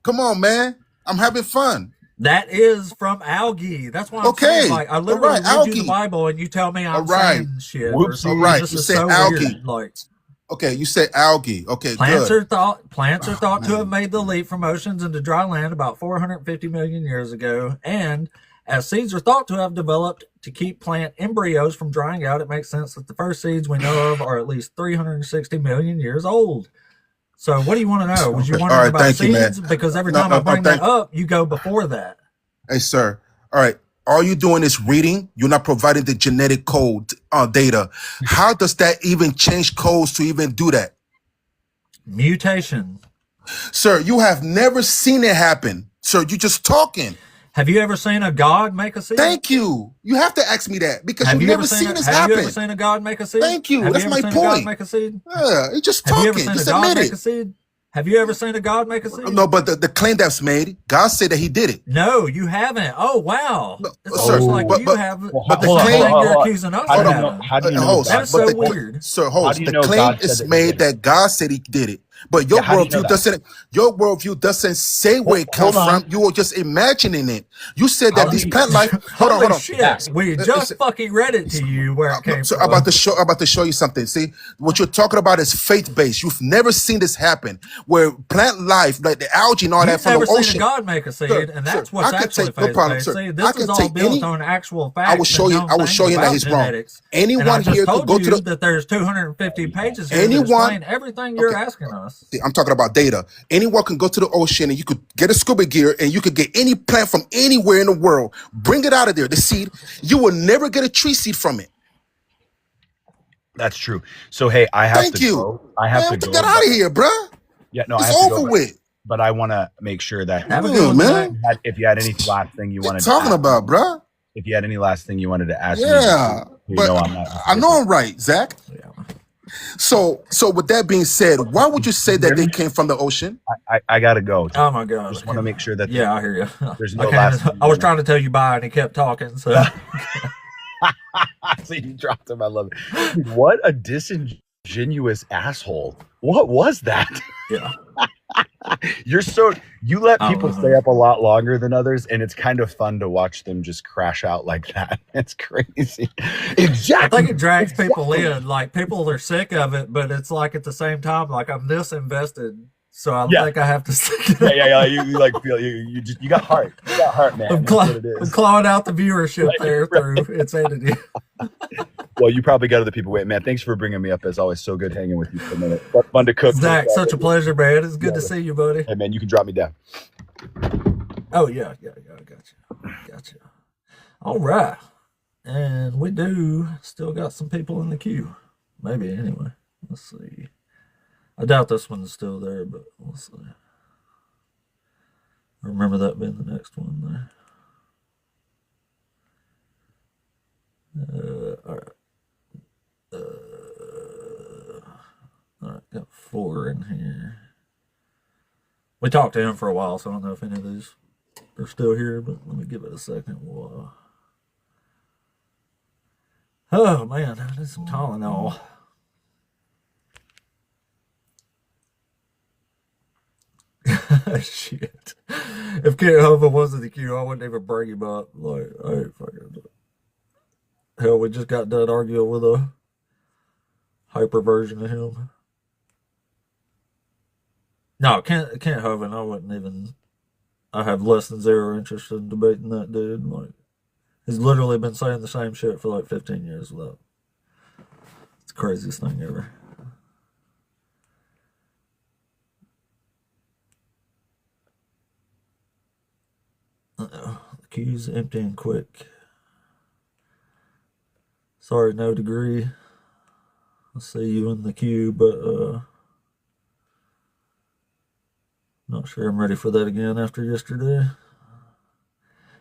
Come on, man. I'm having fun. That is from algae. That's what I'm Okay, saying. Like, I all literally right, read you the algae. Bible and you tell me All I'm right, saying shit or Whoopsie. all something. right. This You is say so algae. weird. Like, Okay, you say algae. Okay, plants good. are thought to have Man. made the leap from oceans into dry land about 450 million years ago, and as seeds are thought to have developed to keep plant embryos from drying out, it makes sense that the first seeds we know of are at least 360 million years old. So, what do you want to know? Was you Okay, all wondering right. about Thank you, man. seeds? Because every No, time I no, no. bring that Thank. up, you go before that. Hey, sir. All right. All you doing is reading. You're not providing the genetic code data. How does that even change codes to even do that? Mutation. Sir, you have never seen it happen. Sir, you're just talking. Have you ever seen a god make a seed? Thank you. You have to ask me that because Have you've you ever never seen seen this Have you ever happen. seen a god make a seed? Thank you. Have That's you ever my seen a god point. make a seed? Yeah, you're just Have you ever talking. seen Just a god admit make a it. seed? Have you ever seen a god make a seed? No, but the claim that's made, God said that he did it. No, you haven't. Oh wow, No, it's sir, almost like but you but have Well, but the the hold on, same hold on, claim, thing you're hold on. accusing us How of do you hold know? having. How do you know host, That is God? so but weird. sir, How host, do you the know claim God said is that he made did it? that God said he did it. But Yeah, how do you know that? your worldview doesn't say where it Hold comes from. on. You were just imagining it. You said How that do these you? plant life. Hold Holy on. shit, Zach, we just fucking read it to you where it came So I'm from. about to show you something. See, what you're talking about is faith based. You've never seen this happen, where plant life, like the algae and all that You've from the never seen a ocean. god make a seed, and Sir, that's what's I can actually take no problem, faith-based. sir. See, I this is can all take built any. on actual I will facts show and you. known I will show things you that about he's wrong. genetics. And I Anyone just here could told go to you the. that there's 250 pages here that Anyone. explain everything you're Okay. asking us. See, I'm talking about data. Anyone can go to the ocean and you could get a scuba gear and you could get any plant from anywhere in the world. Bring it out of there. The seed. You will never get a tree seed from it. That's true. So hey, I have Thank to you. go. I have Man, to get go. out of here, bruh. Yeah, no, I It's have to go. over with. But I want to make sure that Have a good one, Zach. Man. if you had any last thing you What you wanted to talking ask, about, bruh? if you had any last thing you wanted to ask me, Yeah. you But know I'm not. I know I'm right, Zach. Yeah. So with that being said, why would you say that they came from the ocean? I gotta go. Oh my god. Just want to make sure that Yeah, I hear you. there's no Okay, last. I was trying to tell you bye, and he kept talking. So So you dropped him. I love it. Dude, what a disingenuous asshole. What was that? yeah, You let I people don't stay know. up a lot longer than others, and it's kind of fun to watch them just crash out like that. It's crazy. I Exactly. think it drags people in. Like people are sick of it, but it's like at the same time, like I'm this invested, so I Yeah. think I have to stick it out. Yeah. You like feel you got heart. You got heart, man. I'm, That's what it I'm is. clawing out the viewership Right, there right. through insanity. Well, you probably got other people waiting, man. Thanks for bringing me up. As always, so good hanging with you for a minute. Fun to cook. Zach, such a pleasure, man. It's good to see you, buddy. Hey, man, you can drop me down. Oh yeah, I got you. All right, and we do still got some people in the queue. Maybe anyway. Let's see. I doubt this one's still there, but we'll see. I remember that being the next one there. All right. All right, got 4 in here. We talked to him for a while, so I don't know if any of these are still here, but let me give it a second. Oh man, I need some Tylenol. Shit. If Kent Hova was in the queue, I wouldn't even bring him up. Like, I ain't fucking. Hell, we just got done arguing with a hyper version of him. No, Kent Hovind, I wouldn't even. I have less than zero interest in debating that dude. Like, he's literally been saying the same shit for like 15 years without. It's the craziest thing ever. Uh-oh. The queue's emptying quick. Sorry, no degree. I'll see you in the queue, but not sure I'm ready for that again after yesterday.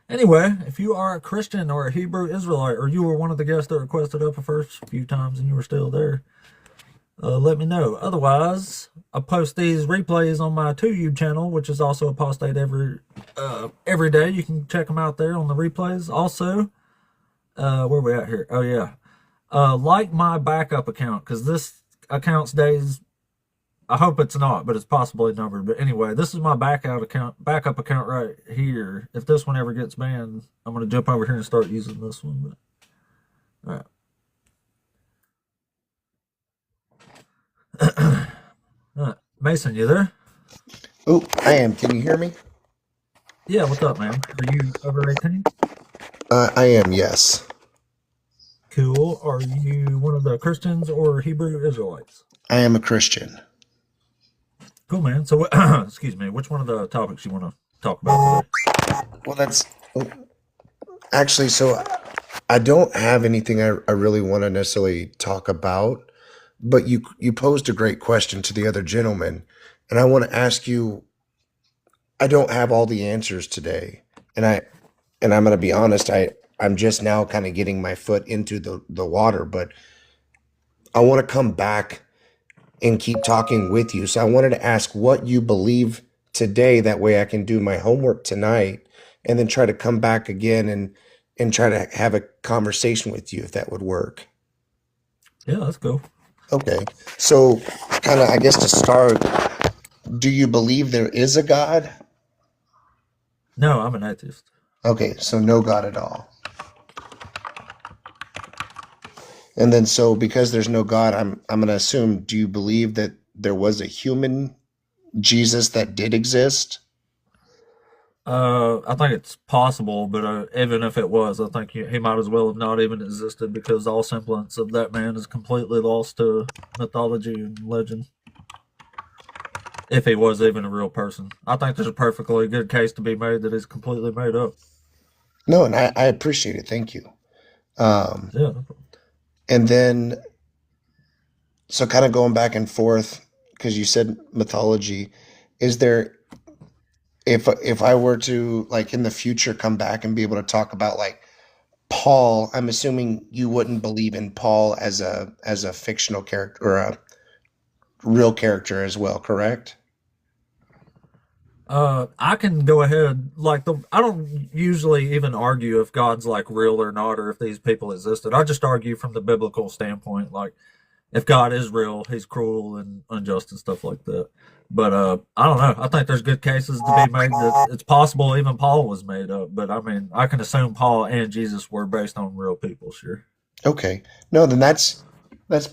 Anyway, if you are a Christian or a Hebrew Israelite, or you were one of the guests that requested up the first few times and you were still there, let me know. Otherwise, I post these replays on my 2YouTube channel, which is also a postate every day. You can check them out there on the replays. Also, where we at here? Oh yeah, like my backup account, because this account stays I hope it's not, but it's possibly numbered. But anyway, this is my backup account right here. If this one ever gets banned, I'm gonna jump over here and start using this one. But, all right. Mason, you there? Oh, I am. Can you hear me? Yeah, what's up, man? Are you over 18? I am, yes. Cool. Are you one of the Christians or Hebrew Israelites? I am a Christian. Cool, man. So, excuse me, which one of the topics you want to talk about today? Well, that's actually, so I don't have anything I really want to necessarily talk about, but you posed a great question to the other gentleman, and I want to ask you, I don't have all the answers today, and I'm going to be honest, I'm just now kind of getting my foot into the water, but I want to come back and keep talking with you. So I wanted to ask what you believe today. That way I can do my homework tonight and then try to come back again and try to have a conversation with you, if that would work. Yeah, let's go. Okay. So kind of, I guess to start, do you believe there is a God? No, I'm an atheist. Okay. So no God at all. And then, so because there's no God, I'm going to assume, do you believe that there was a human Jesus that did exist? I think it's possible, but even if it was, I think he might as well have not even existed because all semblance of that man is completely lost to mythology and legend. If he was even a real person, I think there's a perfectly good case to be made that he's completely made up. No, and I appreciate it. Thank you. Yeah, no problem. And then, so kind of going back and forth, because you said mythology, is there, if I were to, like, in the future come back and be able to talk about, like, Paul, I'm assuming you wouldn't believe in Paul as a fictional character or a real character as well, correct? I can go ahead. I don't usually even argue if God's like real or not, or if these people existed. I just argue from the biblical standpoint. Like, if God is real, he's cruel and unjust and stuff like that. But I don't know. I think there's good cases to be made that it's possible even Paul was made up. But I mean, I can assume Paul and Jesus were based on real people. Sure. Okay. No, then that's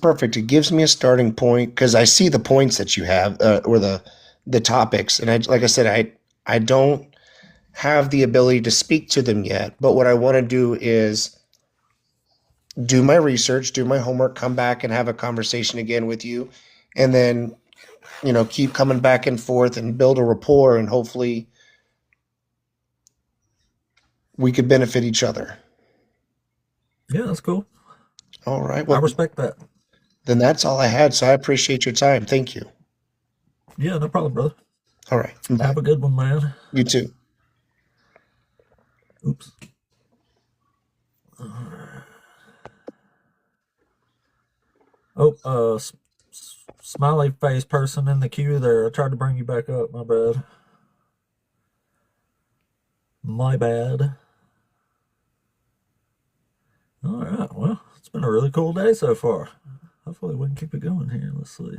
perfect. It gives me a starting point because I see the points that you have, or the topics, and like I said, I don't have the ability to speak to them yet. But what I want to do is do my research, do my homework, come back and have a conversation again with you, and then keep coming back and forth and build a rapport, and hopefully we could benefit each other. Yeah, that's cool. All right. I Well, respect that. then that's all I had. So I appreciate your time. Thank you. Yeah, no problem, brother. All right. Bye. Have a good one, man. You too. Oops. Oh, smiley face person in the queue there. I tried to bring you back up. My bad. My bad. All right. Well, it's been a really cool day so far. Hopefully we can keep it going here. Let's see.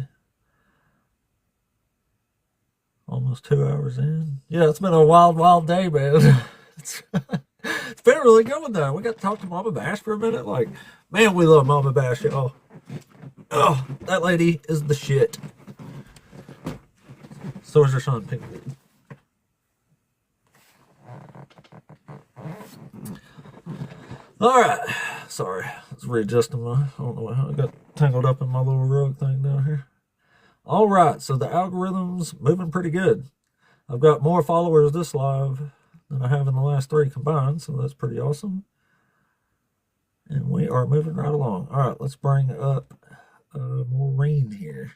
Almost 2 hours in. Yeah, it's been a wild, wild day, man. It's been really going though. We got to talk to mamabash for a minute. Like, man, we love mamabash, y'all. Oh, that lady is the shit. So is her son, Pink. All right. Sorry. Let's readjusting my. I don't know how I got tangled up in my little rug thing down here. All right. So the algorithm's moving pretty good. I've got more followers this live than I have in the last 3 combined, so that's pretty awesome. And we are moving right along. All right. Let's bring up Maureen here.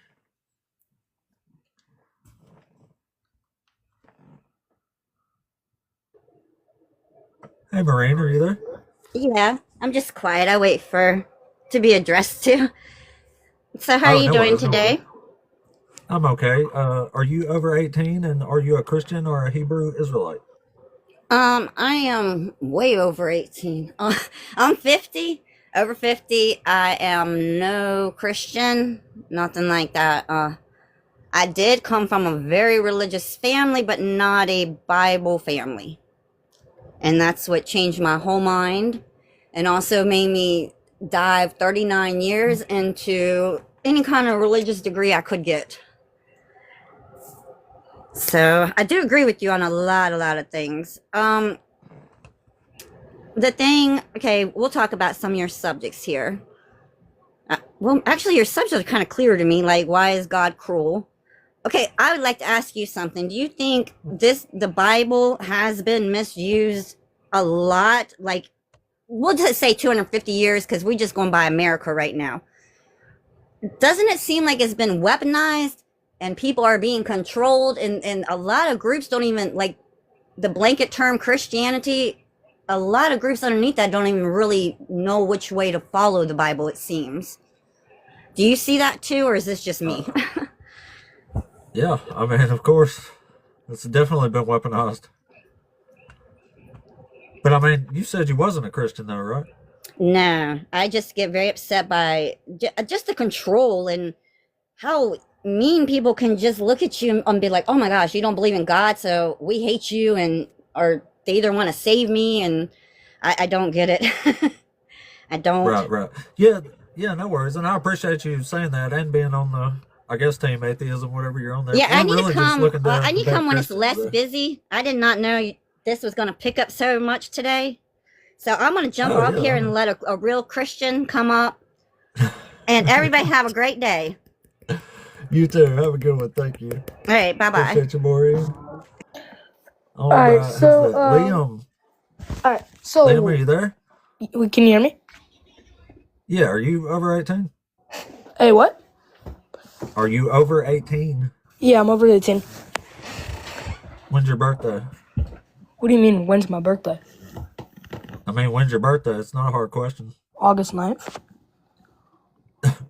Hey, Maureen, are you there? Yeah, I'm just quiet. I wait for to be addressed to. So how are you No doing worries, no worries. today? I'm okay. Are you over 18 and are you a Christian or a Hebrew Israelite? I am way over 18. I'm 50, over 50. I am no Christian, nothing like that. I did come from a very religious family, but not a Bible family. And that's what changed my whole mind and also made me dive 39 years into any kind of religious degree I could get. So I do agree with you on a lot of things. Okay, we'll talk about some of your subjects here. Well, actually, your subjects are kind of clear to me, like why is God cruel? Okay, I would like to ask you something. Do you think the Bible has been misused a lot? Like, we'll just say 250 years because we're just going by America right now. Doesn't it seem like it's been weaponized and people are being controlled, and a lot of groups don't even, like the blanket term Christianity, a lot of groups underneath that don't even really know which way to follow the Bible, it seems. Do you see that too, or is this just me? Yeah, I mean, of course, it's definitely been weaponized. But I mean, you said you wasn't a Christian though, right? No, I just get very upset by just the control and how mean people can just look at you and be like, oh my gosh, you don't believe in God, so we hate you, or they either want to save me, and I don't get it. I don't. Right. Yeah, no worries. And I appreciate you saying that and being on the, I guess, Team Atheism, whatever you're on there. Yeah, I need really to come. I need to come when it's less there. busy. I did not know this was going to pick up so much today. So I'm going to jump off here and let a real Christian come up. And everybody have a great day. You too. Have a good one. Thank you. All right. Bye-bye. Appreciate you, Maureen. All right, so, Liam. All right, so Liam, are you there? Can you hear me? Yeah. Are you over 18? Hey, what? Are you over 18? Yeah, I'm over 18. When's your birthday? What do you mean, when's my birthday? I mean, when's your birthday? It's not a hard question. August 9th.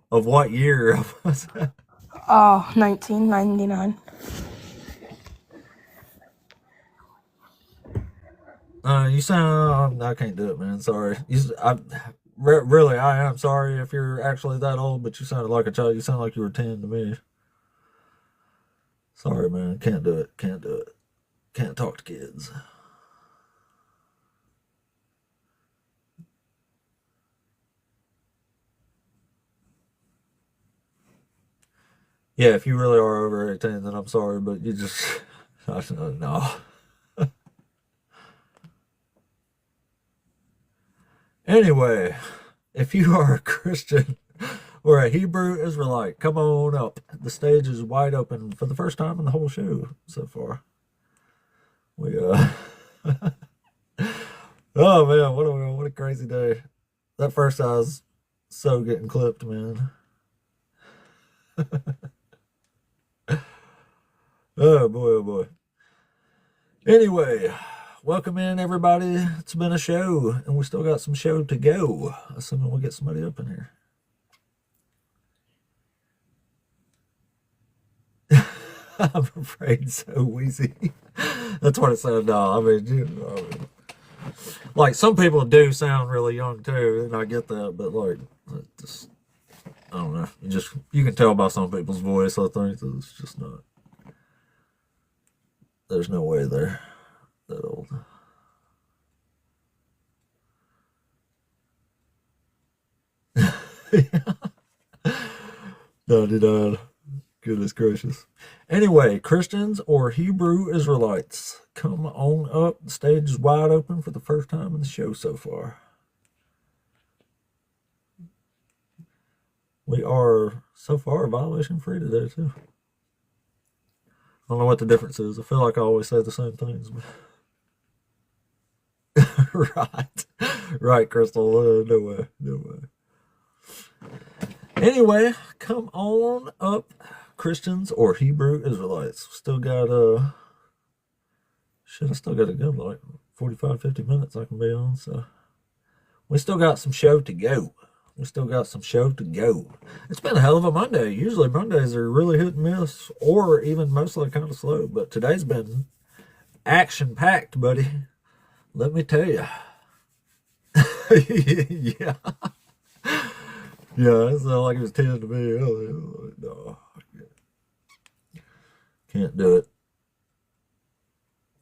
Of what year? 1999. You sound. I can't do it, man. Sorry. Really, I am sorry if you're actually that old, but you sounded like a child. You sound like you were 10 to me. Sorry, man. Can't do it. Can't talk to kids. Yeah, if you really are over 18, then I'm sorry, but you just, no. Anyway, if you are a Christian or a Hebrew Israelite, come on up. The stage is wide open for the first time in the whole show so far. Oh man, what a crazy day. That first eye is so getting clipped, man. Oh boy. Anyway, welcome in everybody. It's been a show, and we still got some show to go. Assuming we'll get somebody up in here. I'm afraid so, Wheezy. That's what it sounded. No, I mean, like some people do sound really young too, and I get that, but like, just, I don't know. You can tell by some people's voice. I think that it's just not. There's no way they're that old. No. Goodness gracious. Anyway, Christians or Hebrew Israelites, come on up. The stage is wide open for the first time in the show so far. We are so far violation free today too. I don't know what the difference is. I feel like I always say the same things. Right, Crystal. No way. Anyway, come on up, Christians or Hebrew Israelites. Still got I still got a good like 45, 50 minutes I can be on, so we still got some show to go. It's been a hell of a Monday. Usually Mondays are really hit and miss, or even mostly kind of slow, but today's been action-packed, buddy. Let me tell you. Yeah. Yeah, it sounded like it was 10 to me. No. Can't do it.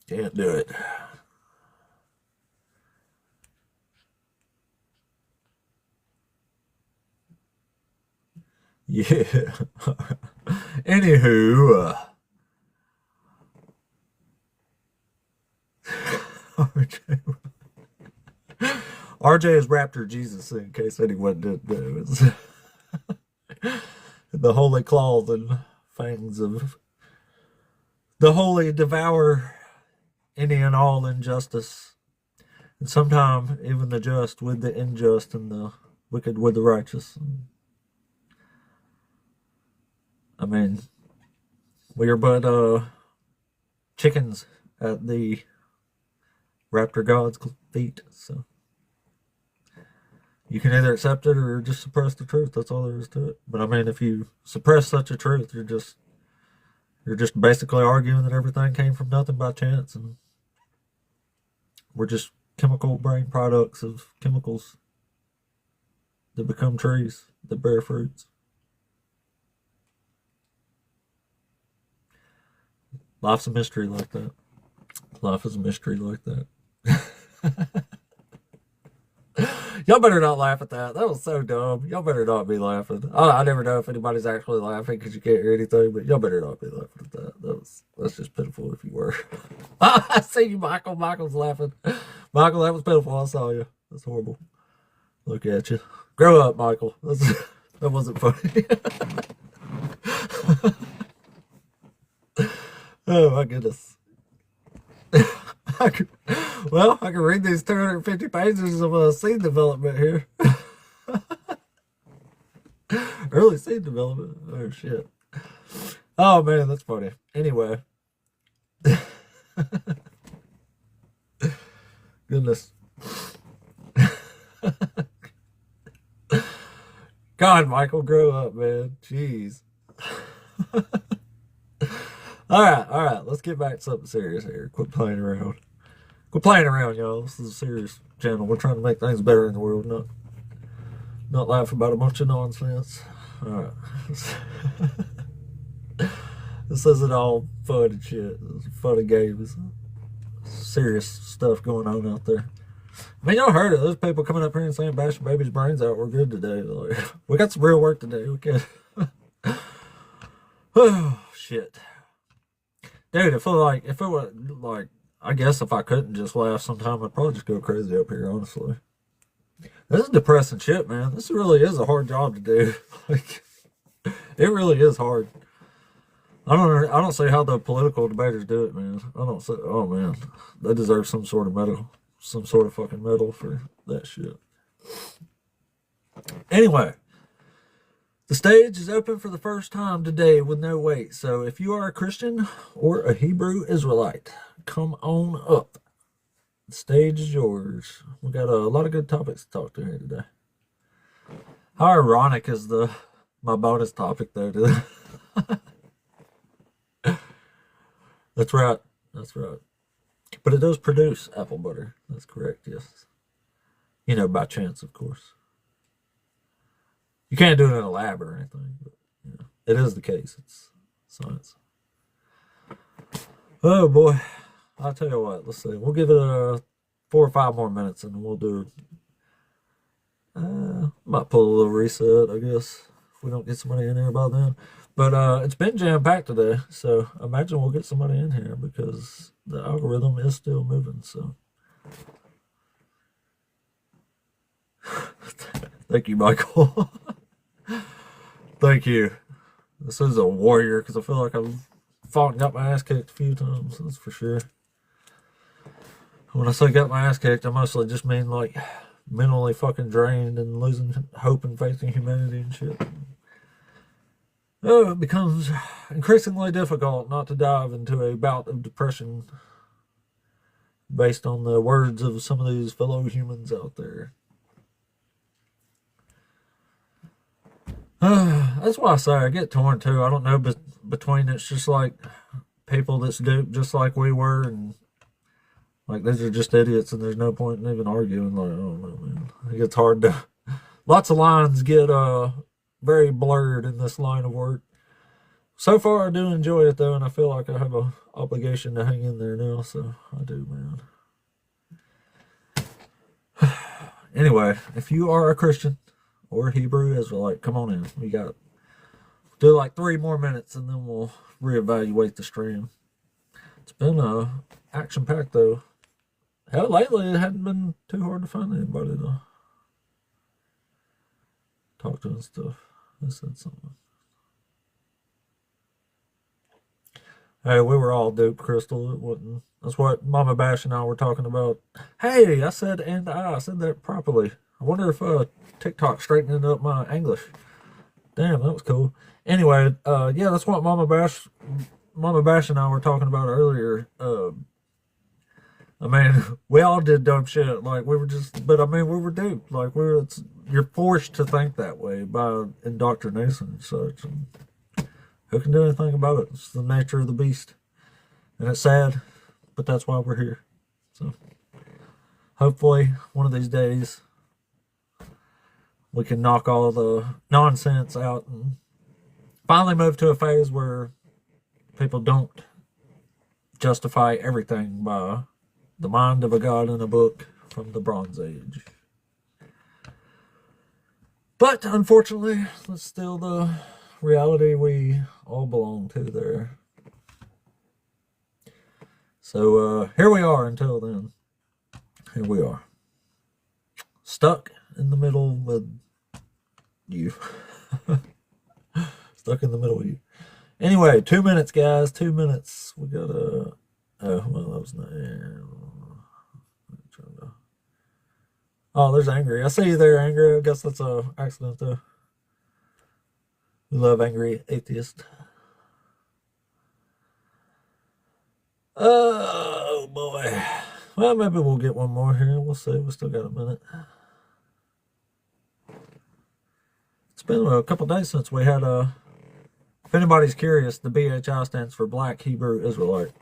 Can't do it. Yeah. Anywho, RJ is Raptor Jesus, in case anyone didn't know. It's the holy claws and fangs of the holy devour any and all injustice, and sometimes even the just with the unjust, and the wicked with the righteous. I mean, we are but chickens at the raptor god's feet, so you can either accept it or just suppress the truth. That's all there is to it. But I mean, if you suppress such a truth, you're just basically arguing that everything came from nothing by chance, and we're just chemical brain products of chemicals that become trees that bear fruits. Life's a mystery like that. Life is a mystery like that. Y'all better not laugh at that. That was so dumb. Y'all better not be laughing. I never know if anybody's actually laughing because you can't hear anything, but y'all better not be laughing at that. That's just pitiful if you were. I see you, Michael. Michael's laughing. Michael, that was pitiful. I saw you. That's horrible. Look at you. Grow up, Michael. That wasn't funny. Oh my goodness. I can read these 250 pages of seed development here. Early seed development. Oh shit. Oh man, that's funny. Anyway. Goodness. God, Michael, grow up, man. Jeez. All right. Let's get back to something serious here. Quit playing around. Quit playing around, y'all. This is a serious channel. We're trying to make things better in the world, not laugh about a bunch of nonsense. All right. This isn't all fun and shit. It's fun and games. Serious stuff going on out there. I mean, y'all heard it. Those people coming up here and saying bashing babies' brains out. We're good today. Like, we got some real work to do. We can. Oh shit. Dude, if it were like, I guess if I couldn't just laugh sometime, I'd probably just go crazy up here, honestly. This is depressing shit, man. This really is a hard job to do. Like, it really is hard. I don't see how the political debaters do it, man. I don't see, oh man, they deserve some sort of fucking medal for that shit. Anyway. The stage is open for the first time today with no wait. So if you are a Christian or a Hebrew Israelite, come on up. The stage is yours. We got a lot of good topics to talk to here today. How ironic is my bonus topic though today? That's right. But it does produce apple butter. That's correct, yes. By chance, of course. You can't do it in a lab or anything, but it is the case. It's science. Oh boy, I'll tell you what. Let's see. We'll give it 4 or 5 more minutes, and we'll do. Might pull a little reset, I guess, if we don't get somebody in here by then. But it's been jam packed today, so I imagine we'll get somebody in here because the algorithm is still moving. So. Thank you, Michael. Thank you. This is a warrior because I feel like I've fought and got my ass kicked a few times. That's for sure. When I say got my ass kicked, I mostly just mean like mentally fucking drained and losing hope and faith in humanity and shit. Oh, it becomes increasingly difficult not to dive into a bout of depression based on the words of some of these fellow humans out there. That's why I say I get torn too. I don't know, but between it's just like people that's duped just like we were, and like these are just idiots, and there's no point in even arguing. Like, I don't know, man. It gets hard to. Lots of lines get very blurred in this line of work. So far, I do enjoy it though, and I feel like I have an obligation to hang in there now. So I do, man. Anyway, if you are a Christian or a Hebrew Israelite, come on in. We got do like 3 more minutes, and then we'll reevaluate the stream. It's been action packed though. Hell, lately it hadn't been too hard to find anybody to talk to and stuff. I said something. Hey, we were all duped, Crystal. It wasn't. That's what Mama Bash and I were talking about. Hey, I said I said that properly. I wonder if TikTok straightened up my English. Damn, that was cool. Anyway, yeah, that's what Mama Bash and I were talking about earlier. I mean, we all did dumb shit. Like we were but I mean, we were duped. Like you're forced to think that way by indoctrination and such. And who can do anything about it? It's the nature of the beast, and it's sad, but that's why we're here. So, hopefully, one of these days, we can knock all the nonsense out and finally move to a phase where people don't justify everything by the mind of a god in a book from the Bronze Age. But unfortunately, that's still the reality we all belong to there. So here we are until then. Here we are. Stuck in the middle with you. Stuck in the middle with you. Anyway, 2 minutes, guys. 2 minutes. We got a... Oh, well, that was not... Oh, there's Angry. I see you there, Angry. I guess that's a accident, though. We love Angry Atheist. Oh, boy. Well, maybe we'll get one more here. We'll see. We still got a minute. It's been a couple days since we had if anybody's curious, the BHI stands for Black Hebrew Israelite.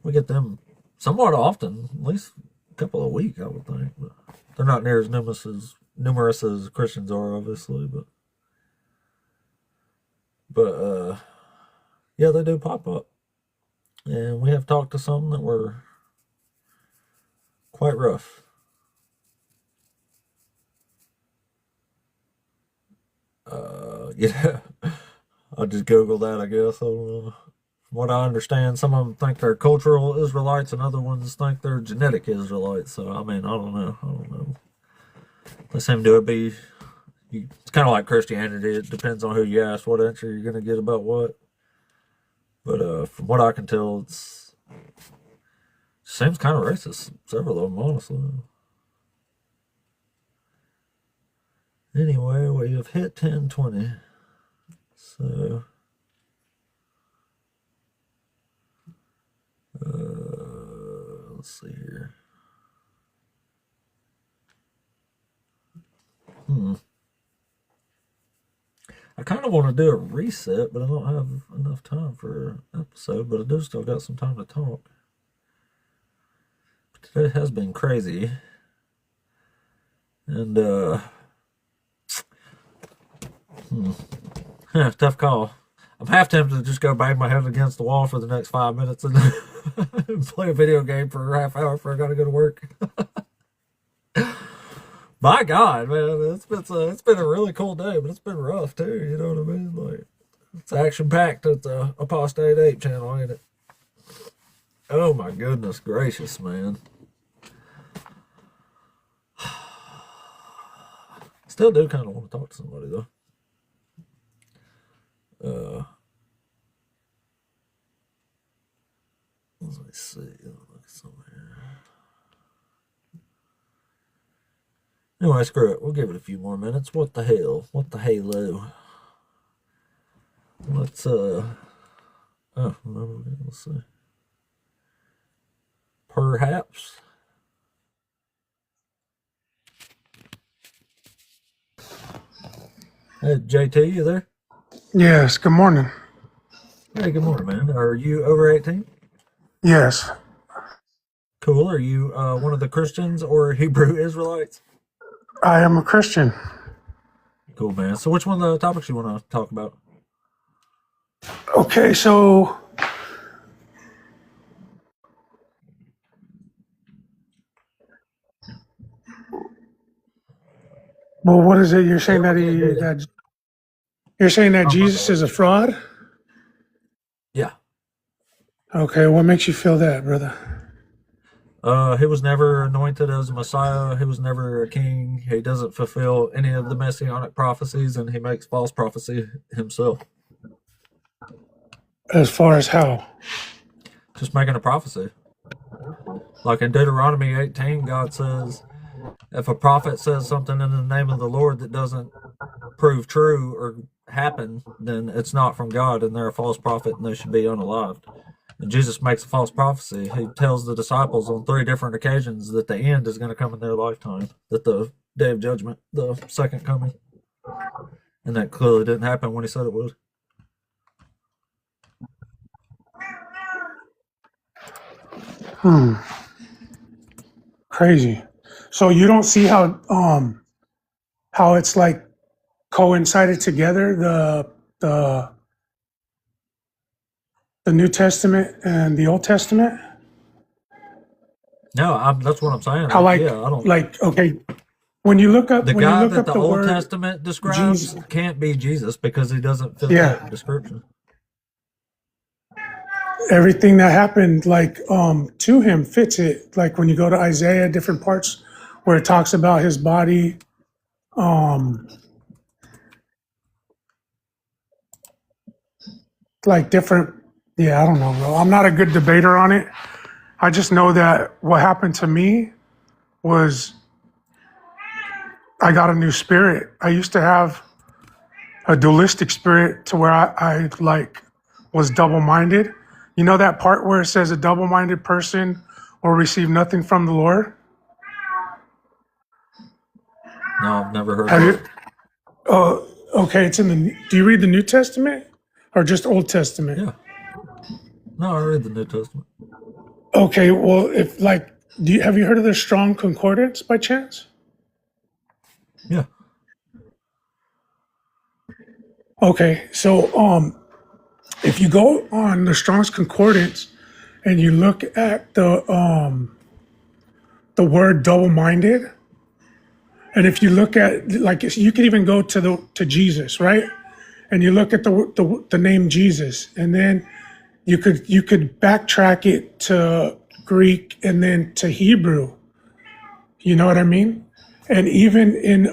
We get them somewhat often, at least a couple a week, I would think. But they're not near as numerous as Christians are, obviously, but yeah, they do pop up. And we have talked to some that were quite rough. Yeah, I just Googled that, I guess. I don't know. From what I understand, some of them think they're cultural Israelites and other ones think they're genetic Israelites. So, I mean, I don't know. They seem to be... It's kind of like Christianity. It depends on who you ask, what answer you're going to get about what. But from what I can tell, it seems kind of racist. Several of them, honestly. Anyway, we have hit 10:20. So, let's see here. I kind of want to do a reset, but I don't have enough time for an episode, but I do still got some time to talk. But today has been crazy. And, tough call. I'm half tempted to just go bang my head against the wall for the next 5 minutes and play a video game for a half hour before I gotta go to work. My God, man, it's been a really cool day, but it's been rough too. You know what I mean? Like, it's action packed at the Apostate Ape channel, ain't it? Oh my goodness gracious, man! Still do kind of want to talk to somebody though. Let me see. Look at something here. Anyway, screw it. We'll give it a few more minutes. What the hell? What the halo? Let's let's see. Perhaps. Hey, JT, you there? Yes, good morning. Hey, good morning, man. Are you over 18? Yes, Cool. Are you one of the Christians or Hebrew Israelites? I am a Christian. Cool, man. So which one of the topics you want to talk about? Okay, so well, what is it? You're saying that you're saying that Jesus is a fraud? Yeah. Okay, what makes you feel that, brother? He was never anointed as a Messiah. He was never a king. He doesn't fulfill any of the messianic prophecies, and he makes false prophecy himself. As far as how? Just making a prophecy. Like in Deuteronomy 18, God says, if a prophet says something in the name of the Lord that doesn't prove true or happen, then it's not from God, and they're a false prophet, and they should be unalived. And Jesus makes a false prophecy. He tells the disciples on 3 different occasions that the end is going to come in their lifetime, that the day of judgment, the second coming. And that clearly didn't happen when he said it would. Crazy. So you don't see how it's like coincided together, the New Testament and the Old Testament? No, that's what I'm saying. How I don't. Okay, when you look up The guy that the Old word Testament describes Jesus, can't be Jesus because he doesn't fit yeah, that description. everything that happened to him fits it. Like when you go to Isaiah, different parts where it talks about his body, like different. Yeah, I don't know, bro. I'm not a good debater on it. I just know that what happened to me was I got a new spirit. I used to have a dualistic spirit to where I was double-minded. You know that part where it says a double-minded person will receive nothing from the Lord? No, I've never heard Have that. you? Oh, okay. It's in the. Do you read the New Testament or just Old Testament? Yeah. No, I read the New Testament. Okay. Well, if have you heard of the Strong Concordance by chance? Yeah. Okay. So, if you go on the Strong's Concordance and you look at the word double-minded, and if you look at you can even go to Jesus, right? And you look at the name Jesus, and then you could backtrack it to Greek and then to Hebrew. You know what I mean? And even in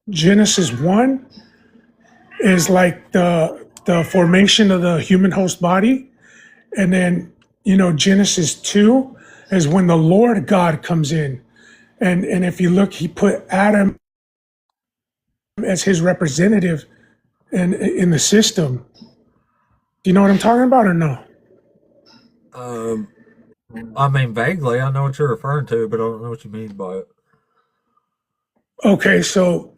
Genesis 1 is like the formation of the human host body, and then Genesis 2 is when the Lord God comes in, and if you look, he put Adam as his representative in the system. Do you know what I'm talking about or no? I mean, vaguely, I know what you're referring to, but I don't know what you mean by it. Okay, so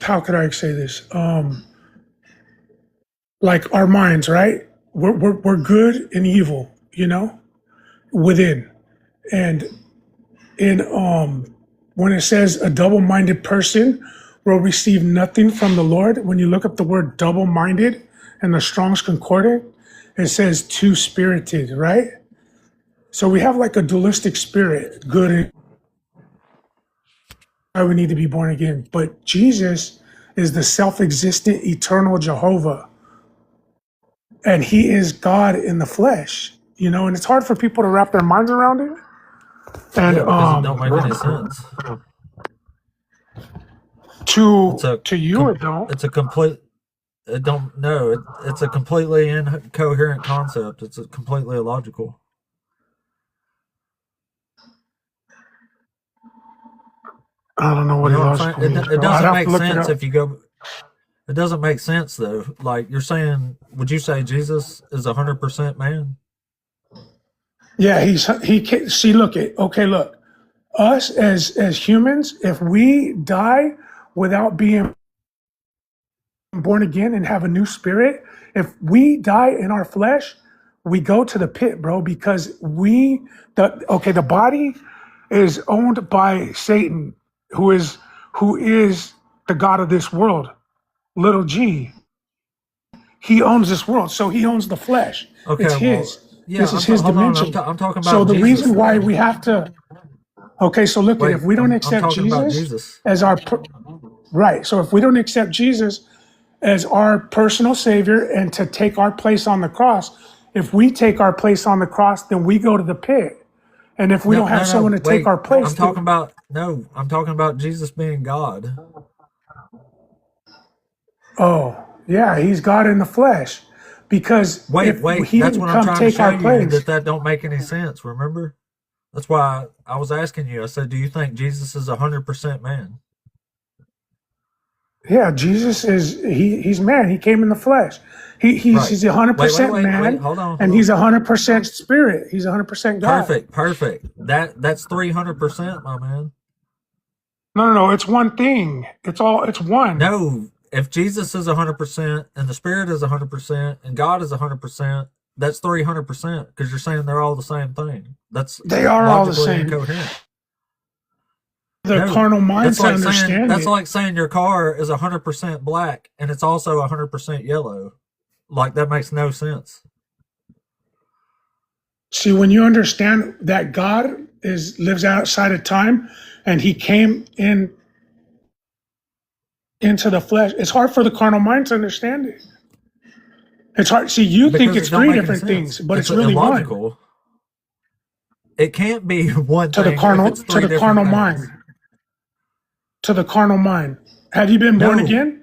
how could I say this? Like our minds, right? We're good and evil, within. And in when it says a double-minded person will receive nothing from the Lord, when you look up the word double-minded in the Strong's Concordance, it says two-spirited, right? So we have like a dualistic spirit, good and why we need to be born again. But Jesus is the self-existent, eternal Jehovah. And he is God in the flesh, and it's hard for people to wrap their minds around it. And Yeah, because it don't make any sense. To you, it don't. It's a complete. It don't. No, it's a completely incoherent concept. It's a completely illogical. I don't know what You know what I'm illogical saying? means. It Bro. I'd doesn't have make to look it sense up. if you go. It doesn't make sense though. Like you're saying, would you say Jesus is 100% man? Yeah, he can see. Look, us as humans, if we die without being born again and have a new spirit, if we die in our flesh, we go to the pit, bro, because the body is owned by Satan, who is the god of this world. little g. He owns this world, so he owns the flesh. Okay, It's well, his. yeah, This is his hold on. dimension. I'm talking about So the Jesus. reason why we have to. Okay, so look at Wait, if we don't I'm accept talking about Jesus Jesus. as our right, so if we don't accept Jesus as our personal savior and to take our place on the cross, if we take our place on the cross, then we go to the pit. And if we don't have someone to take Wait, our place, I'm talking about I'm talking about Jesus being God. oh yeah, he's God in the flesh. Because Wait, if that's he didn't what I'm come trying to take show our you, place, that don't make any sense, remember? That's why I was asking you. I said, do you think Jesus is 100% man? yeah, Jesus is he's man. He came in the flesh. He's Right. he's Wait, 100% man, hold on. and he's 100% spirit. He's 100% God. Perfect. That's 300%, my man. No. It's one thing. It's one. No, if Jesus is 100% and the Spirit is 100% and God is 100%, that's 300% because you're saying they're all the same thing. That's They are all the logically same. incoherent. The No, carnal mind that's to like understand that's it. like saying your car is 100% black and it's also 100% yellow. Like that makes no sense. See, when you understand that God lives outside of time, and He came into the flesh, it's hard for the carnal mind to understand it. It's hard. See, you think Because it's it don't three make any different sense. things, but it's It's really one illogical. It can't be one to the thing if carnal it's three different carnal things. mind. To the carnal mind. Have you been born No. again?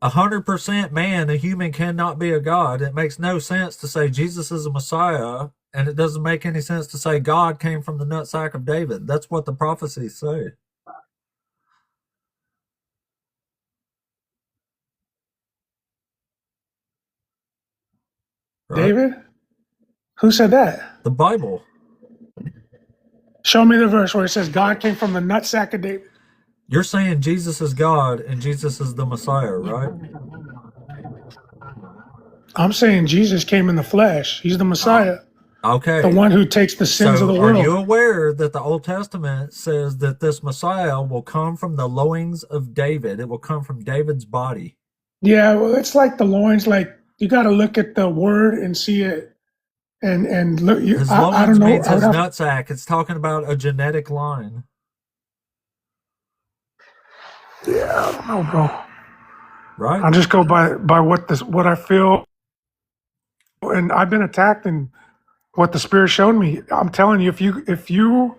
100% man, a human cannot be a god. It makes no sense to say Jesus is a Messiah, and it doesn't make any sense to say God came from the nutsack of David. That's what the prophecies say. Right? David? Who said that? The Bible. Show me the verse where it says God came from the nutsack of David. You're saying Jesus is God and Jesus is the Messiah, right? I'm saying Jesus came in the flesh. He's the Messiah. Okay. The one who takes the sins of the world. Are you aware that the Old Testament says that this Messiah will come from the loins of David? It will come from David's body. Yeah, well, it's like the loins. Like you got to look at the word and see it, and look. His I loins don't know. means his nutsack. It's talking about a genetic line. Yeah, I don't know, bro. Right? I just go by what I feel, and I've been attacked, and what the Spirit showed me. I'm telling you, if you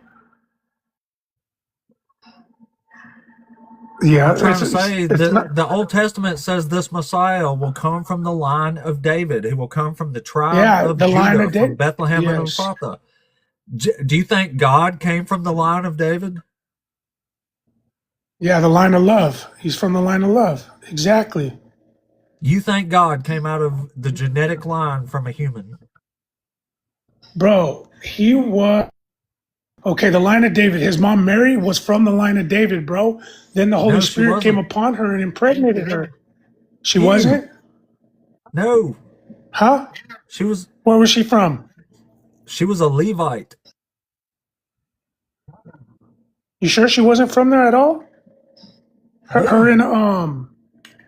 yeah, I'm trying to say that not, the Old Testament says this Messiah will come from the line of David. He will come from the tribe of the Judah, line of from David. Bethlehem and Yes. Ephrathah. Do you think God came from the line of David? Yeah, the line of love. He's from the line of love. Exactly. You think God came out of the genetic line from a human? Bro, he was okay. The line of David. His mom Mary was from the line of David, bro. Then the Holy No, she Spirit came wasn't. upon her and impregnated her. She Ew. wasn't? No. Huh? She was. Where was she from? She was a Levite. You sure she wasn't from there at all? Her and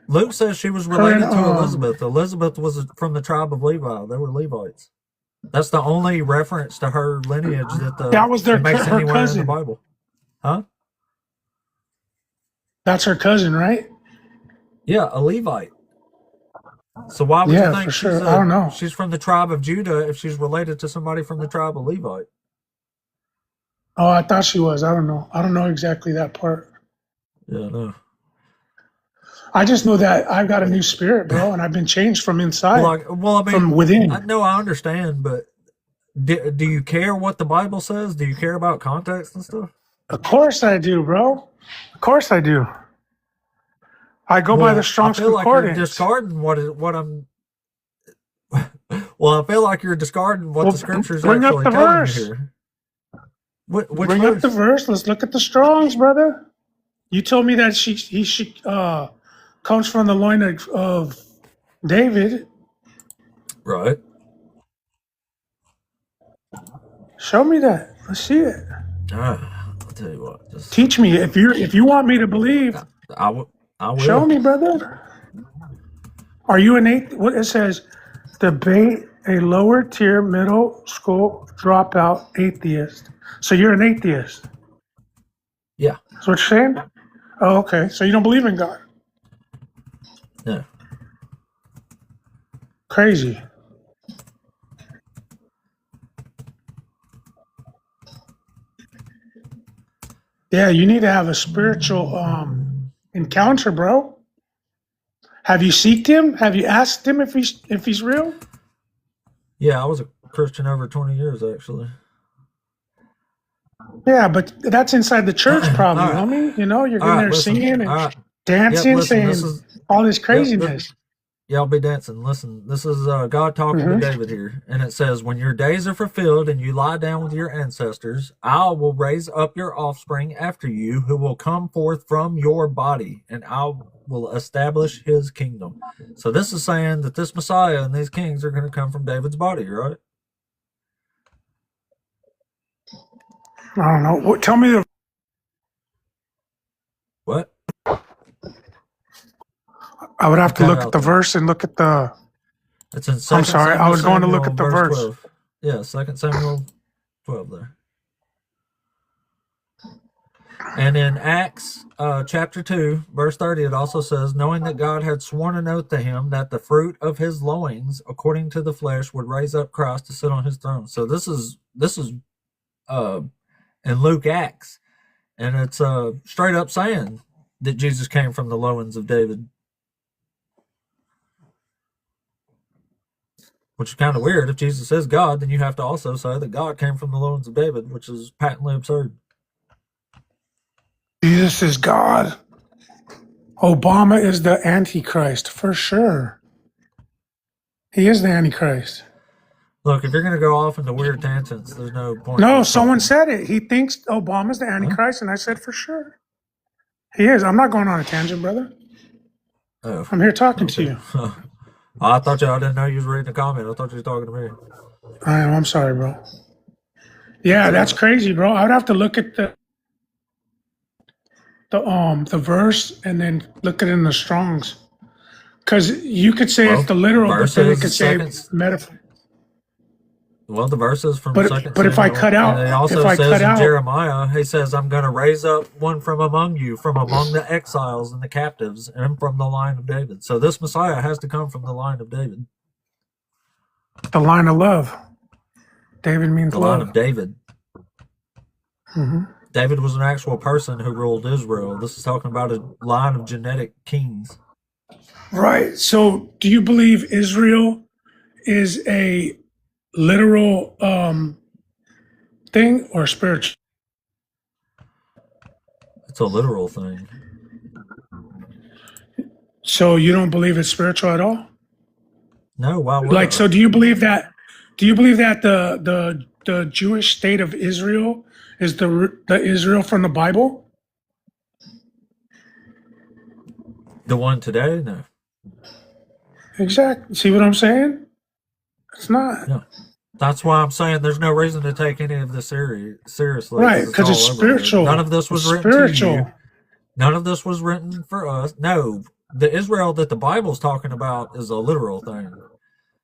Luke says she was related to Elizabeth. Elizabeth was from the tribe of Levi. They were Levites. That's the only reference to her lineage that was it makes her anywhere cousin in the Bible. Huh? That's her cousin, right? Yeah, a Levite. So why would you think for sure. I don't know. She's from the tribe of Judah if she's related to somebody from the tribe of Levite? Oh, I thought she was. I don't know. I don't know exactly that part. Yeah, no. I just know that I've got a new spirit, bro, and I've been changed from inside. Well, I mean, from within. No, I understand, but do you care what the Bible says? Do you care about context and stuff? Of course I do, bro. Of course I do. I go by the Strong's I feel Concordance. like you're discarding what I'm. Well, I feel like you're discarding what the scripture's bring actually up the telling verse. you here. Which bring verse? up the verse. Let's look at the Strong's, brother. You told me that she comes from the loin of David. Right. Show me that. Let's see it. I'll tell you what. Teach me if you want me to believe. I will. Show me, brother. Are you an eighth? What it says, debate a lower tier middle school dropout atheist. So you're an atheist. Yeah. That's what you're saying? Oh, okay. So you don't believe in God? No. Crazy. Yeah, you need to have a spiritual encounter, bro. Have you seeked him? Have you asked him if he's real? Yeah, I was a Christian over 20 years, actually. Yeah, but that's inside the church, probably, All right. homie. You know, you're All in right, there listen. singing and All right. dancing, Yep, listen, saying all this craziness. I'll be dancing. Listen, this is God talking to David here. And it says, when your days are fulfilled and you lie down with your ancestors, I will raise up your offspring after you who will come forth from your body, and I will establish his kingdom. So this is saying that this Messiah and these kings are going to come from David's body, right? I don't know. Tell me the. What? I would have to Cut look out at the there. verse and look at the. It's in 2 I'm sorry, I was going to look Samuel, at the verse. 12. Yeah, 2 Samuel 12 there. And in Acts chapter 2, verse 30, it also says, knowing that God had sworn an oath to him that the fruit of his loins, according to the flesh, would raise up Christ to sit on his throne. So this is in Luke Acts, and it's straight up saying that Jesus came from the loins of David. Which is kind of weird. If Jesus is God, then you have to also say that God came from the loins of David, which is patently absurd. Jesus is God. Obama is the Antichrist, for sure. He is the Antichrist. Look, if you're going to go off into weird tangents, there's no point. No, someone said it. He thinks Obama's the Antichrist, and I said for sure. He is. I'm not going on a tangent, brother. Oh, I'm here talking to you. I thought y'all didn't know you was reading a comment. I thought you were talking to me. I'm sorry, bro. Yeah, that's crazy, bro. I would have to look at the verse and then look at it in the Strongs, because you could say it's the literal, but then it could say metaphor. Well, the verse is from But if I cut out, and it also says in Jeremiah, he says, I'm going to raise up one from among you, from among the exiles and the captives, and from the line of David. So this Messiah has to come from the line of David. The line of love. David means the love. line of David. Mm-hmm. David was an actual person who ruled Israel. This is talking about a line of genetic kings. Right. So do you believe Israel is a literal thing or spiritual? It's a literal thing. So you don't believe it's spiritual at all? No, why would like I? So do you believe that the Jewish state of Israel is the Israel from the Bible? The one today? No. Exactly. See what I'm saying? It's not. No. That's why I'm saying there's no reason to take any of this seriously. Right, because it's spiritual. None of this was written to you. None of this was written for us. No, the Israel that the Bible's talking about is a literal thing.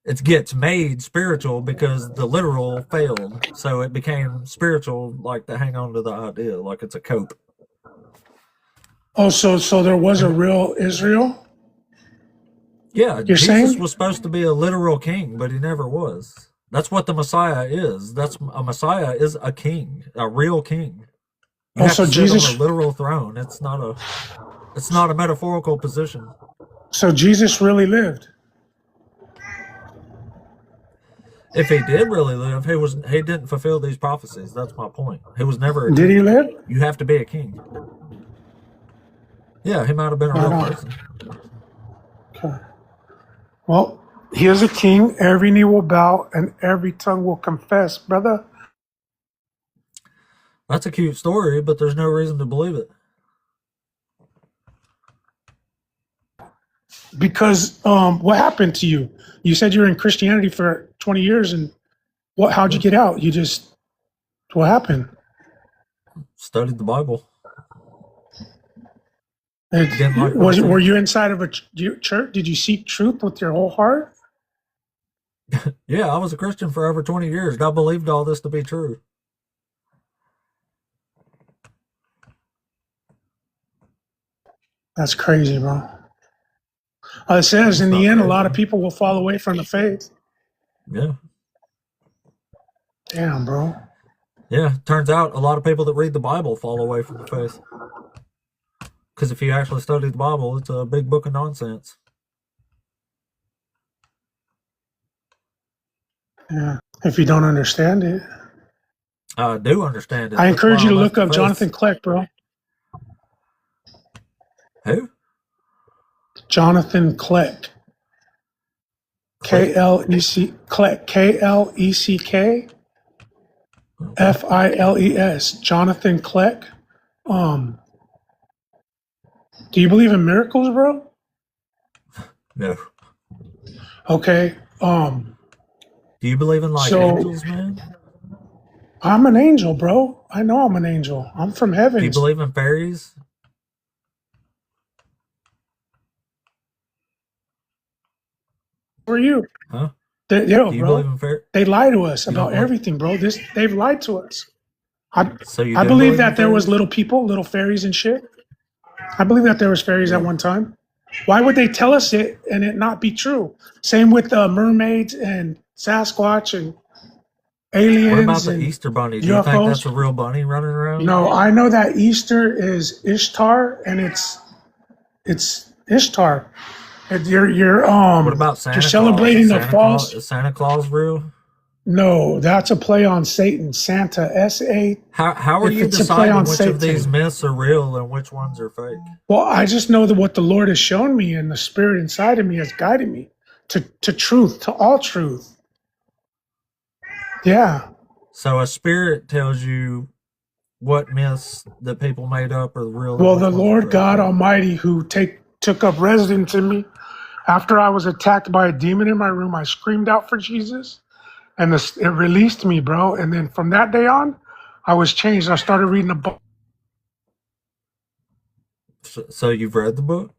It gets made spiritual because the literal failed. So it became spiritual, like to hang on to the idea, like it's a cope. Oh, so there was a real Israel? Yeah, You're Jesus saying? was supposed to be a literal king, but he never was. That's what the Messiah is. A Messiah is a king, a real king. You have to sit Jesus on a literal throne. It's not a metaphorical position. So Jesus really lived. If he did really live, he didn't fulfill these prophecies. That's my point. He was never a Did king. he live? You have to be a king. Yeah, he might have been a real person. Okay. Well, he is a king. Every knee will bow and every tongue will confess, brother. That's a cute story, but there's no reason to believe it. Because what happened to you? You said you were in Christianity for 20 years, and how'd you get out? What happened? Studied the Bible. Didn't like what I Were said? you inside of a church? Did you seek truth with your whole heart? Yeah, I was a Christian for over 20 years, and I believed all this to be true. That's crazy, bro. It says It's in the not end, a crazy. lot of people will fall away from the faith. Yeah. Damn, bro. Yeah, turns out a lot of people that read the Bible fall away from the faith. Because if you actually study the Bible, it's a big book of nonsense. Yeah. If you don't understand it. I do understand it. I That's why encourage you I to left look the up faith. Jonathan Kleck, bro. Who? Jonathan Kleck. K-L-E-C Kleck. K-L-E-C-K F-I-L-E-S. Jonathan Kleck. Do you believe in miracles, bro? No. Okay. Do you believe in like angels, man? I'm an angel, bro. I know I'm an angel. I'm from heaven. Do you believe in fairies? Who are you? Huh? Yo, Do you bro. believe in fairies? They lie to us You about don't believe- everything, bro. They've lied to us. So you I do believe in that there was fairies? little people, little fairies and shit. I believe that there was fairies at Yeah. one time. Why would they tell us it and it not be true? Same with mermaids and Sasquatch and aliens. What about the and Easter bunny? Do UFOs. you think that's a real bunny running around? No, I know that Easter is Ishtar, and it's Ishtar. You're What about Santa you're Claus? celebrating Is the Santa false. Claus, is Santa Claus real? No, that's a play on Satan. Santa, S-A. How are If you it's a play deciding on which Satan. of these myths are real and which ones are fake? Well, I just know that what the Lord has shown me and the Spirit inside of me has guided me to truth, to all truth. Yeah. So a spirit tells you what myths that people made up are real. and Well, which the ones are Lord fake. God Almighty, who took up residence in me, after I was attacked by a demon in my room, I screamed out for Jesus, and it released me, bro. And then from that day on, I was changed. I started reading a book. So you've read the book?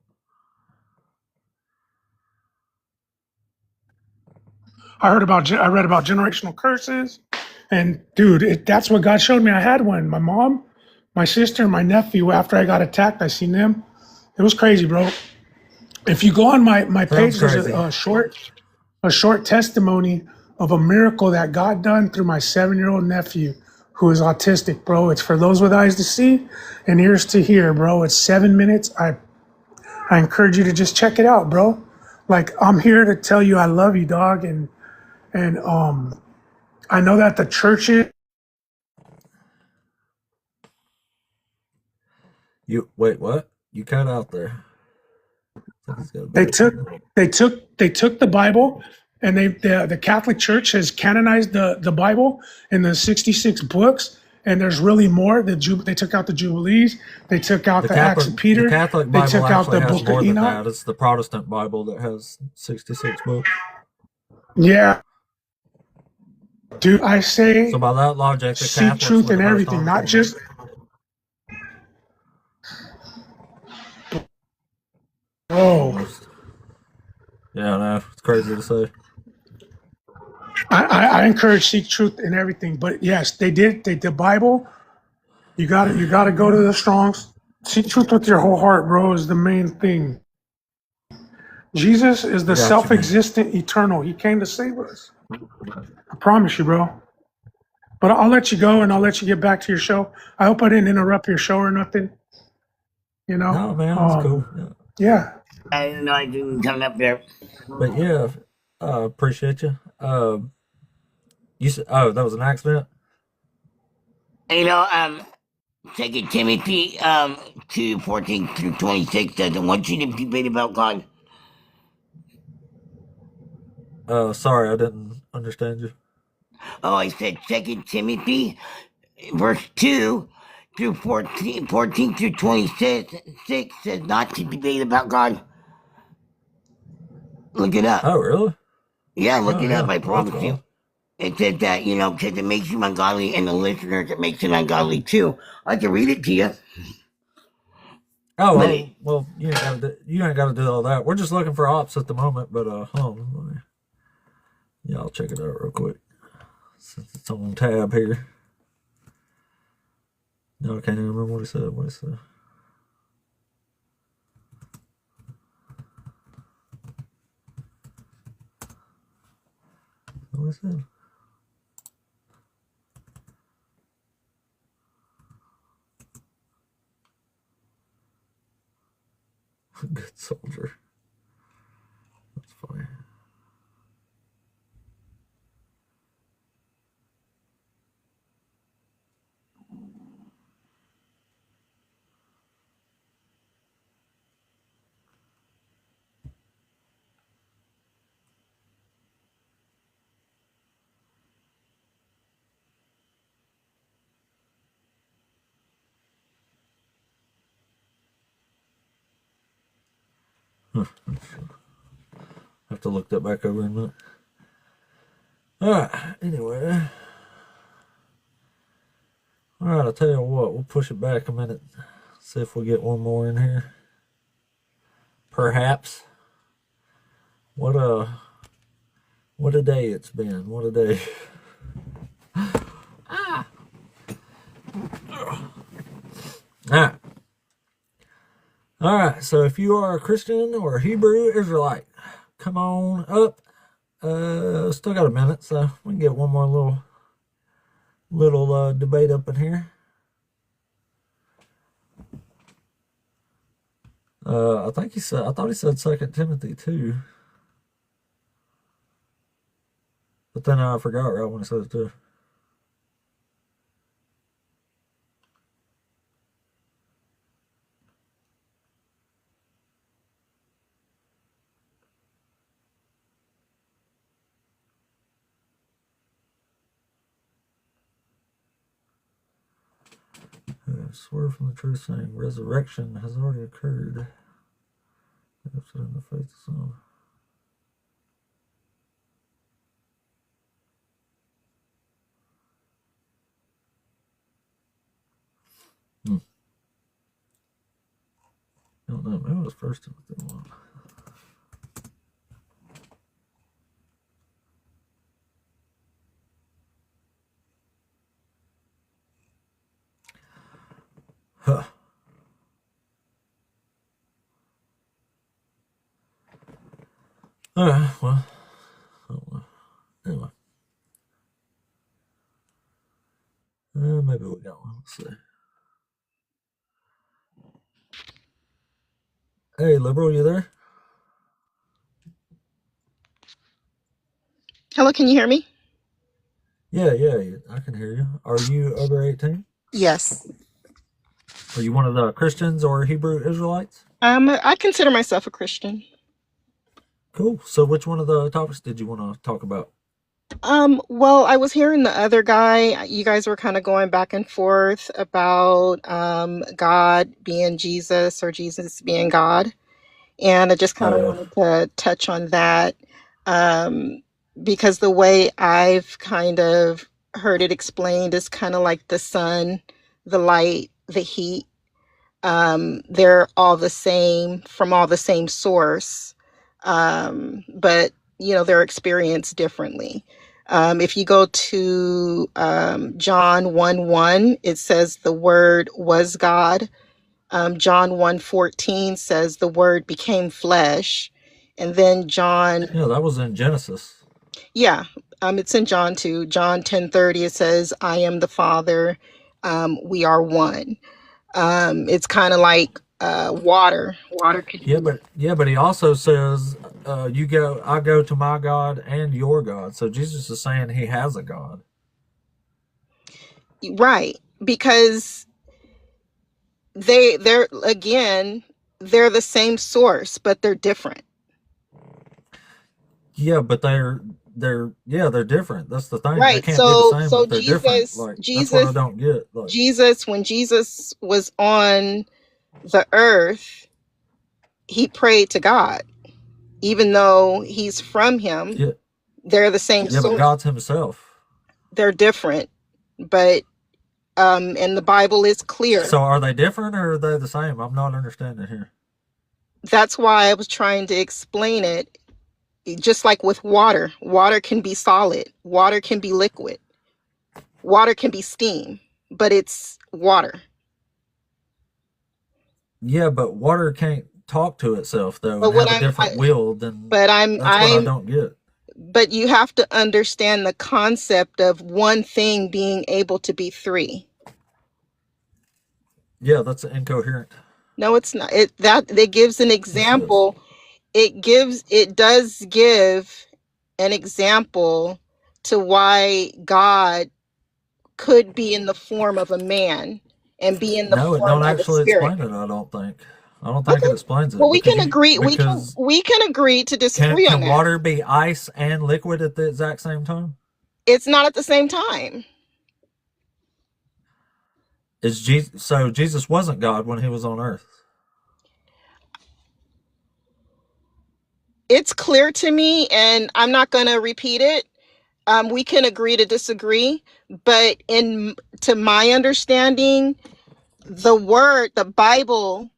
I read about generational curses, and dude, that's what God showed me. I had one. My mom, my sister, and my nephew. After I got attacked, I seen them. It was crazy, bro. If you go on my page, Sounds there's crazy. a short testimony of a miracle that God done through my 7-year-old nephew who is autistic, bro. It's for those with eyes to see and ears to hear, bro. It's 7 minutes. I encourage you to just check it out, bro. Like, I'm here to tell you I love you, dog, and I know that the churches. You wait, what? You cut out there. I think he's got a They bad took signal. they took the Bible, and the Catholic Church has canonized the Bible in the 66 books, and there's really more. They took out the Jubilees, they took out the Acts of The Peter, Catholic they Bible took out actually the has Book more of than Enoch. that. It's the Protestant Bible that has 66 books. Yeah, dude, I say So by that logic, the seek Catholics truth were in the most everything, not harmful. just. Oh, Almost. Yeah, I know. It's crazy to say. I encourage seek truth in everything, but yes, they did. The Bible. You got to go to the Strongs. Seek truth with your whole heart, bro. Is the main thing. Jesus is the I got you, man. self-existent, eternal. He came to save us. I promise you, bro. But I'll let you go, and I'll let you get back to your show. I hope I didn't interrupt your show or nothing. You know. No, man, that's cool. Yeah. Yeah. I didn't know I didn't come up there. But yeah, appreciate you. You said, oh, that was an accident. You know, 2 Timothy 2:14 through 26 doesn't want you to debate about God. Sorry, I didn't understand you. Oh, I said 2 Timothy verse 2 through 14 through 26 says not to debate about God. Look it up. Oh, really? Yeah, look Oh, it yeah. up. I Well, that's promise cool. you. It says that, you know, because it makes you ungodly, and the listeners, it makes it ungodly too. I can read it to you. Oh, Let well, me. well, you ain't got to do all that. We're just looking for ops at the moment, but hold on, yeah, I'll check it out real quick since it's on tab here. No, I can't even remember what he said. What he said. What he said. Good soldier. That's funny. Have to look that back over in a minute. Alright, anyway. Alright, I'll tell you what, we'll push it back a minute. See if we get one more in here. Perhaps. What a day it's been. What a day. Alright. Alright, so if you are a Christian or a Hebrew Israelite, come on up. Still got a minute, so we can get one more little debate up in here. I thought he said 2 Timothy 2. But then I forgot right when I said it too. Swerve from the truth, saying resurrection has already occurred. In the faith of some. I don't know. Maybe it was 1 Timothy 1. Huh. Alright, well. Anyway. Maybe we got one. Let's see. Hey, liberal, you there? Hello, can you hear me? Yeah, I can hear you. Are you over 18? Yes. Are you one of the Christians or Hebrew Israelites? I consider myself a Christian. Cool. So which one of the topics did you want to talk about? Well, I was hearing the other guy. You guys were kind of going back and forth about God being Jesus or Jesus being God. And I just kind of Oh, yeah. wanted to touch on that because the way I've kind of heard it explained is kind of like the sun, the light, the heat. They're all the same from all the same source, but they're experienced differently. If you go to John 1:1, it says the word was God. John 1:14 says the word became flesh. And then John, Yeah, that was in Genesis. yeah, it's in John 2. John 10:30, it says, I am the Father, we are one. It's kind of like water. Water could But he also says, I go to my God and your God. So Jesus is saying he has a God. right, because they're again, they're the same source, but they're different. Yeah, but they're different. That's the thing. They Right. can't be the same So if they're different. Like that's what I don't get. Like when Jesus was on the earth, he prayed to God, even though he's from him. yeah, They're the same yeah, but source. God's himself. They're different, but And the Bible is clear. So are they different or are they the same? I'm not understanding here. That's why I was trying to explain it. Just like with water, water can be solid, water can be liquid, water can be steam, but it's water. Yeah, but water can't talk to itself though But and what have a different will. Then but that's what I don't get. but you have to understand the concept of one thing being able to be three. Yeah, that's incoherent. No, it's not. It gives an example. It does give an example to why God could be in the form of a man and be in the No, it form don't of a actually spirit. explain it, I don't think. I don't think it explains it. Well, we because can agree. We can agree to disagree on can that. water be ice and liquid at the exact same time? It's not at the same time. So Jesus wasn't God when he was on earth? It's clear to me, and I'm not going to repeat it. We can agree to disagree, but to my understanding, the Bible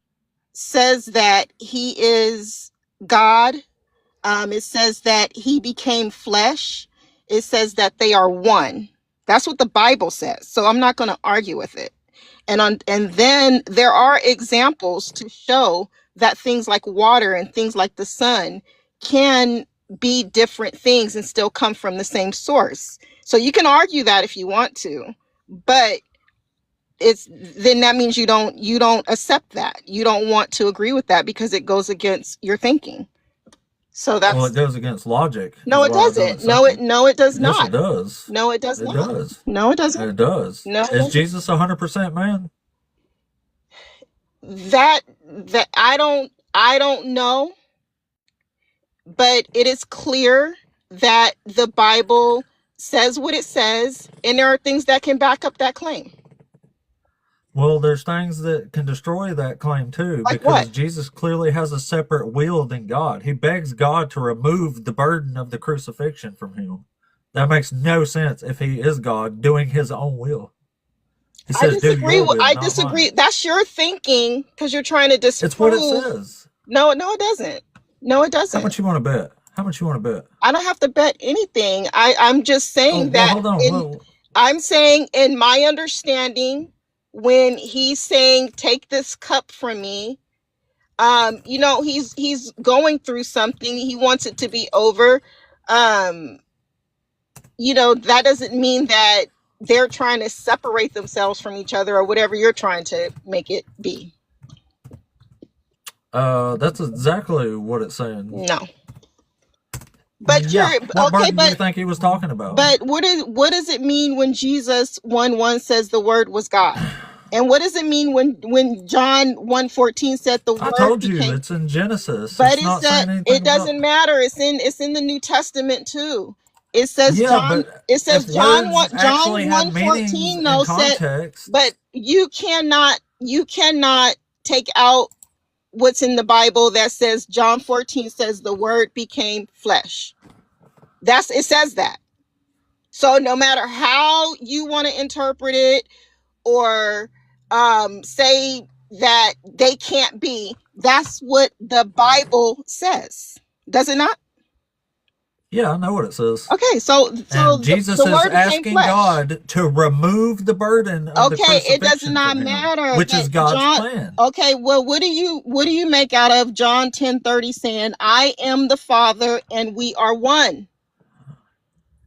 says that he is God. It says that he became flesh. It says that they are one. That's what the Bible says. So I'm not going to argue with it. And then there are examples to show that things like water and things like the sun can be different things and still come from the same source. So you can argue that if you want to, but then that means you don't accept that. You don't want to agree with that because it goes against your thinking. So Well, it goes against logic. No, it doesn't. No, it does not. Yes, it does. No, it does It not. does. No, it doesn't. It does. No, it Is doesn't. Jesus 100% man? That I don't know, but it is clear that the Bible says what it says, and there are things that can back up that claim. Well, there's things that can destroy that claim too, Like because what? Jesus clearly has a separate will than God. He begs God to remove the burden of the crucifixion from him. That makes no sense if he is God doing his own will. He says, I disagree. "Do your will, I not disagree. mine." That's your thinking because you're trying to disprove. It's what it says. No, it doesn't. No, it doesn't. How much you want to bet? How much you want to bet? I don't have to bet anything. I'm just saying that. Hold on. I'm saying, in my understanding, when he's saying, "Take this cup from me," he's going through something. He wants it to be over. That doesn't mean that they're trying to separate themselves from each other or whatever you're trying to make it be. That's exactly what it's saying. No. But yeah, what burden do you think he was talking about? But what does it mean when Jesus 1:1 says the Word was God? And what does it mean when John 1:14 said the Word? I told you it's in Genesis. But it doesn't matter. It's in the New Testament too. It says John 1:14 though said, but you cannot take out what's in the Bible that says John 14 says the Word became flesh. It says that. So no matter how you want to interpret it or say that they can't be, that's what the Bible says. Does it not? Yeah, I know what it says. Okay, so Jesus is asking God to remove the burden of the crucifixion. It does not matter. Which is God's plan. Okay, well, what do you make out of John 10:30 saying, "I am the Father and we are one"?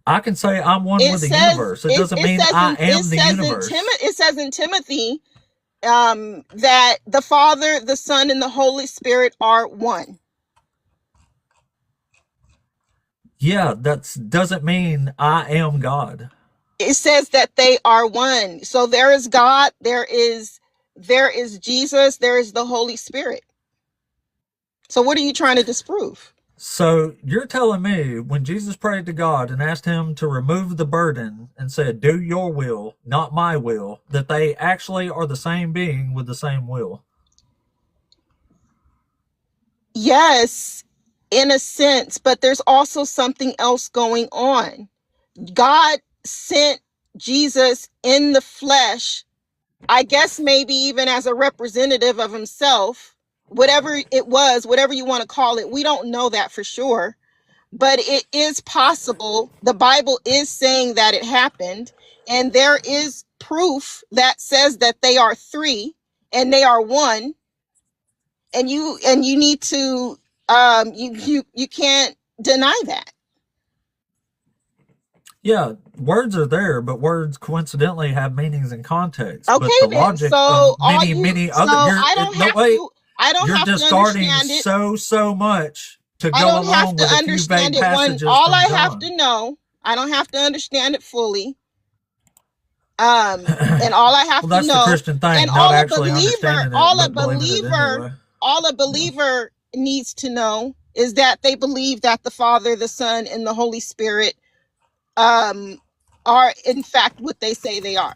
I can say I'm one with the universe. It doesn't mean I am the universe. It says in Timothy that the Father, the Son, and the Holy Spirit are one. Yeah, that doesn't mean I am God. It says that they are one. So there is God, there is Jesus, there is the Holy Spirit. So what are you trying to disprove? So you're telling me when Jesus prayed to God and asked him to remove the burden and said, "Do your will, not my will," that they actually are the same being with the same will? Yes, in a sense, but there's also something else going on. God sent Jesus in the flesh, I guess maybe even as a representative of himself, whatever it was, whatever you want to call it, we don't know that for sure. But it is possible. The Bible is saying that it happened, and there is proof that says that they are three and they are one. And you need to you can't deny that. Yeah, words are there, but words coincidentally have meanings and context. Okay, But the then. logic So of many so other I don't have to. I don't you're have to discarding understand it. so much to I go don't have along to with a few understand vague it. One, passages all from I John. have to know, I don't have to understand it fully. And all I have Well, to that's the know, Christian thing, and not all a actually believer, understanding it, all a but believing it believer, anyway. all a believer needs to know is that they believe that the Father, the Son, and the Holy Spirit are in fact what they say they are.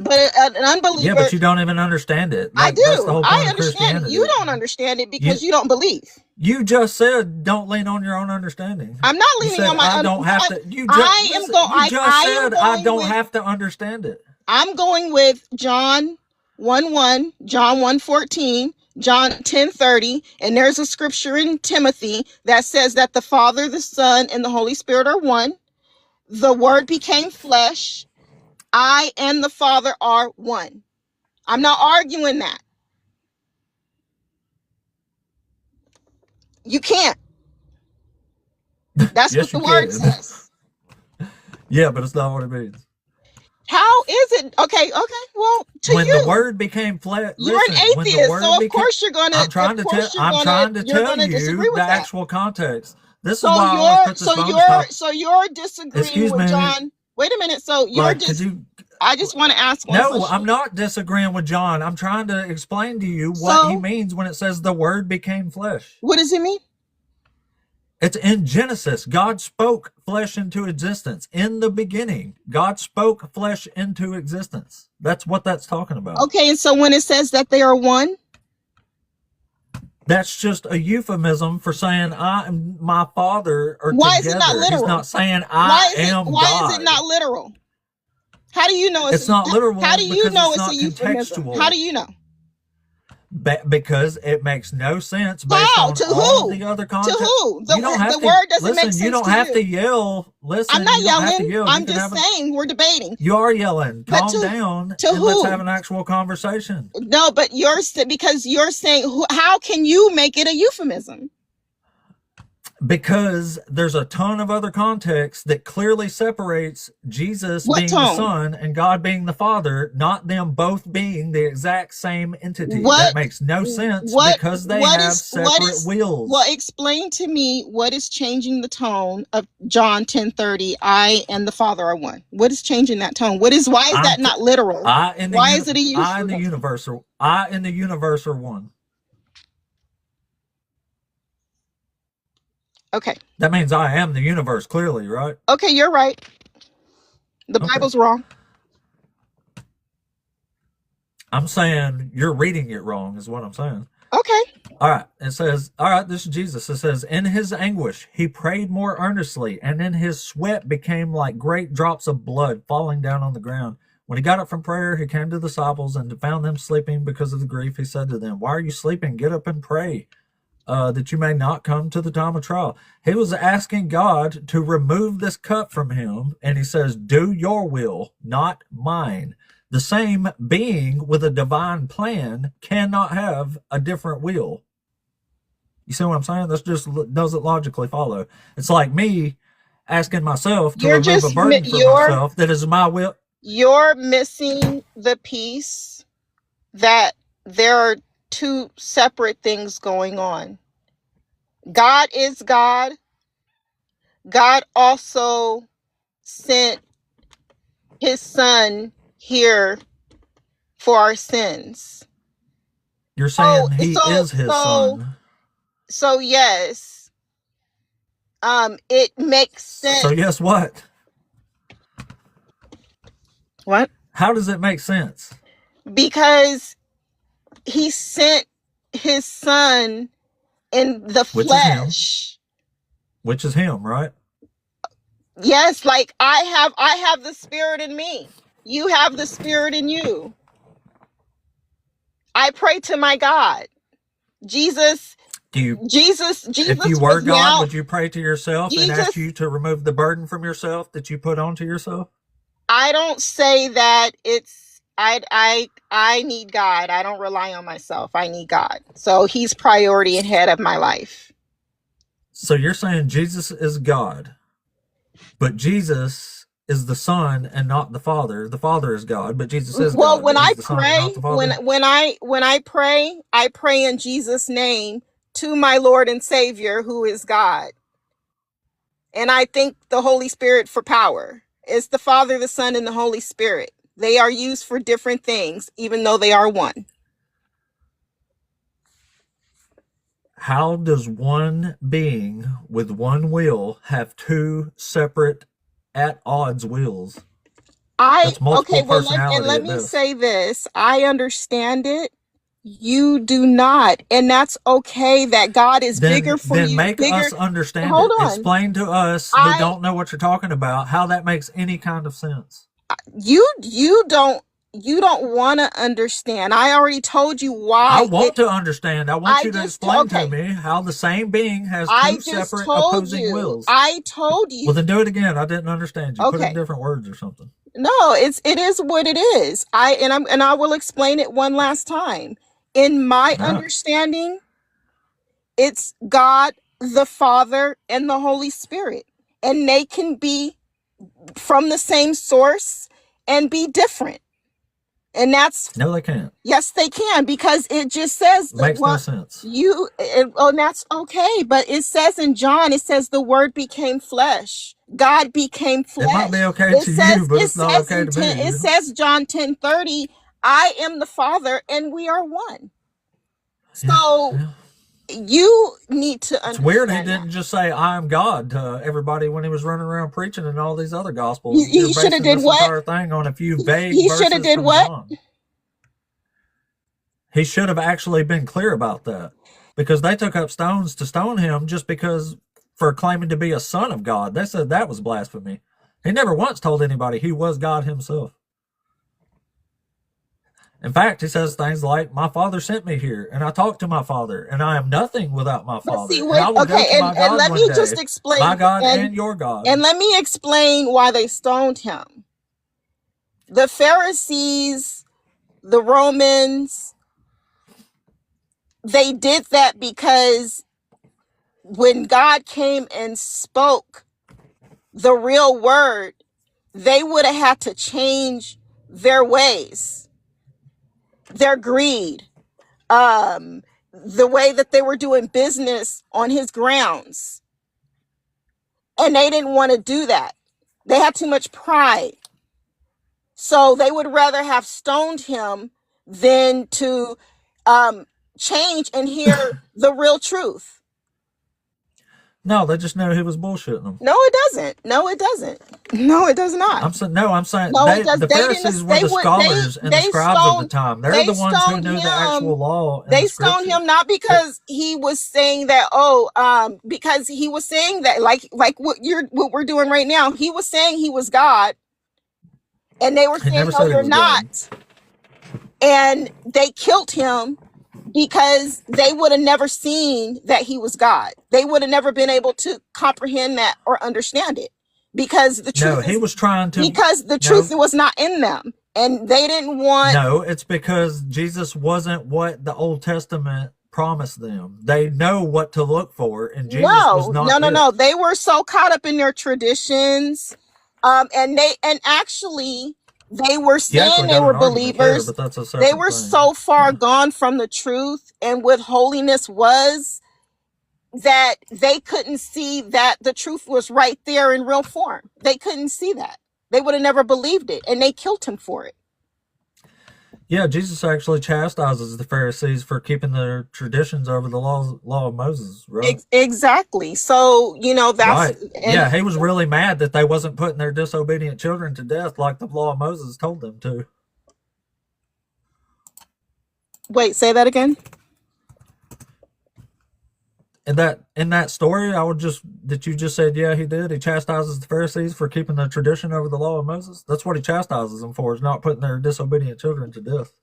But an unbeliever, Yeah, but you don't even understand it. I Like, that's the do. whole I point of understand it. Christianity. You don't understand it because you don't believe. You just said don't lean on your own understanding. I'm not You leaning said on my I don't have to. You just I am going. You just said I don't with, have to understand it. I'm going with John 1:1, John 1:14, John 10:30, and there's a scripture in Timothy that says that the Father, the Son, and the Holy Spirit are one. The Word became flesh. I and the Father are one. I'm not arguing that. You can't. That's Yes, what the you word can. says. Yeah, but it's not what it means. How is it? Okay. Well, when you, the Word became flesh, you're an atheist, so of course you're gonna. I'm trying to tell you disagree with the that. actual context. This is why I always put this bonus topic. So you're disagreeing with John. Wait a minute. So you're I just want to ask one question. No, I'm not disagreeing with John. I'm trying to explain to you what he means when it says the Word became flesh. What does it mean? It's in Genesis. God spoke flesh into existence. In the beginning, God spoke flesh into existence. That's what that's talking about. Okay, and so when it says that they are one? That's just a euphemism for saying I and my Father are together. Is it not literal? He's not saying I am God. Why is it not literal? How do you know it's not literal? How do you know it's a euphemism? Contextual. How do you know? Because it makes no sense based on all the other context. To who? The word doesn't make sense. You don't have to yell. Listen, I'm not yelling. Yell. I'm just saying we're debating. You are yelling. Calm down. To who? Let's have an actual conversation. No, but because you're saying, how can you make it a euphemism? Because there's a ton of other context that clearly separates Jesus being the Son and God being the Father, not them both being the exact same entity. That makes no sense because they have separate wills. Well, explain to me what is changing the tone of John 10:30. I and the Father are one. What is changing that tone? Why is that not literal? Why is it a euphemism? I and the universe are one. Okay. That means I am the universe, clearly, right? Okay, you're right. The Bible's wrong. I'm saying you're reading it wrong, is what I'm saying. Okay. All right. It says, this is Jesus. It says, in his anguish, he prayed more earnestly, and in his sweat became like great drops of blood falling down on the ground. When he got up from prayer, he came to the disciples and found them sleeping because of the grief. He said to them, why are you sleeping? Get up and pray. That you may not come to the time of trial. He was asking God to remove this cup from him, and he says, do your will, not mine. The same being with a divine plan cannot have a different will. You see what I'm saying? That just doesn't logically follow. It's like me asking myself to remove a burden from myself that is my will. You're missing the piece that there are two separate things going on. God is God. God also sent his Son here for our sins. You're saying he is his Son. So yes. It makes sense. So yes, what? What? How does it make sense? Because he sent his Son in the flesh. Which is him, right? Yes, like I have the spirit in me. You have the spirit in you. I pray to my God. Jesus Do you, Jesus if you Jesus were was God, now would you pray to yourself and ask Jesus you to remove the burden from yourself that you put onto yourself? I don't say that it's I need God. I don't rely on myself. I need God. So he's priority and head of my life. So you're saying Jesus is God, but Jesus is the Son and not the Father. The Father is God, but Jesus is Well, God, when but I he's the Son and not pray, the Father? when I pray, I pray in Jesus' name to my Lord and Savior who is God. And I thank the Holy Spirit for power. It's the Father, the Son, and the Holy Spirit. They are used for different things, even though they are one. How does one being with one will have two separate, at odds wills? That's multiple personality Let at me best. say this. I understand it. You do not. And that's okay that God is bigger for Then you. make Bigger. us understand Hold it. on. Explain to us who I don't know what you're talking about how that makes any kind of sense. you don't want to understand. I already told you I why want to understand. I want you to explain to okay. me how the same being has I two just separate told opposing you. wills. I told Well, you. then do it again. I didn't understand you. Put it in Okay. different words or something. No, it is what it is. I will explain it one last time. In my No. understanding, it's God, the Father, and the Holy Spirit. And they can be from the same source and be different. And that's No, they can't. yes, they can, because it just says that Makes no what sense. and that's okay. But it says in John, it says the word became flesh. God became It might be flesh. okay to you, but it's not okay to It me. says John 10:30, I am the Father and we are one. So Yeah. you need to It's weird he understand that. didn't just say I am God to everybody when he was running around preaching in all these other gospels. You're He should have basing did this what? entire thing on a few vague He should have verses did from what? John. He should have actually been clear about that, because they took up stones to stone him just because for claiming to be a son of God. They said that was blasphemy. He never once told anybody he was God himself. In fact, he says things like, my father sent me here, and I talked to my father, and I am nothing without my But see, father. And wait, I will go okay, to my and God let one me just day, my explain God and your God. and let me explain why they stoned him. The Pharisees, the Romans, they did that because when God came and spoke the real word, they would have had to change their ways, their greed, the way that they were doing business on his grounds. And they didn't want to do that. They had too much pride. So they would rather have stoned him than to change and hear the real truth. No, they just knew he was bullshitting them. No, it doesn't. No, it doesn't. No, it does not. I'm saying No, it does. the They didn't. Pharisees were the scholars and the scribes of the time. They're They the ones who stoned knew the him. actual law and They the stoned scriptures. him not because he was saying that. Because he was saying that, like what we're doing right now. He was saying he was God, and they were He saying, never "No, said he you're was God. not." And they killed him because they would have never seen that he was God. They would have never been able to comprehend that or understand it, because the No, truth he was trying to. truth No, was not in them, and they didn't want. no, it's because Jesus wasn't what the Old Testament promised them. They know what to look for, and Jesus was not No. it. They were so caught up in their traditions, and actually they were You saying actually they got were an argument there, believers. but that's a They separate were thing. so far Yeah. gone from the truth and what holiness was, that they couldn't see that the truth was right there in real form. They couldn't see that. They would have never believed it, and they killed him for it. Yeah, Jesus actually chastises the Pharisees for keeping their traditions over the law of Moses, right? Exactly. So, that's, Right. and Yeah, he was really mad that they wasn't putting their disobedient children to death like the law of Moses told them to. wait, say that again. in that story, I would just that you just said, yeah, he did. He chastises the Pharisees for keeping the tradition over the law of Moses. That's what he chastises them for, is not putting their disobedient children to death.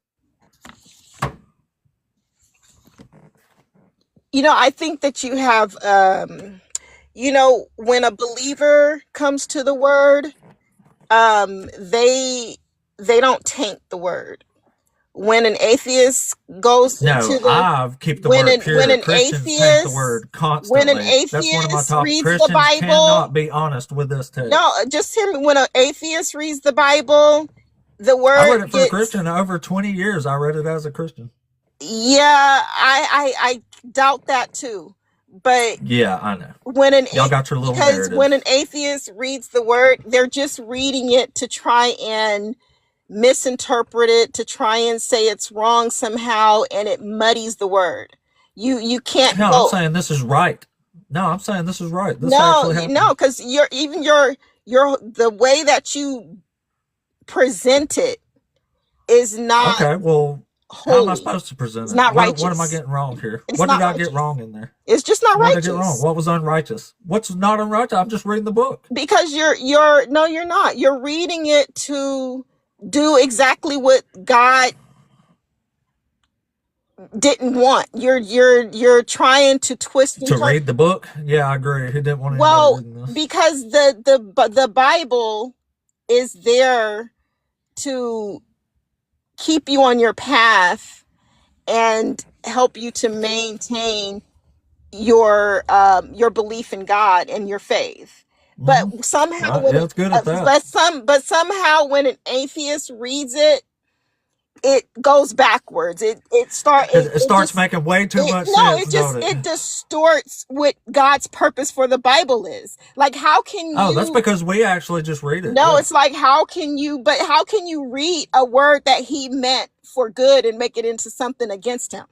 I think that you have, when a believer comes to the word, they don't taint the word. When an atheist goes No, to the I keep the when word an pure. when an Christians taint the atheist word when an constantly. That's one of my atheist top. reads the Christians cannot Bible, be honest with this text. no, just hear me. When an atheist reads the Bible, the I word read it for a gets, Christian over 20 years. I read it as a Christian. yeah, I doubt that too. But Yeah, I know. when Y'all got your little because when an narrative. atheist reads the word, they're just reading it to try and misinterpret it, to try and say it's wrong somehow, and it muddies the word. You can't No, I'm go. saying this is right. No, I'm saying this is right. This No, actually happened. no, because your the way that you present it is not Okay, well, how am I holy. supposed to present It's it? not What am I righteous. getting wrong here? It's What did not I get righteous. wrong in there? It's just not What did I get wrong? righteous. What was unrighteous? What's not unrighteous? I'm just reading the book. Because you're no, you're not. You're reading it to do exactly what God didn't want. You're trying to twist and To turn. read the book? Yeah, I agree. He didn't want anybody Well, reading this. because the Bible is there to keep you on your path and help you to maintain your belief in God and your faith. But somehow when Yeah, it's good at that. but somehow when an atheist reads it, it goes backwards. It starts making way too much sense, don't it? It distorts what God's purpose for the Bible is. Like, how can you? Oh, that's because we actually just read it. No, Yeah. it's like, how can you read a word that he meant for good and make it into something against him?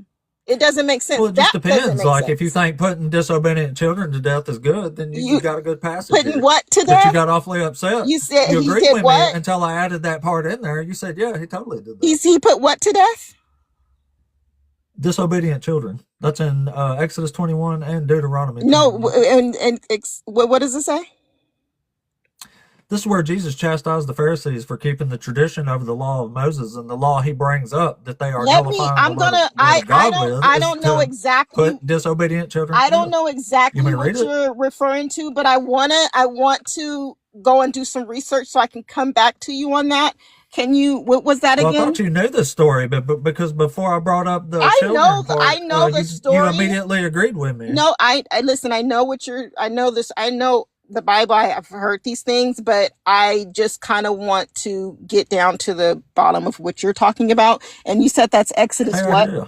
It doesn't make sense. Well, it just That doesn't depends. make Like, sense. if you think putting disobedient children to death is good, then you got a good passage. Putting here. what to But death? you got awfully upset. You said you he agreed said with what? me until I added that part in there. You said, yeah, he totally did that. He put what to death? Disobedient children. That's in Exodus 21 and Deuteronomy. No, and what does it say? This is where Jesus chastised the Pharisees for keeping the tradition over the law of Moses, and the law he brings up that they are nullifying I'm the gonna. word of God I don't know exactly. Put disobedient children. I don't know exactly what read it? you're referring to, but I want to go and do some research so I can come back to you on that. Can you? What was that Well, again? I thought you knew this story, but because before I brought up the children part, I know the story. You immediately agreed with me. No, I listen. I know what you're. I know this. I know the Bible. I've heard these things, but I just kind of want to get down to the bottom of what you're talking about. And you said that's Exodus what? Yeah.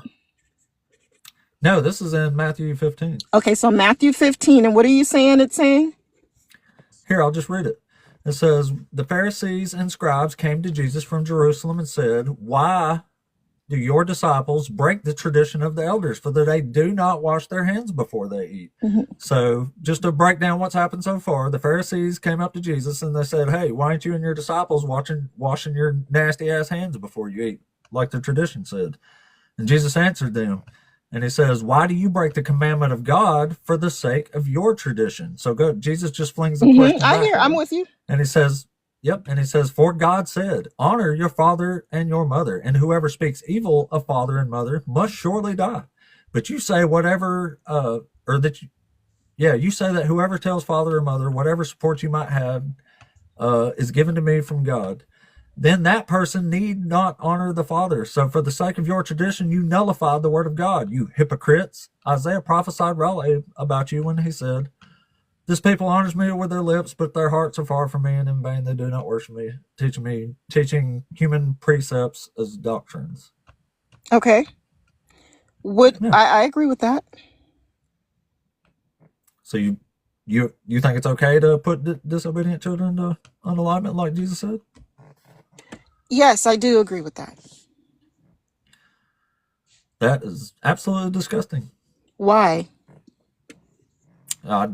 No, this is in Matthew 15. Okay, so Matthew 15, and what are you saying? It's saying. Here, I'll just read it. It says, the Pharisees and scribes came to Jesus from Jerusalem and said, why do your disciples break the tradition of the elders, for that they do not wash their hands before they eat? Mm-hmm. So just to break down what's happened so far, the Pharisees came up to Jesus and they said, hey, why aren't you and your disciples washing your nasty ass hands before you eat, like the tradition said? And Jesus answered them. And he says, why do you break the commandment of God for the sake of your tradition? So Jesus just flings the question back. I'm with you. And he says, yep. And he says, for God said, honor your father and your mother, and whoever speaks evil of father and mother must surely die. But you say you say that whoever tells father or mother, whatever support you might have, is given to me from God, then that person need not honor the Father. So for the sake of your tradition, you nullified the word of God, you hypocrites. Isaiah prophesied rightly about you when he said, this people honors me with their lips, but their hearts are far from me, and in vain they do not worship me, teaching human precepts as doctrines. Okay. I agree with that. So you think it's okay to put disobedient children into unalignment like Jesus said? Yes, I do agree with that. That is absolutely disgusting. Why? I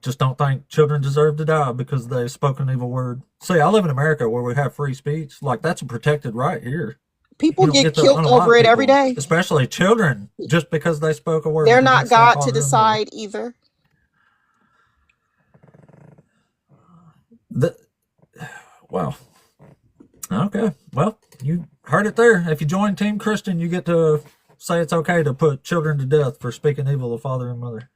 just don't think children deserve to die because they spoke an evil word. See, I live in America where we have free speech. Like, that's a protected right here. People You don't get get to killed unalive over it every people, day. especially children, just because they spoke a word They're not against their God to father and mother. decide either. Well, okay. Well, you heard it there. If you join Team Christian, you get to say it's okay to put children to death for speaking evil of father and mother.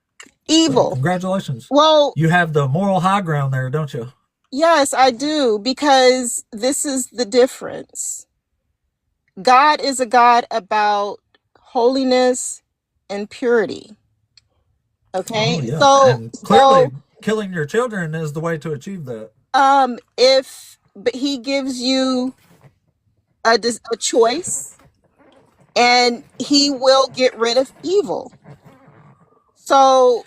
Evil. So, congratulations. Well, you have the moral high ground there, don't you? Yes, I do, because this is the difference. God is a God about holiness and purity. Okay? Oh, yeah. So, and clearly, killing your children is the way to achieve that. but he gives you a choice, and he will get rid of evil. So,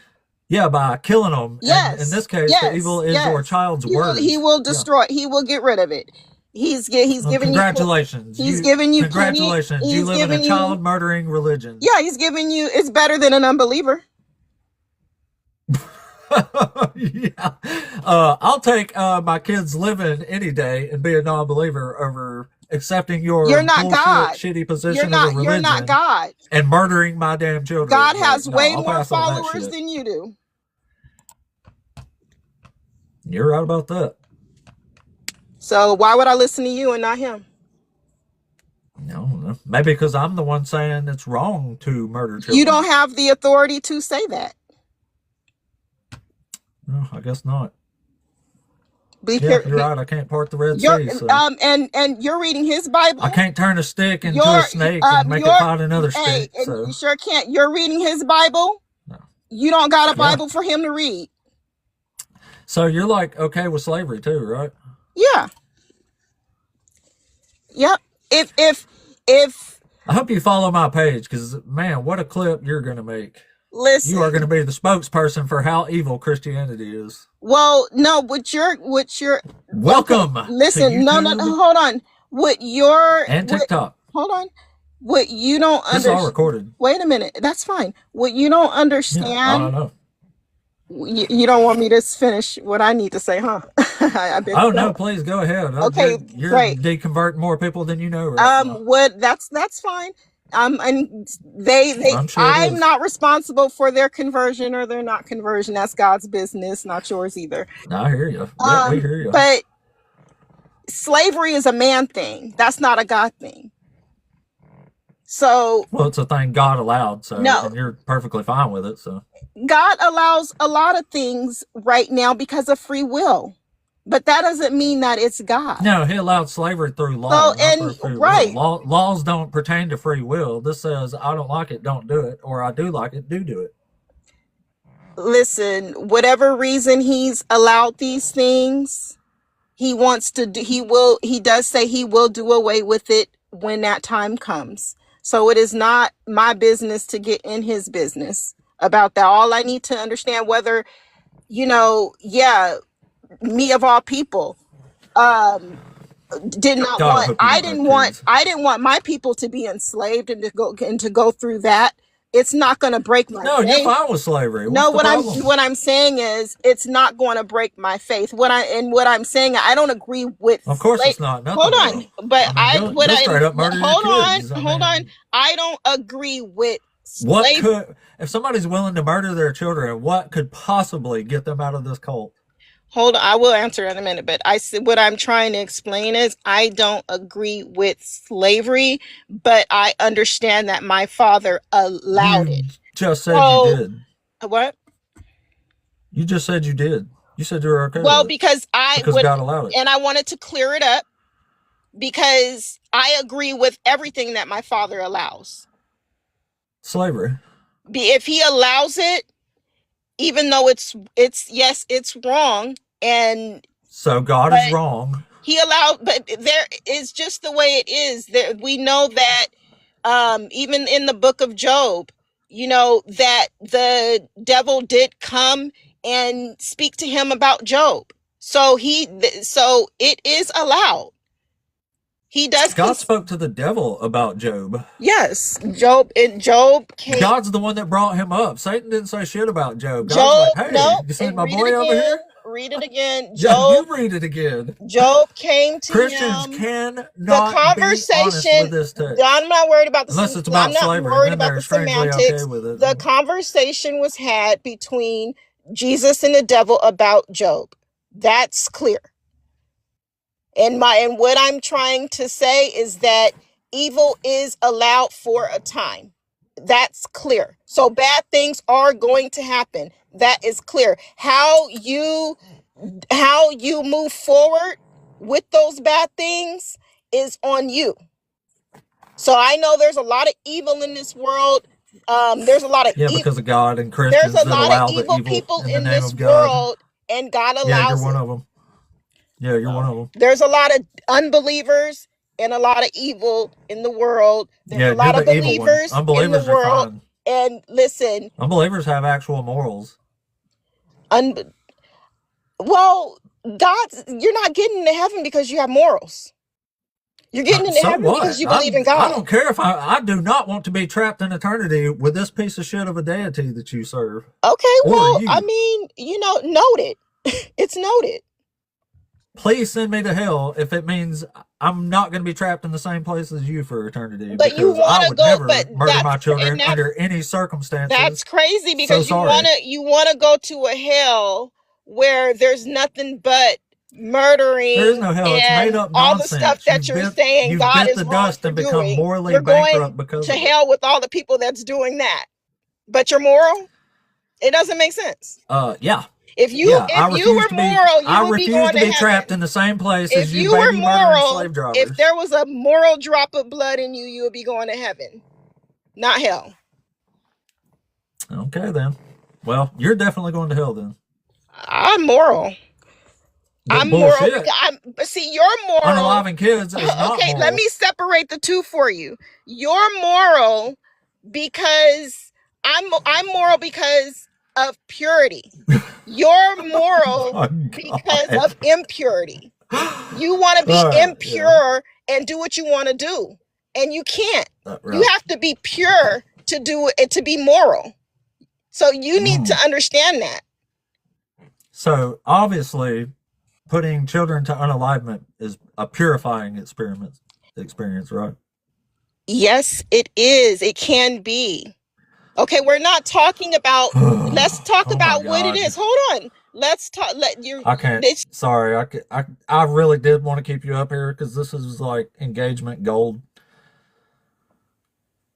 yeah, by killing them. Yes. And in this case, the evil is your child's word. He will destroy. He will get rid of it. He's giving congratulations. He's giving you congratulations. Plenty, you live in a child murdering religion. Yeah, he's giving you. It's better than an unbeliever. Yeah. I'll take my kids living any day and be a non-believer over accepting your You're not bullshit, God. shitty position of a religion. You're not God. And murdering my damn children. God has way I'll more pass on that followers shit. than you do. You're right about that. So why would I listen to you and not him? No, maybe because I'm the one saying it's wrong to murder children. You don't have the authority to say that. No, I guess not. You're right. I can't part the Red Sea. So. And you're reading his Bible. I can't turn a stick into a snake and make it fight another stick. So. You sure can't. You're reading his Bible. No. You don't got a Bible for him to read. So you're like okay with slavery too, right? Yeah. Yep. If I hope you follow my page, because man, what a clip you're gonna make. Listen, you are gonna be the spokesperson for how evil Christianity is. Well, no, what you're welcome. Listen, no, hold on. What you're and TikTok. Hold on. What you don't understand. This is all recorded. Wait a minute. That's fine. What you don't understand. Yeah, I don't know. You don't want me to finish what I need to say, huh? No, please go ahead. Okay, you're great. Deconverting more people than you know right now. What? That's fine. And I'm not responsible for their conversion or their not conversion. That's God's business, not yours either. I hear you. Yeah, we hear you. But slavery is a man thing. That's not a God thing. So, well, it's a thing God allowed, so and you're perfectly fine with it. So God allows a lot of things right now because of free will, but that doesn't mean that it's God. No, he allowed slavery through law. Laws don't pertain to free will. This says I don't like it, don't do it, or I do like it, do it. Listen, whatever reason he's allowed these things, he wants to do. He does say he will do away with it when that time comes. So it is not my business to get in his business about that. All I need to understand whether, me of all people, did not want. I didn't want my people to be enslaved and to go through that. It's not going to break my faith. No, you're fine with slavery. What I'm saying is it's not going to break my faith. What I'm saying, I don't agree with. Of course, it's not. Hold on, but hold on. I don't agree with slavery. If somebody's willing to murder their children, what could possibly get them out of this cult? Hold on, I will answer in a minute, but what I'm trying to explain is I don't agree with slavery, but I understand that my father allowed it. Just said you did. What? You just said you did. You said you were okay. Well, because God allowed it. And I wanted to clear it up because I agree with everything that my father allows. Slavery. If he allows it, even though it's wrong, and so God is wrong. He allowed, but there is just the way it is. That we know that even in the book of Job, that the devil did come and speak to him about Job. So it is allowed. He does. God spoke to the devil about Job. Yes, Job came. God's the one that brought him up. Satan didn't say shit about Job. God's like, hey, you see my boy over here? read it again. Yeah, Job, you read it again. Job came to Christians him. cannot The be honest conversation, with this text. I'm not worried about Unless it's I'm about not slavery, worried then about they're the strangely okay semantics. with it. The conversation was had between Jesus and the devil about Job. That's clear. And what I'm trying to say is that evil is allowed for a time. That's clear. So bad things are going to happen. That is clear. How you move forward with those bad things is on you. So I know there's a lot of evil in this world. There's a lot of because of God and there's Christians a that lot allow of the evil evil people in the in name this of God. world, and God Yeah, you're allows one it. of them. Yeah, you're one of them. There's a lot of unbelievers and a lot of evil in the world. There's Yeah, a lot you're of the evil one. believers in the Unbelievers are world. fine. And listen, Unbelievers have actual morals. well, God, you're not getting into heaven because you have morals. You're getting into So heaven what? because you believe in God. I don't care if I do not want to be trapped in eternity with this piece of shit of a deity that you serve. Okay, Or well, you. I mean, noted. It's noted. Please send me to hell if it means I'm not going to be trapped in the same place as you for eternity. But you because want I to would go, never but murder my children under any circumstances. that's crazy So because sorry. you want to go to a hell where there's nothing but murdering. There is no hell. It's and made up all nonsense. the stuff that you're saying You've God bit is the wrong dust for and become doing. morally You're going bankrupt because to of it. hell with all the people that's doing that. But you're moral? It doesn't make sense. Yeah. If you were moral, you would be going to heaven. Trapped in the same place If as you were baby murdering moral, slave drivers. if there was a moral drop of blood in you, you would be going to heaven, not hell. Okay, then. Well, you're definitely going to hell then. I'm moral. I'm moral because see, you're moral. Unaliving kids is not okay, moral. let me separate the two for you. You're moral because I'm moral because of purity. You're moral because of impurity. You want to be impure and do what you want to do, and you can't. You have to be pure to do it, to be moral. So you need to understand that. So obviously, putting children to unalivement is a purifying experience, right? Yes, it is. It can be. Okay, we're not talking about. Let's talk about what it is. Hold on. Let's talk. I can't. Sorry, I really did want to keep you up here because this is like engagement gold.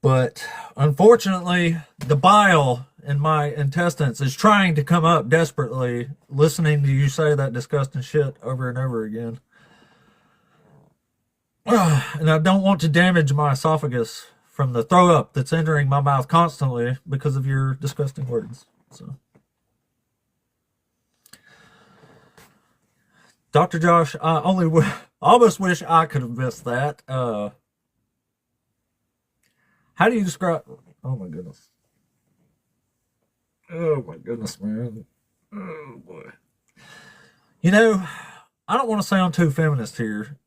But unfortunately, the bile in my intestines is trying to come up desperately, listening to you say that disgusting shit over and over again. And I don't want to damage my esophagus from the throw up that's entering my mouth constantly because of your disgusting words. So, Dr. Josh, I almost wish I could have missed that. How do you describe? Oh my goodness. Oh my goodness, man. Oh boy. You know, I don't want to sound too feminist here,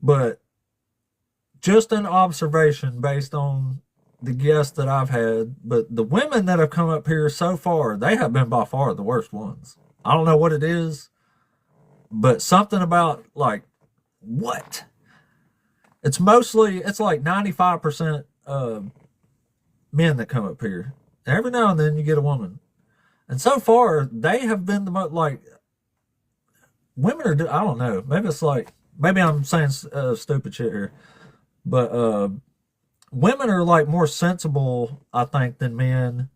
but just an observation based on the guests that I've had, but the women that have come up here so far, they have been by far the worst ones. I don't know what it is, but something about like, what? It's like 95% men that come up here. Every now and then you get a woman. And so far, they have been the most, like, women are, I don't know. Maybe I'm saying stupid shit here. But women are, like, more sensible, I think, than men.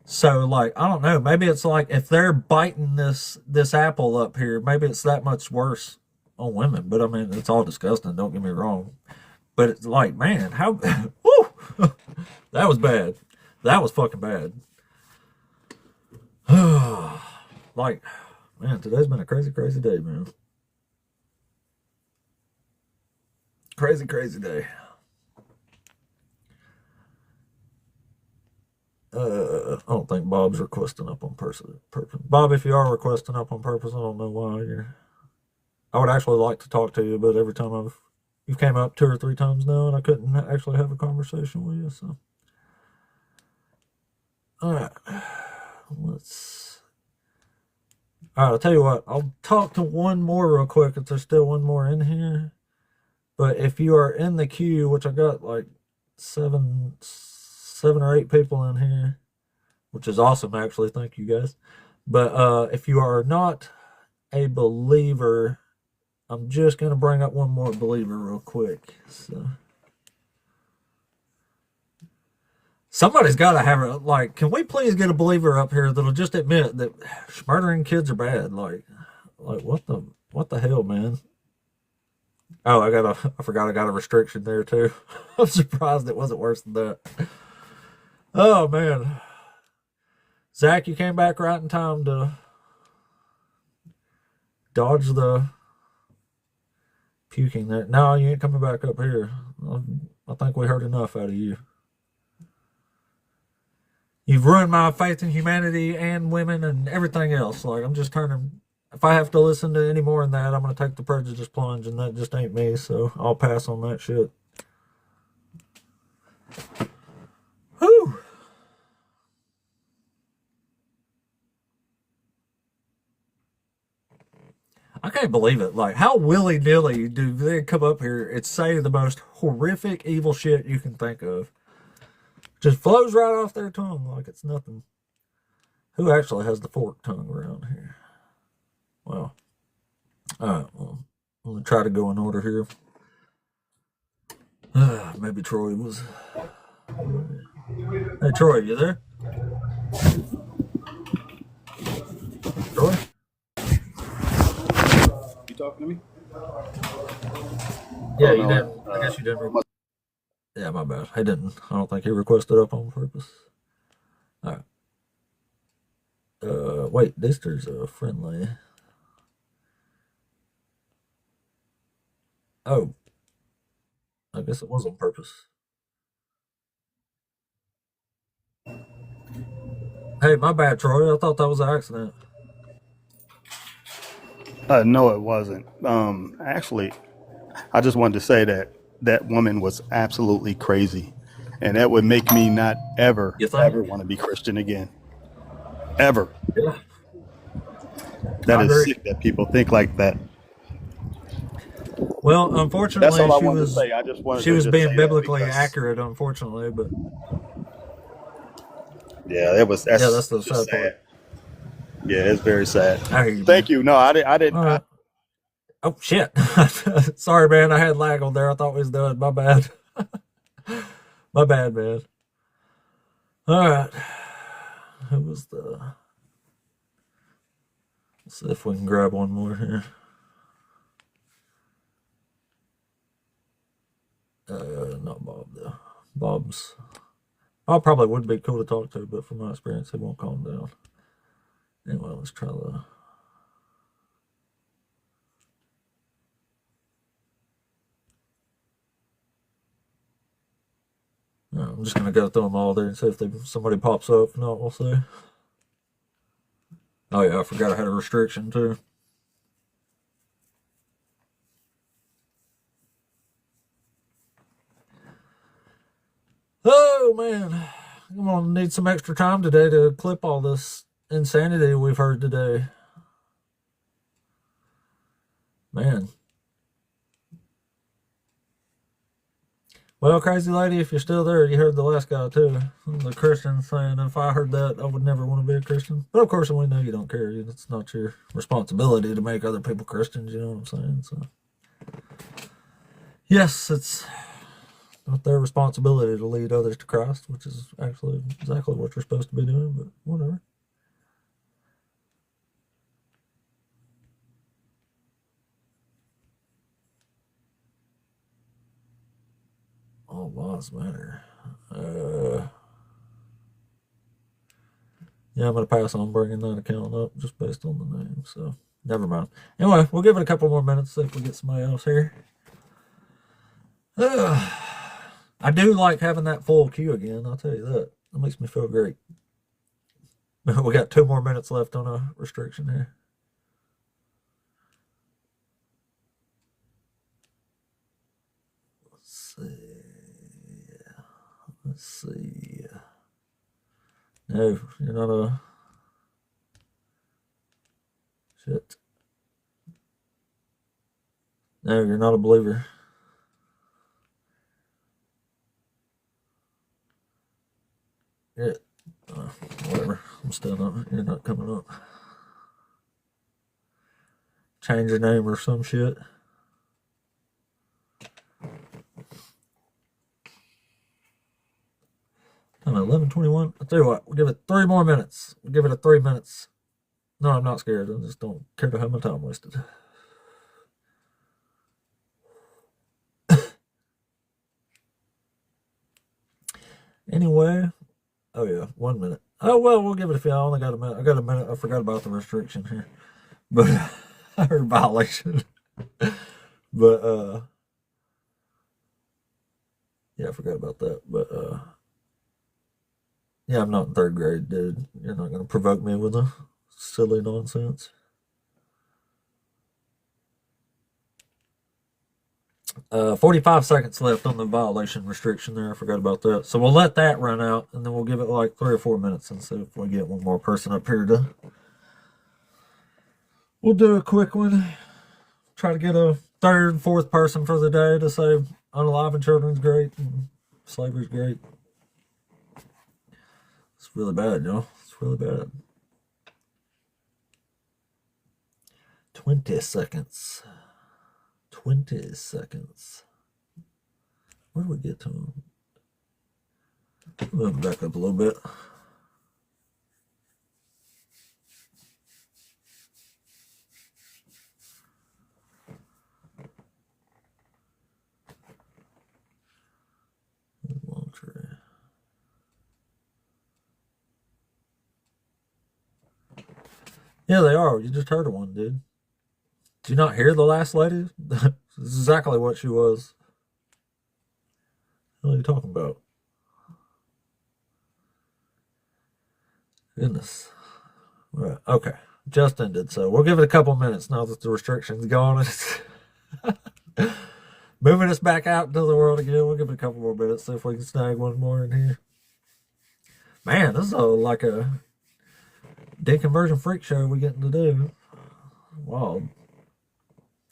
So, like, I don't know. Maybe it's like if they're biting this apple up here, maybe it's that much worse on women. But, I mean, it's all disgusting. Don't get me wrong. But it's like, man, how, woo, that was bad. That was fucking bad. Like, man, today's been a crazy, crazy day, man. Crazy, crazy day. I don't think Bob's requesting up on purpose. Bob, if you are requesting up on purpose, I don't know why I would actually like to talk to you, but every time you've came up 2 or 3 times now, and I couldn't actually have a conversation with you, so. All right. All right, I'll tell you what. I'll talk to one more real quick if there's still one more in here. But if you are in the queue, which I got like seven or eight people in here, which is awesome, actually. Thank you guys. But if you are not a believer, I'm just gonna bring up one more believer real quick. So somebody's got to have it. Like, can we please get a believer up here that'll just admit that murdering kids are bad? Like what the hell, man? Oh, I forgot I got a restriction there too. I'm surprised it wasn't worse than that. Oh man. Zach, you came back right in time to dodge the puking there. No, you ain't coming back up here. I think we heard enough out of you. You've ruined my faith in humanity and women and everything else. Like, I'm just turning. If I have to listen to any more than that, I'm going to take the prejudice plunge, and that just ain't me, so I'll pass on that shit. Whew. I can't believe it. Like, how willy-nilly do they come up here and say the most horrific, evil shit you can think of? Just flows right off their tongue like it's nothing. Who actually has the forked tongue around here? Well, all right. Well, I'm gonna try to go in order here. Maybe Troy was. Hey, Troy, you there? Troy? You talking to me? Yeah, you did. I guess you did. Yeah, my bad. I didn't. I don't think he requested up on purpose. All right. Wait, Dister's friendly. Oh, I guess it was on purpose. Hey, my bad, Troy. I thought that was an accident. No, it wasn't. Actually, I just wanted to say that that woman was absolutely crazy, and that would make me not ever want to be Christian again. Ever. Yeah. That is sick that people think like that. Well, unfortunately, that's all I wanted to say. I just wanted she to was just being say biblically that because, accurate, unfortunately, but yeah, that's the sad part. Yeah, it's very sad. I hear you, Thank you. No, I didn't. All right. Oh shit! Sorry, man. I had lag on there. I thought we was done. My bad. My bad, man. All right. Who was the? Let's see if we can grab one more here. Not Bob though. Bob probably would be cool to talk to, but from my experience, he won't calm down. Anyway, let's try the. I'm just gonna go through them all there and see if somebody pops up. If not, we'll see. Oh yeah, I forgot I had a restriction too. Oh man, I'm gonna need some extra time today to clip all this insanity we've heard today. Man. Well, crazy lady, if you're still there, you heard the last guy too. The Christian saying, if I heard that, I would never want to be a Christian. But of course, we know you don't care. It's not your responsibility to make other people Christians, you know what I'm saying? So, yes, it's not their responsibility to lead others to Christ, which is actually exactly what you're supposed to be doing, but whatever. All lives matter. Yeah, I'm going to pass on bringing that account up just based on the name, so never mind. Anyway, we'll give it a couple more minutes, see if we get somebody else here. I do like having that full queue again, I'll tell you that. That makes me feel great. We got 2 more minutes left on a restriction here. Let's see. No, you're not a. Shit. No, you're not a believer. Yeah. Whatever. I'm still not. You're not coming up. Change your name or some shit. Time 11:21. I'll tell you what. We'll give it 3 more minutes. We'll give it a 3 minutes. No, I'm not scared. I just don't care to have my time wasted. Anyway. Oh yeah, 1 minute. Oh well, we'll give it a few. I only got a minute. I got a minute. I forgot about the restriction here, but I heard violation. But yeah, I forgot about that. But yeah, I'm not in 3rd grade, dude. You're not gonna provoke me with a silly nonsense. 45 seconds left on the violation restriction there. I forgot about that. So we'll let that run out, and then we'll give it like 3 or 4 minutes and see if we get one more person up here to... We'll do a quick one. Try to get a 3rd, 4th person for the day to say unaliving children's great and slavery's great. It's really bad, y'all. It's really bad. 20 seconds. 20 seconds. Where do we get to? Move back up a little bit. Yeah, they are. You just heard of one, dude. Did you not hear the last lady? This is exactly what she was. What are you talking about? Goodness. Right. Okay. Just ended. So we'll give it a couple minutes now that the restriction's gone. It's moving us back out into the world again. We'll give it a couple more minutes, see if we can snag one more in here. Man, this is like a deconversion freak show we're getting to do. Wow.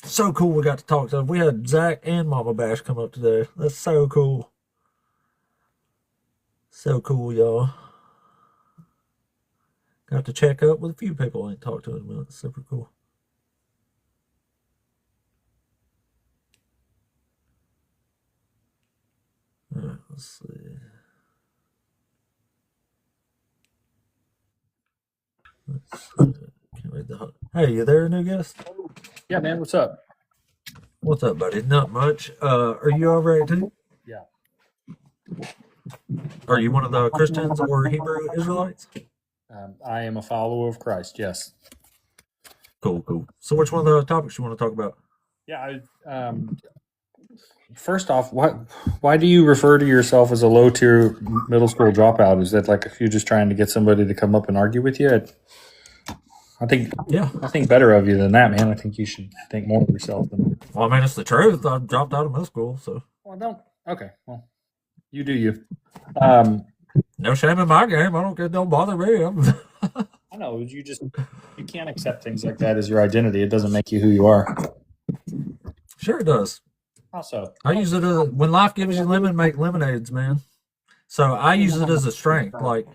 So cool we got to talk to them. We had Zach and mamabash come up today. That's so cool. So cool, y'all. Got to check up with a few people I ain't talked to in a minute. It's super cool. All right, let's see. Can't read the... Hey, you there, new guest? Yeah, man. What's up? What's up, buddy? Not much. Are you all right too? Yeah. Are you one of the Christians or Hebrew Israelites? I am a follower of Christ. Yes. Cool. So, which one of the topics you want to talk about? Yeah. First off, why do you refer to yourself as a low-tier middle school dropout? Is that like if you're just trying to get somebody to come up and argue with you? I think better of you than that, man. I think you should think more of yourself than. Well, I mean, it's the truth. I dropped out of middle school, so. Well, don't. Okay. Well, you do you. No shame in my game. Don't bother me. I know you can't accept things like that as your identity. It doesn't make you who you are. Sure, it does. How so? I use it as when life gives you lemon, make lemonades, man. So I use it as a strength. Like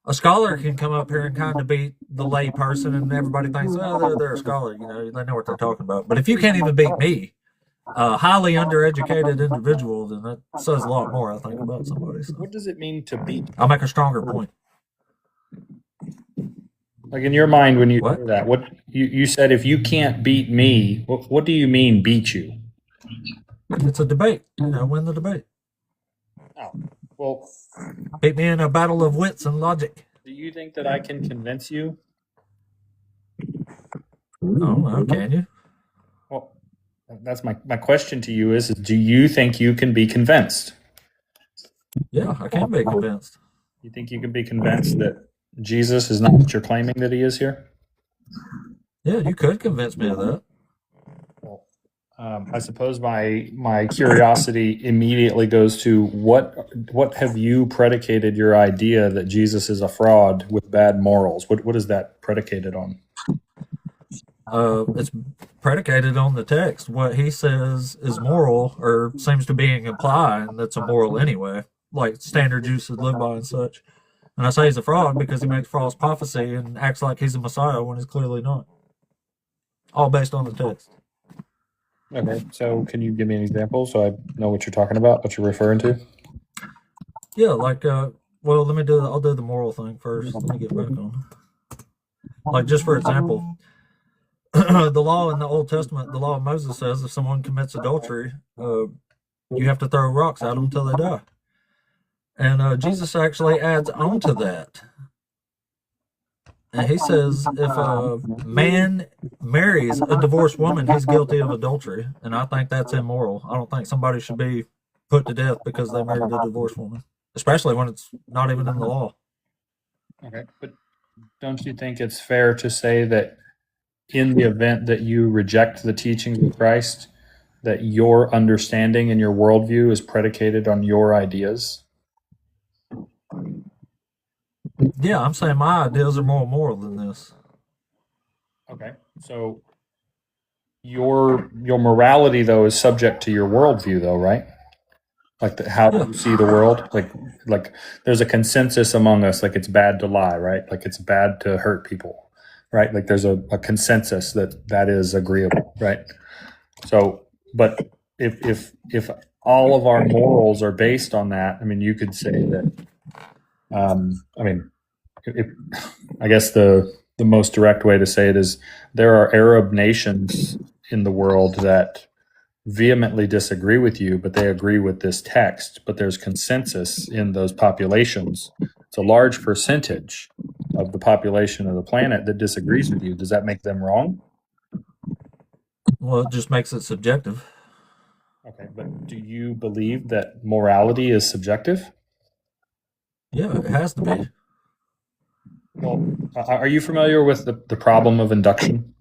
a scholar can come up here and kind of beat the lay person, and everybody thinks, well, they're a scholar, you know, they know what they're talking about. But if you can't even beat me, a highly undereducated individual, then that says a lot more, I think, about somebody. So. What does it mean to beat? I'll make a stronger point. Like in your mind, when you say that, what you said, if you can't beat me, what do you mean beat you? It's a debate. You know, win the debate. Oh, well. Beat me in a battle of wits and logic. Do you think that I can convince you? Oh, can you? Well, that's my question to you is do you think you can be convinced? Yeah, I can be convinced. You think you can be convinced that Jesus is not what you're claiming that he is here? Yeah, you could convince me of that. I suppose my curiosity immediately goes to what have you predicated your idea that Jesus is a fraud with bad morals? What is that predicated on? It's predicated on the text. What he says is moral, or seems to be implying that's a moral anyway, like standard usage live by and such. And I say he's a fraud because he makes false prophecy and acts like he's a Messiah when he's clearly not. All based on the text. Okay, so can you give me an example so I know what you're talking about, what you're referring to? Yeah, like, well, I'll do the moral thing first. Let me get back on. Like, just for example, the law in the Old Testament, the law of Moses says if someone commits adultery, you have to throw rocks at them until they die. And Jesus actually adds on to that. And he says if a man marries a divorced woman, he's guilty of adultery. And I think that's immoral. I don't think somebody should be put to death because they married a divorced woman, especially when it's not even in the law. Okay, but don't you think it's fair to say that in the event that you reject the teachings of Christ, that your understanding and your worldview is predicated on your ideas? Yeah, I'm saying my ideas are more moral than this. Okay, so your morality, though, is subject to your worldview, though, right? Like how you see the world. Like there's a consensus among us, like it's bad to lie, right? Like it's bad to hurt people, right? Like there's a consensus that is agreeable, right? So, but if all of our morals are based on that, I mean, you could say that. I guess the most direct way to say it is there are Arab nations in the world that vehemently disagree with you, but they agree with this text. But there's consensus in those populations. It's a large percentage of the population of the planet that disagrees with you. Does that make them wrong? Well, it just makes it subjective. Okay, but do you believe that morality is subjective? Yeah, it has to be. Well, are you familiar with the problem of induction?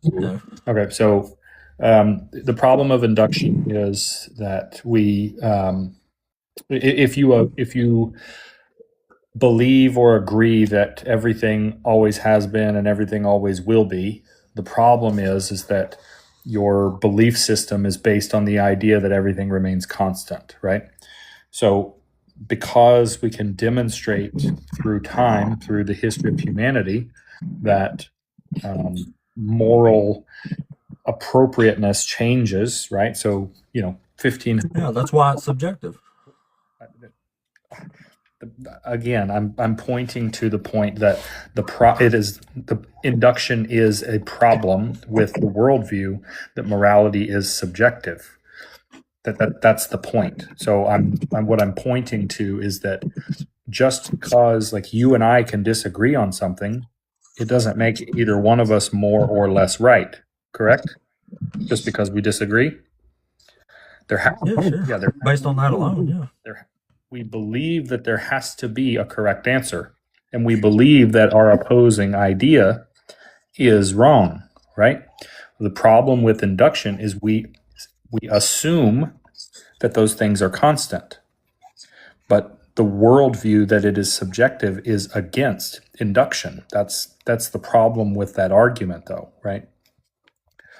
No. Okay, so the problem of induction is that if you believe or agree that everything always has been and everything always will be, the problem is that your belief system is based on the idea that everything remains constant, right? So because we can demonstrate through time, through the history of humanity, that moral appropriateness changes, right? So, 15. Yeah, that's why it's subjective. Again, I'm pointing to the point that the induction is a problem with the worldview that morality is subjective. That's the point. So what I'm pointing to is that just because like you and I can disagree on something, it doesn't make either one of us more or less right. Correct? Just because we disagree. Sure. Based on that alone, yeah. We believe that there has to be a correct answer, and we believe that our opposing idea is wrong, right? The problem with induction is we assume that those things are constant, but the worldview that it is subjective is against induction. That's the problem with that argument, though, right?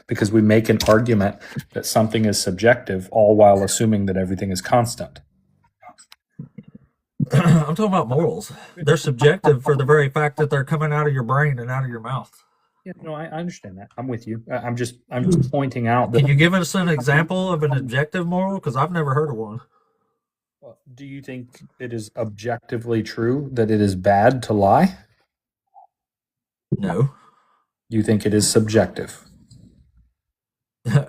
Because we make an argument that something is subjective, all while assuming that everything is constant. I'm talking about morals. They're subjective for the very fact that they're coming out of your brain and out of your mouth. Yeah, no, I understand that. I'm with you. I'm just pointing out that. Can you give us an example of an objective moral? Because I've never heard of one. Do you think it is objectively true that it is bad to lie? No. You think it is subjective?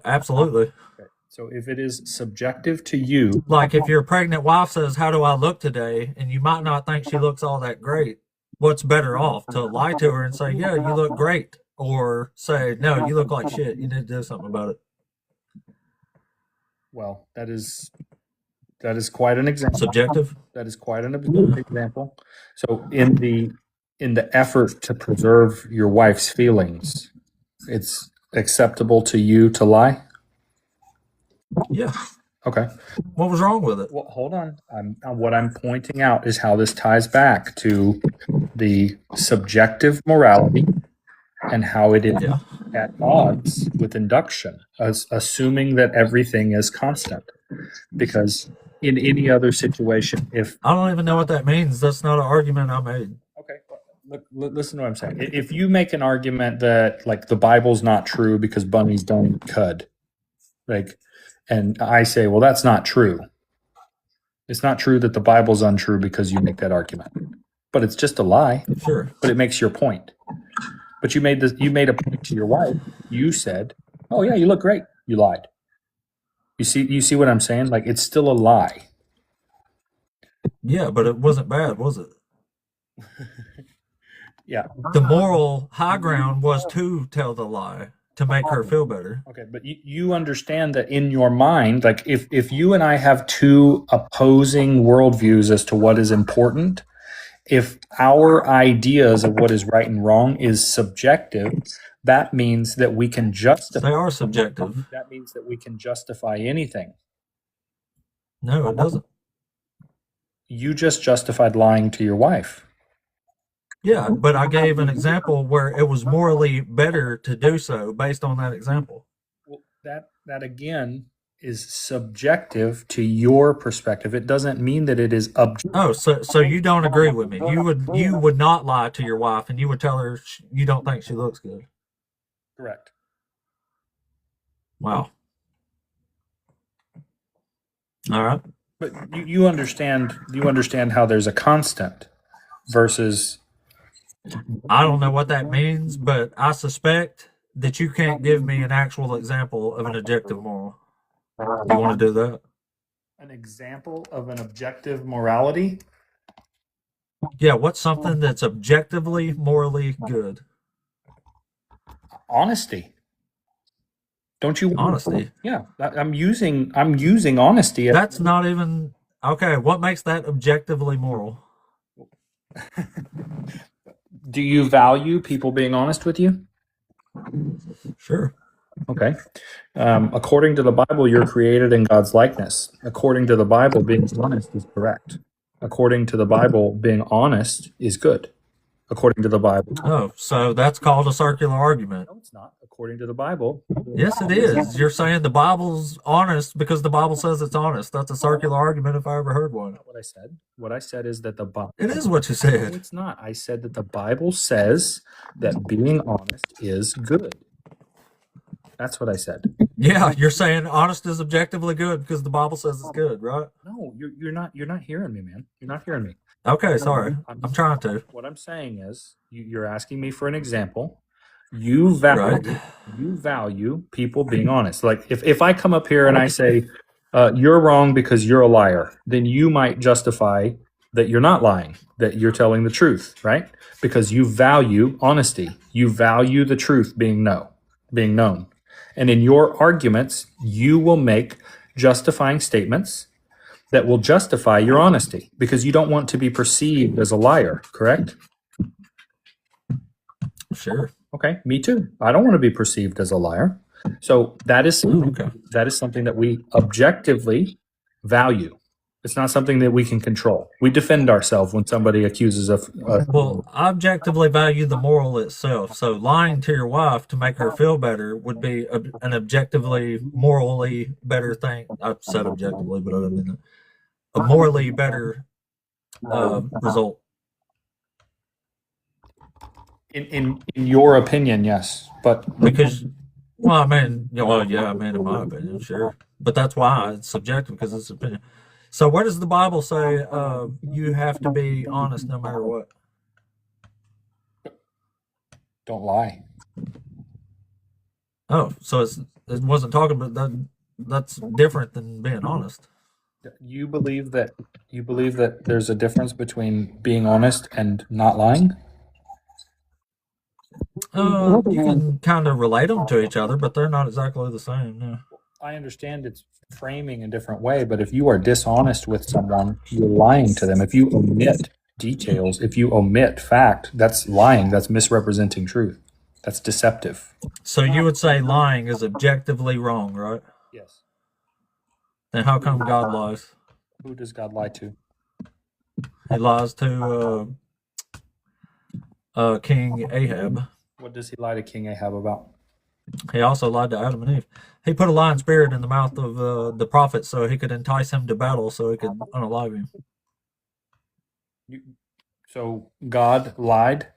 Absolutely. Okay. So if it is subjective to you, like if your pregnant wife says, "How do I look today?" and you might not think she looks all that great, what's better off, to lie to her and say, "Yeah, you look great," or say, "No, you look like shit. You need to do something about it"? Well, that is quite an example. Subjective. That is quite an example. So in the effort to preserve your wife's feelings, it's acceptable to you to lie? Yeah. Okay. What was wrong with it? Well, hold on. What I'm pointing out is how this ties back to the subjective morality and how it is at odds with induction, assuming that everything is constant. Because in any other situation, if I don't even know what that means. That's not an argument I made. okay, look, listen to what I'm saying. If you make an argument that like the Bible's not true because bunnies don't cud, like, and I say, well, that's not true. It's not true that the Bible's untrue because you make that argument, but it's just a lie. Sure, but it makes your point. But you made a point to your wife. You said, "Oh yeah, you look great." You lied. You see what I'm saying? Like it's still a lie. Yeah, but it wasn't bad, was it? Yeah. The moral high ground was to tell the lie to make her feel better. Okay, but you understand that in your mind, like if you and I have two opposing worldviews as to what is important, if our ideas of what is right and wrong is subjective, that means that we can justify. They are subjective. That means that we can justify anything. No, it doesn't. You just justified lying to your wife. Yeah, but I gave an example where it was morally better to do so based on that example. Well, that again is subjective to your perspective. It doesn't mean that it is objective. Oh, so you don't agree with me? You would not lie to your wife, and you would tell her you don't think she looks good. Correct. Wow. All right. But you understand how there's a constant versus. I don't know what that means, but I suspect that you can't give me an actual example of an objective moral. You want to do that? An example of an objective morality? Yeah, what's something that's objectively morally good? Honesty. Don't you? Honesty. Yeah, I'm using honesty. That's not even okay. What makes that objectively moral? Do you value people being honest with you? Sure. Okay. According to the Bible, you're created in God's likeness. According to the Bible, being honest is correct. According to the Bible, being honest is good. According to the Bible. Oh, so that's called a circular argument. No, it's not. According to the Bible. Yes, it is. You're saying the Bible's honest because the Bible says it's honest. That's a circular argument if I ever heard one. Not what I said. What I said is that the Bible. It is what you said. No, it's not. I said that the Bible says that being honest is good. That's what I said. Yeah, you're saying honest is objectively good because the Bible says it's good, right? No, you're not hearing me, man. You're not hearing me. Okay, sorry. I'm trying to. What I'm saying is you're asking me for an example. You value people being honest. Like if I come up here and I say you're wrong because you're a liar, then you might justify that you're not lying, that you're telling the truth, right? Because you value honesty. You value the truth being known. And in your arguments, you will make justifying statements that will justify your honesty because you don't want to be perceived as a liar, correct? Sure. Okay, me too. I don't want to be perceived as a liar. So that is something that we objectively value. It's not something that we can control. We defend ourselves when somebody accuses us. Well, I objectively value the moral itself. So lying to your wife to make her feel better would be an objectively, morally better thing. I said objectively, but I don't mean that. A morally better result. In your opinion, yes, but because, well, I mean, in my opinion, sure, but that's why it's subjective because it's opinion. So, where does the Bible say you have to be honest no matter what? Don't lie. Oh, so it wasn't talking about that. That's different than being honest. You believe that there's a difference between being honest and not lying? You can kind of relate them to each other, but they're not exactly the same. No. I understand it's framing a different way, but if you are dishonest with someone, you're lying to them. If you omit details, if you omit fact, that's lying. That's misrepresenting truth. That's deceptive. So you would say lying is objectively wrong, right? Yes. Then how come God lies? Who does God lie to? He lies to King Ahab. What does he lie to King Ahab about? He also lied to Adam and Eve. He put a lying spirit in the mouth of the prophet so he could entice him to battle so he could unalive him. So God lied?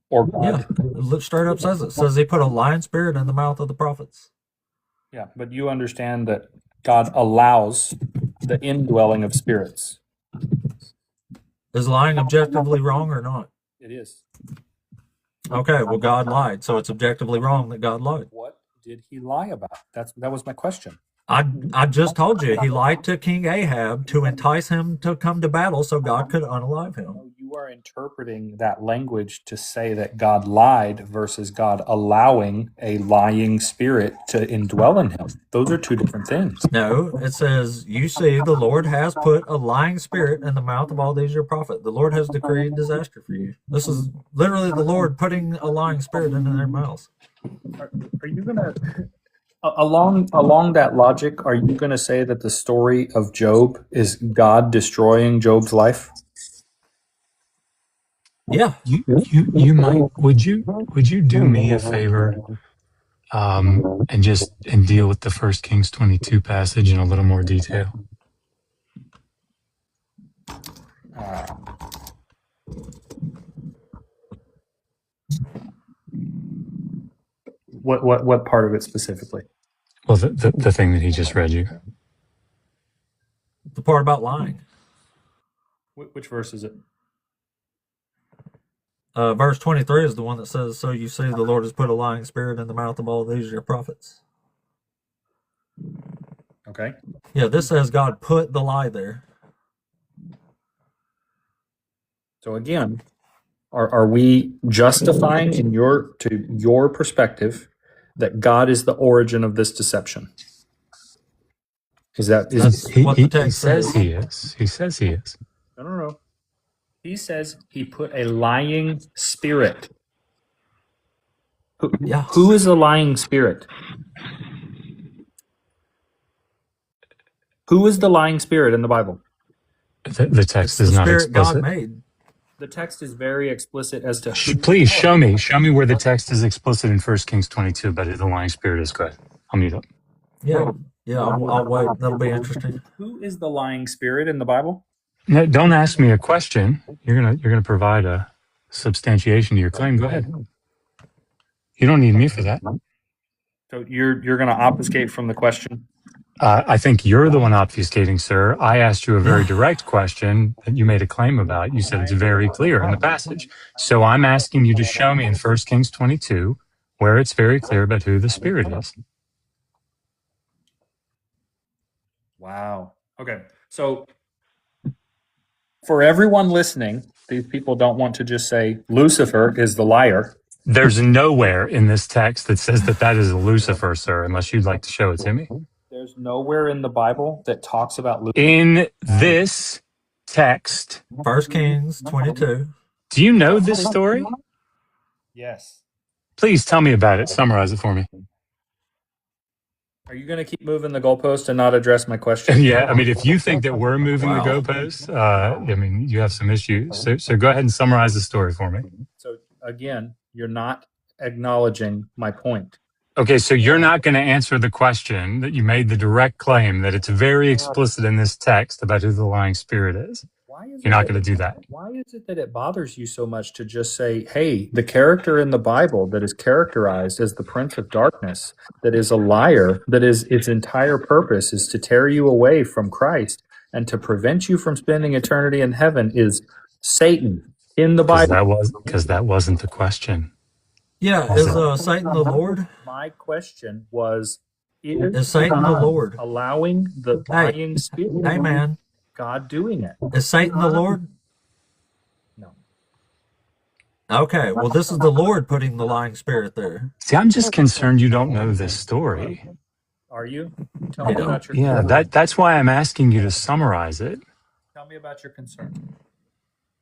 Or God? Yeah, straight up says it. Says he put a lying spirit in the mouth of the prophets. Yeah, but you understand that God allows the indwelling of spirits. Is lying objectively wrong or not? It is. Okay, well, God lied, so it's objectively wrong that God lied. What did he lie about? That was my question. I just told you he lied to King Ahab to entice him to come to battle so God could unalive him. You are interpreting that language to say that God lied versus God allowing a lying spirit to indwell in him. Those are two different things. No, it says, you see, the Lord has put a lying spirit in the mouth of all these your prophets. The Lord has decreed disaster for you. This is literally the Lord putting a lying spirit into their mouths. Are you going to... Along that logic, are you going to say that the story of Job is God destroying Job's life? Yeah. You might would you do me a favor and deal with the 1 Kings 22 passage in a little more detail? What part of it specifically? Well, the thing that he just read you. The part about lying. Which verse is it? Verse 23 is the one that says, so you see the Lord has put a lying spirit in the mouth of all these your prophets. Okay. Yeah, this says God put the lie there. So again, are we justifying in your perspective that God is the origin of this deception? Is what the text says? He is. He says he is. No. He says he put a lying spirit. Who is the lying spirit? Who is the lying spirit in the Bible? The text is not explicit. God made. The text is very explicit as to who. Please show me where the text is explicit in 1 Kings 22, but the lying spirit is good. I'll mute up. Yeah, I'll wait. That'll be interesting. Who is the lying spirit in the Bible? No, don't ask me a question. You're gonna provide a substantiation to your claim. Go ahead. You don't need me for that. So you're going to obfuscate from the question? I think you're the one obfuscating, sir. I asked you a very direct question that you made a claim about. You said it's very clear in the passage. So I'm asking you to show me in 1 Kings 22 where it's very clear about who the Spirit is. Wow. Okay. So for everyone listening, these people don't want to just say Lucifer is the liar. There's nowhere in this text that says that is a Lucifer, sir, unless you'd like to show it to me. There's nowhere in the Bible that talks about Lucifer. In this text, 1 Kings 22. Do you know this story? Yes. Please tell me about it. Summarize it for me. Are you going to keep moving the goalpost and not address my question? Yeah, I mean, if you think that we're moving the goalpost, I mean, you have some issues. So go ahead and summarize the story for me. So again, you're not acknowledging my point. Okay, so you're not going to answer the question that you made the direct claim that it's very explicit in this text about who the lying spirit is. You're not going to do that. Why is it that it bothers you so much to just say, hey, the character in the Bible that is characterized as the prince of darkness, that is a liar, that is its entire purpose is to tear you away from Christ and to prevent you from spending eternity in heaven, is Satan in the Bible? Because that wasn't the question. Yeah, is Satan the Lord? My question was, is Satan the Lord allowing the lying spirit? Hey, man. God doing it. Is Satan the Lord? No. Okay, well, this is the Lord putting the lying spirit there. See, I'm just concerned you don't know this story. Are you? Tell me about your concern. That's why I'm asking you to summarize it. Tell me about your concern.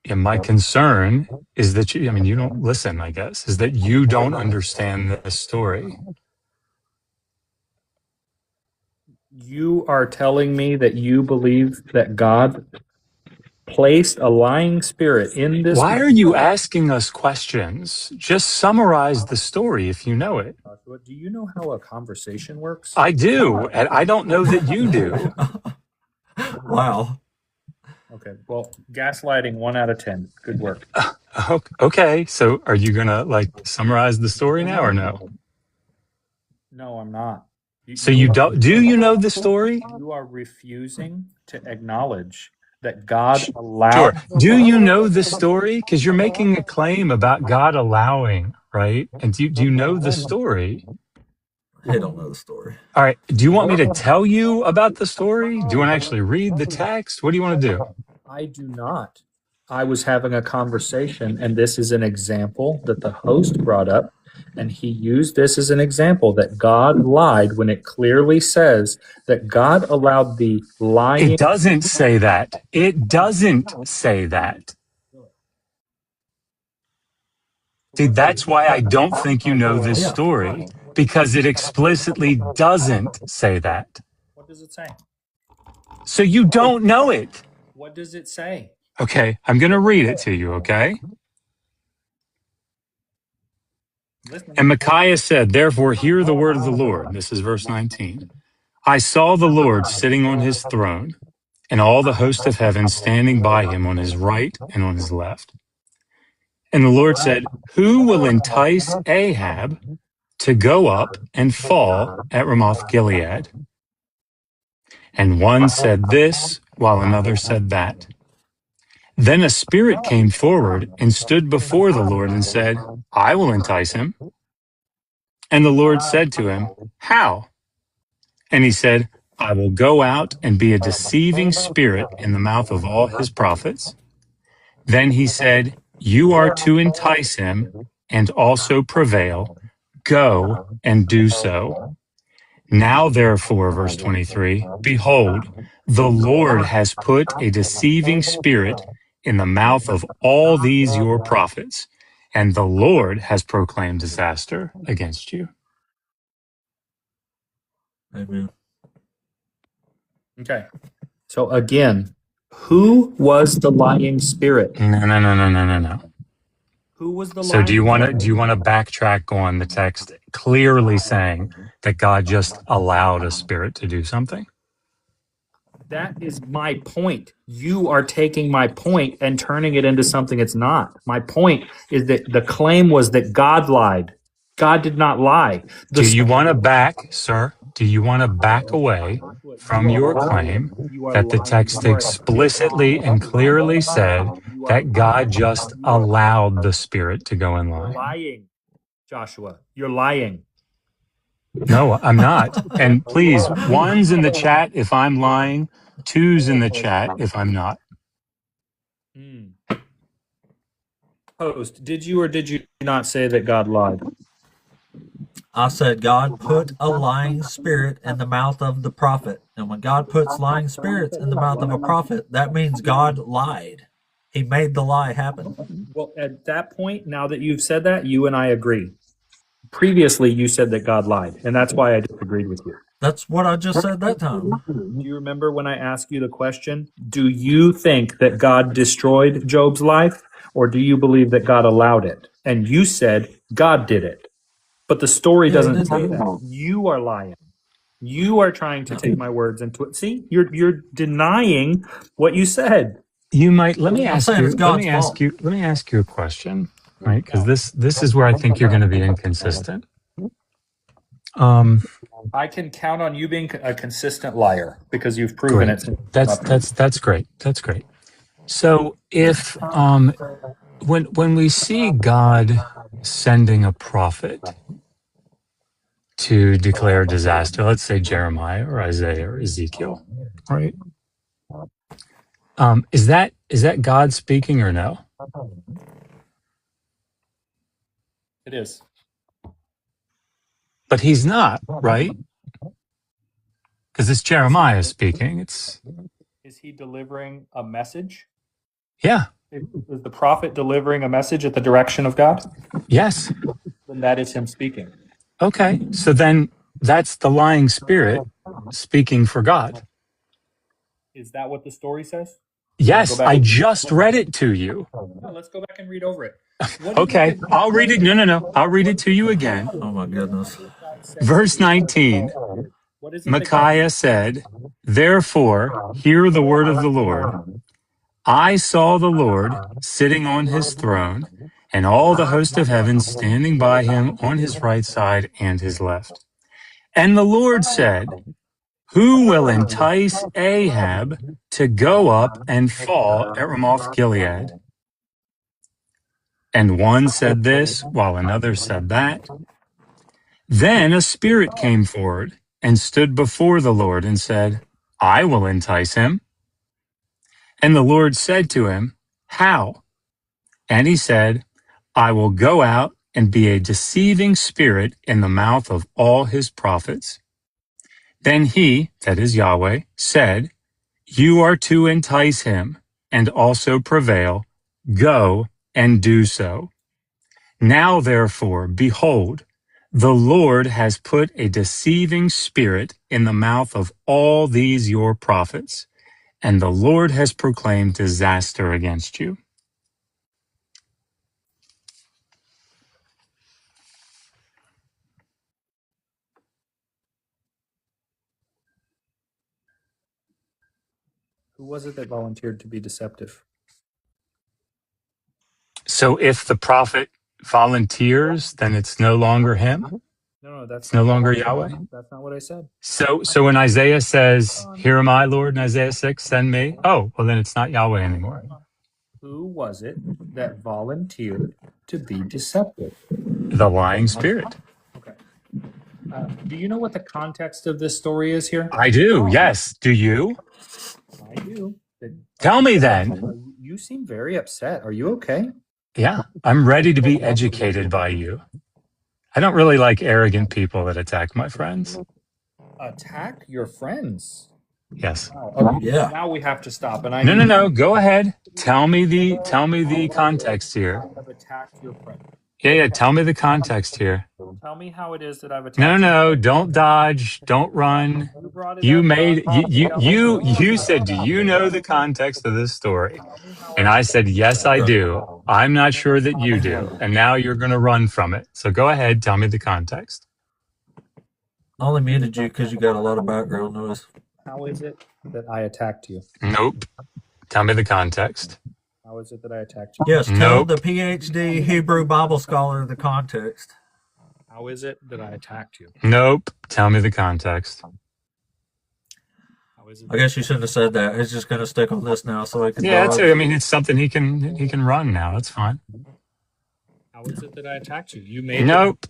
Yeah, my concern is that you don't listen, I guess, is that you don't understand the story. You are telling me that you believe that God placed a lying spirit in this. Why are you asking us questions? Just summarize the story if you know it. Do you know how a conversation works? I do, and I don't know that you do. Wow. Okay, well, gaslighting 1 out of 10. Good work. Okay, so are you gonna like summarize the story now or no? No, I'm not. So you don't? Do you know the story? You are refusing to acknowledge that God allowed. Sure. Do you know the story? Because you're making a claim about God allowing, right? And do you know the story? I don't know the story. All right. Do you want me to tell you about the story? Do you want to actually read the text? What do you want to do? I do not. I was having a conversation, and this is an example that the host brought up, and he used this as an example that God lied when it clearly says that God allowed the lying. It doesn't say that. It doesn't say that. See, that's why I don't think you know this story, because it explicitly doesn't say that. What does it say? So you don't know it. What does it say? Okay, I'm going to read it to you, okay? Listen. And Micaiah said, "Therefore hear the word of the Lord." This is verse 19. "I saw the Lord sitting on his throne, and all the host of heaven standing by him on his right and on his left. And the Lord said, Who will entice Ahab to go up and fall at Ramoth Gilead? And one said this, while another said that. Then a spirit came forward and stood before the Lord and said, I will entice him. And the Lord said to him, How? And he said, I will go out and be a deceiving spirit in the mouth of all his prophets. Then he said, You are to entice him and also prevail. Go and do so. Now, therefore, verse 23, behold, the Lord has put a deceiving spirit in the mouth of all these your prophets, and the Lord has proclaimed disaster against you. Amen. Okay. So again, who was the lying spirit? No. Who was the So lying do you want to backtrack on the text clearly saying that God just allowed a spirit to do something? That is my point. You are taking my point and turning it into something it's not. My point is that the claim was that God lied. God did not lie. Do you want to back, sir? Do you want to back away from your claim that the text explicitly and clearly said that God just allowed the spirit to go and lie? Lying, Joshua. You're lying. No, I'm not. And please, one's in the chat if I'm lying, two's in the chat if I'm not. Host, did you or did you not say that God lied? I said God put a lying spirit in the mouth of the prophet. And when God puts lying spirits in the mouth of a prophet, that means God lied. He made the lie happen. Well, at that point, now that you've said that, you and I agree. Previously, you said that God lied, and that's why I disagreed with you. That's what I just said that time. Do you remember when I asked you the question, do you think that God destroyed Job's life, or do you believe that God allowed it? And you said God did it. But the story doesn't say that. You are lying. You are trying to take my words and see, you're denying what you said. You might let me ask you a question, right? Because this is where I think you're going to be inconsistent. I can count on you being a consistent liar because you've proven it. That's great. That's great. So if when we see God sending a prophet to declare disaster, let's say Jeremiah or Isaiah or Ezekiel, right? Is that God speaking or no? It is. But he's not, right? Because it's Jeremiah speaking. Is he delivering a message? Yeah. Is the prophet delivering a message at the direction of God? Yes. Then that is him speaking. Okay. So then that's the lying spirit speaking for God. Is that what the story says? Yes, I just read it to you. No, let's go back and read over it. Okay, I'll read it. No. I'll read it to you again. Oh my goodness. Verse 19. Micaiah said, "Therefore, hear the word of the Lord. I saw the Lord sitting on his throne, and all the host of heaven standing by him on his right side and his left. And the Lord said, who will entice Ahab to go up and fall at Ramoth Gilead?" And one said this, while another said that. Then a spirit came forward and stood before the Lord and said, "I will entice him." And the Lord said to him, "How?" And he said, "I will go out and be a deceiving spirit in the mouth of all his prophets." Then he, that is Yahweh, said, "You are to entice him and also prevail. Go and do so. Now, therefore, behold, the Lord has put a deceiving spirit in the mouth of all these your prophets, and the Lord has proclaimed disaster against you." Who was it that volunteered to be deceptive? So if the prophet volunteers, then it's no longer him? No, that's It's no longer Yahweh? That's not what I said. So when Isaiah says, "Here am I, Lord," in Isaiah 6, "send me," oh, well, then it's not Yahweh anymore. Who was it that volunteered to be deceptive? The lying spirit. Okay. Do you know what the context of this story is here? I do, yes. Do you? I do. Tell me then. You seem very upset. Are you okay? Yeah, I'm ready to be educated by you. I don't really like arrogant people that attack my friends. Attack your friends? Yes. Oh, Yeah. Now we have to stop. And No. Go ahead. Tell me the context here. I've attacked your friend. Yeah. Tell me the context here. Tell me how it is that I've attacked. No. Don't dodge. Don't run. You made you said, "Do you know the context of this story?" And I said, "Yes, I do. I'm not sure that you do." And now you're going to run from it. So go ahead. Tell me the context. I only muted you because you got a lot of background noise. How is it that I attacked you? Nope. Tell me the context. How is it that I attacked you? Yes, tell the PhD Hebrew Bible scholar the context. How is it that I attacked you? Nope. Tell me the context. I guess you shouldn't have said that. He's just going to stick on this now so he can Yeah, dodge. it's something he can run now. That's fine. How is it that I attacked you? You made Nope.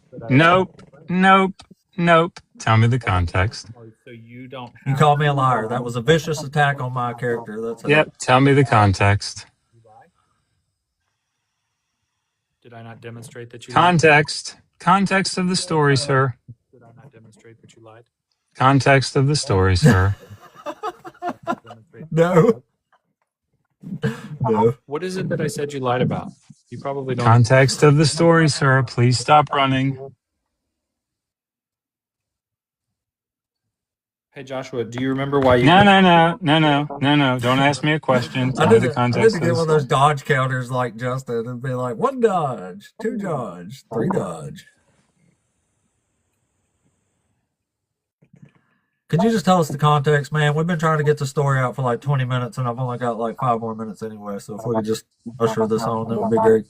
Tell me the context. So you don't. You called me a liar. That was a vicious attack on my character. That's Yep. Tell me the context. Did I not demonstrate that you Context. Context of the story, sir. Did I not demonstrate that you lied? Context of the story, sir. No. What is it that I said you lied about? You probably don't. Context of the story, sir. Please stop running. Hey, Joshua, do you remember why you... No. Don't ask me a question. Tell me the context. I need to get one of those dodge counters like Justin and be like, 1 dodge, 2 dodge, 3 dodge. Could you just tell us the context, man? We've been trying to get the story out for like 20 minutes, and I've only got like 5 more minutes anyway. So if we could just usher this on, that would be great.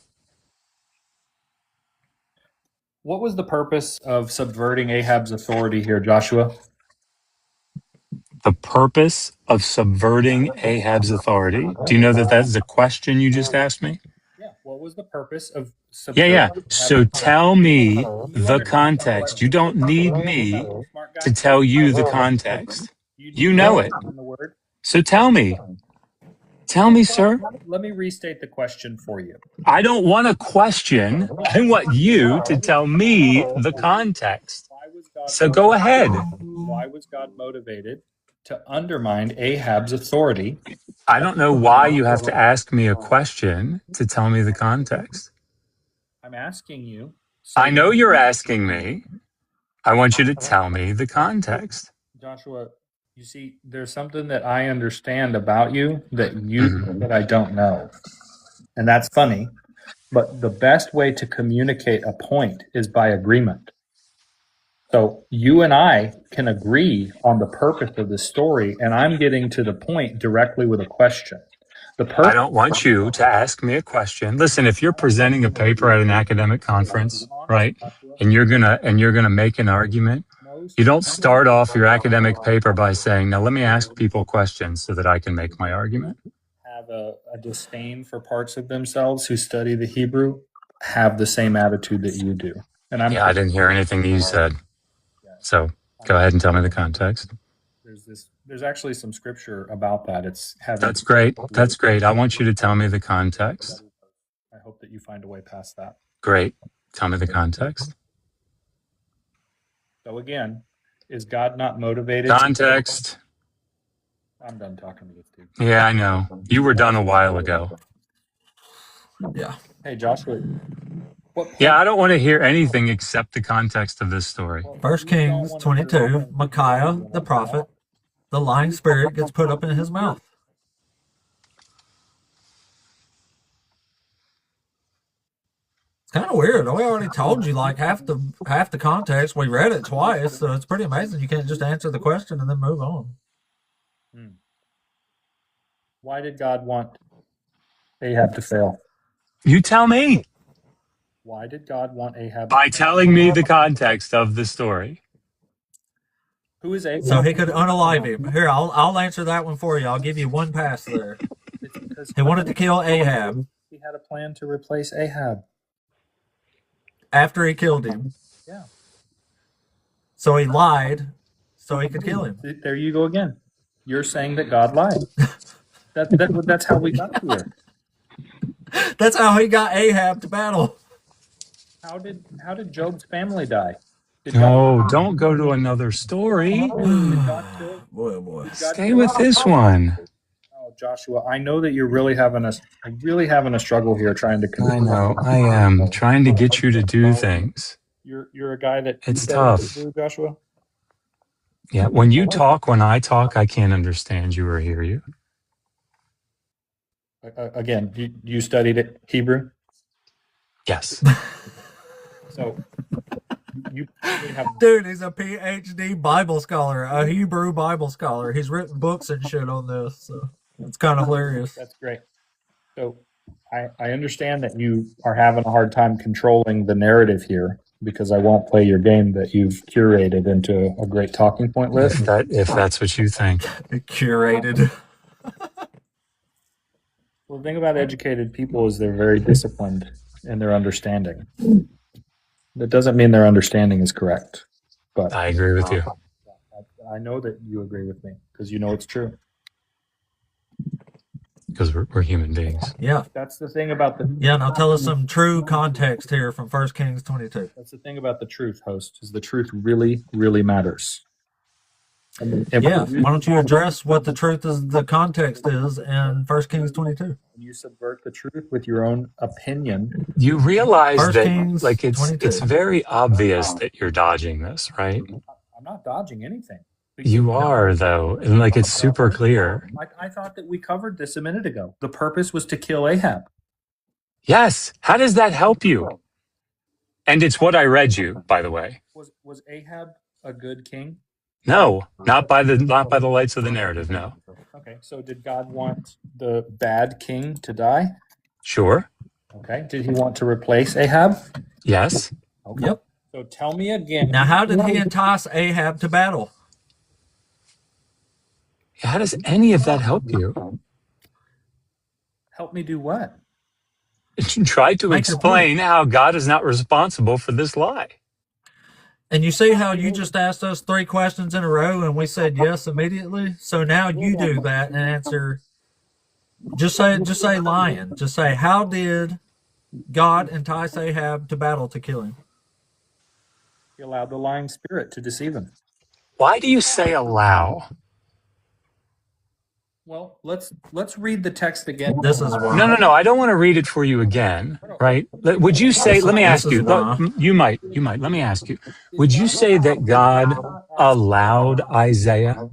What was the purpose of subverting Ahab's authority here, Joshua? The purpose of subverting Ahab's authority. Do you know that is a question you just asked me? Yeah. What was the purpose of subverting? Yeah. So tell me the context. You don't need me to tell you the context. You know it. So tell me. Tell me, sir. Let me restate the question for you. I don't want a question. I want you to tell me the context. So go ahead. Why was God motivated to undermine Ahab's authority? I don't know why you have to ask me a question to tell me the context. I'm asking you. I know you're asking me. I want you to tell me the context. Joshua, You see, there's something that I understand about you that I don't know. And that's funny. But the best way to communicate a point is by agreement. So you and I can agree on the purpose of the story, and I'm getting to the point directly with a question. I don't want you to ask me a question. Listen, if you're presenting a paper at an academic conference, right, and you're gonna make an argument, you don't start off your academic paper by saying, "Now let me ask people questions so that I can make my argument." Have a disdain for parts of themselves who study the Hebrew have the same attitude that you do. And Yeah, I didn't hear anything you said. So go ahead and tell me the context. There's actually some scripture about that. That's great. That's great. I want you to tell me the context. I hope that you find a way past that. Great. Tell me the context. So again, is God not motivated? Context. I'm done talking to you, Steve. Yeah, I know. You were done a while ago. Yeah. Hey, Joshua. Yeah, I don't want to hear anything except the context of this story. 1 Kings 22, Micaiah, the prophet, the lying spirit gets put up in his mouth. It's kind of weird. We already told you like half the context. We read it twice, so it's pretty amazing. You can't just answer the question and then move on. Why did God want Ahab to fail? You tell me. Why did God want Ahab? By telling me the context of the story. Who is Ahab? So he could unalive him. Here, I'll answer that one for you. I'll give you one pass there. He wanted to kill Ahab. He had a plan to replace Ahab. After he killed him. Yeah. So he lied so he could kill him. There you go again. You're saying that God lied. That's how we got here. That's how he got Ahab to battle. How did Job's family die? No, don't go to another story. Boy. Stay with this one. Oh, Joshua, I know that you're really having a struggle here trying to control. I know. I am trying to get you to do things. You're a guy that it's tough. Joshua. Yeah, when you talk, when I talk, I can't understand you or hear you. Again, you studied it, Hebrew? Yes. So, Dude, he's a PhD Bible scholar, a Hebrew Bible scholar. He's written books and shit on this, so it's kind of hilarious. That's great. So, I understand that you are having a hard time controlling the narrative here because I won't play your game that you've curated into a great talking point list. If that's what you think. Curated. Well, the thing about educated people is they're very disciplined in their understanding. That doesn't mean their understanding is correct. But I agree with you. I know that you agree with me because you know it's true. Because we're human beings. Yeah. That's the thing about the... Yeah, now tell us some true context here from 1 Kings 22. That's the thing about the truth, host, is the truth really, really matters. Yeah, why don't you address what the truth is, the context is in 1 Kings 22? You subvert the truth with your own opinion. You realize that Kings like it's 22. it's very obvious that you're dodging this, right? I'm not dodging anything. You are, though, and like it's super clear. I thought that we covered this a minute ago. The purpose was to kill Ahab. Yes. How does that help you? And it's what I read you, by the way. Was Ahab a good king? No, not by the lights of the narrative. No. Okay, so did God want the bad king to die? Sure. Okay. Did he want to replace Ahab? Yes. Okay. Yep. So tell me again. Now, how did he entice Ahab to battle? How does any of that help you? Help me do what? Try to explain how God is not responsible for this lie. And you see how you just asked us 3 questions in a row and we said yes immediately? So now you do that and answer. Just say lying. Just say, how did God entice Ahab to battle to kill him? He allowed the lying spirit to deceive him. Why do you say allow? Well, let's read the text again. This is why. No. I don't want to read it for you again, right? Would you say, let me ask you, you might, let me ask you, would you say that God allowed Isaiah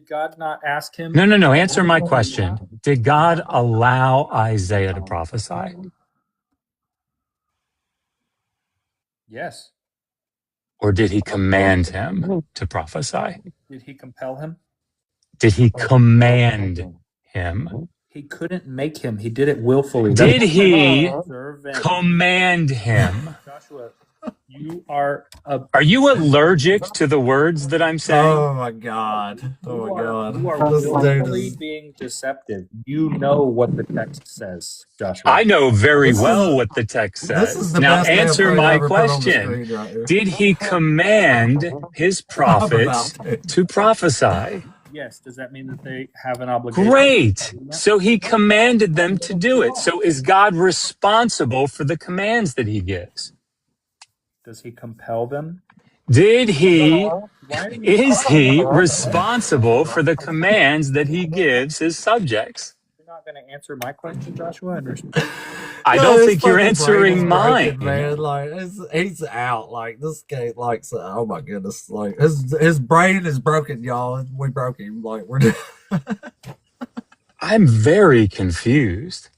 Did God not ask him? No. Answer my question. Did God allow Isaiah to prophesy? Yes. Or did he command him to prophesy? Did he compel him? Did he command him? He couldn't make him. He did it willfully. Did he Servant. command him? Joshua, you are a. Are you allergic to the words that I'm saying? Oh my god. Oh my god. You are This dude willfully is... being deceptive. You know what the text says, Joshua. I know very well what the text says. This is the now best answer damn thing I my ever put on the question. screen right here. Did he command his prophets to prophesy? Yes. Does that mean that they have an obligation? Great. So he commanded them to do it. So is God responsible for the commands that he gives? Does he compel them? Is he responsible for the commands that he gives his subjects? You're not going to answer my question, Joshua? I don't think you're answering mine. Man, like he's out. Like this guy, like oh my goodness, like his brain is broken, y'all. We broke him. Like we're. I'm very confused.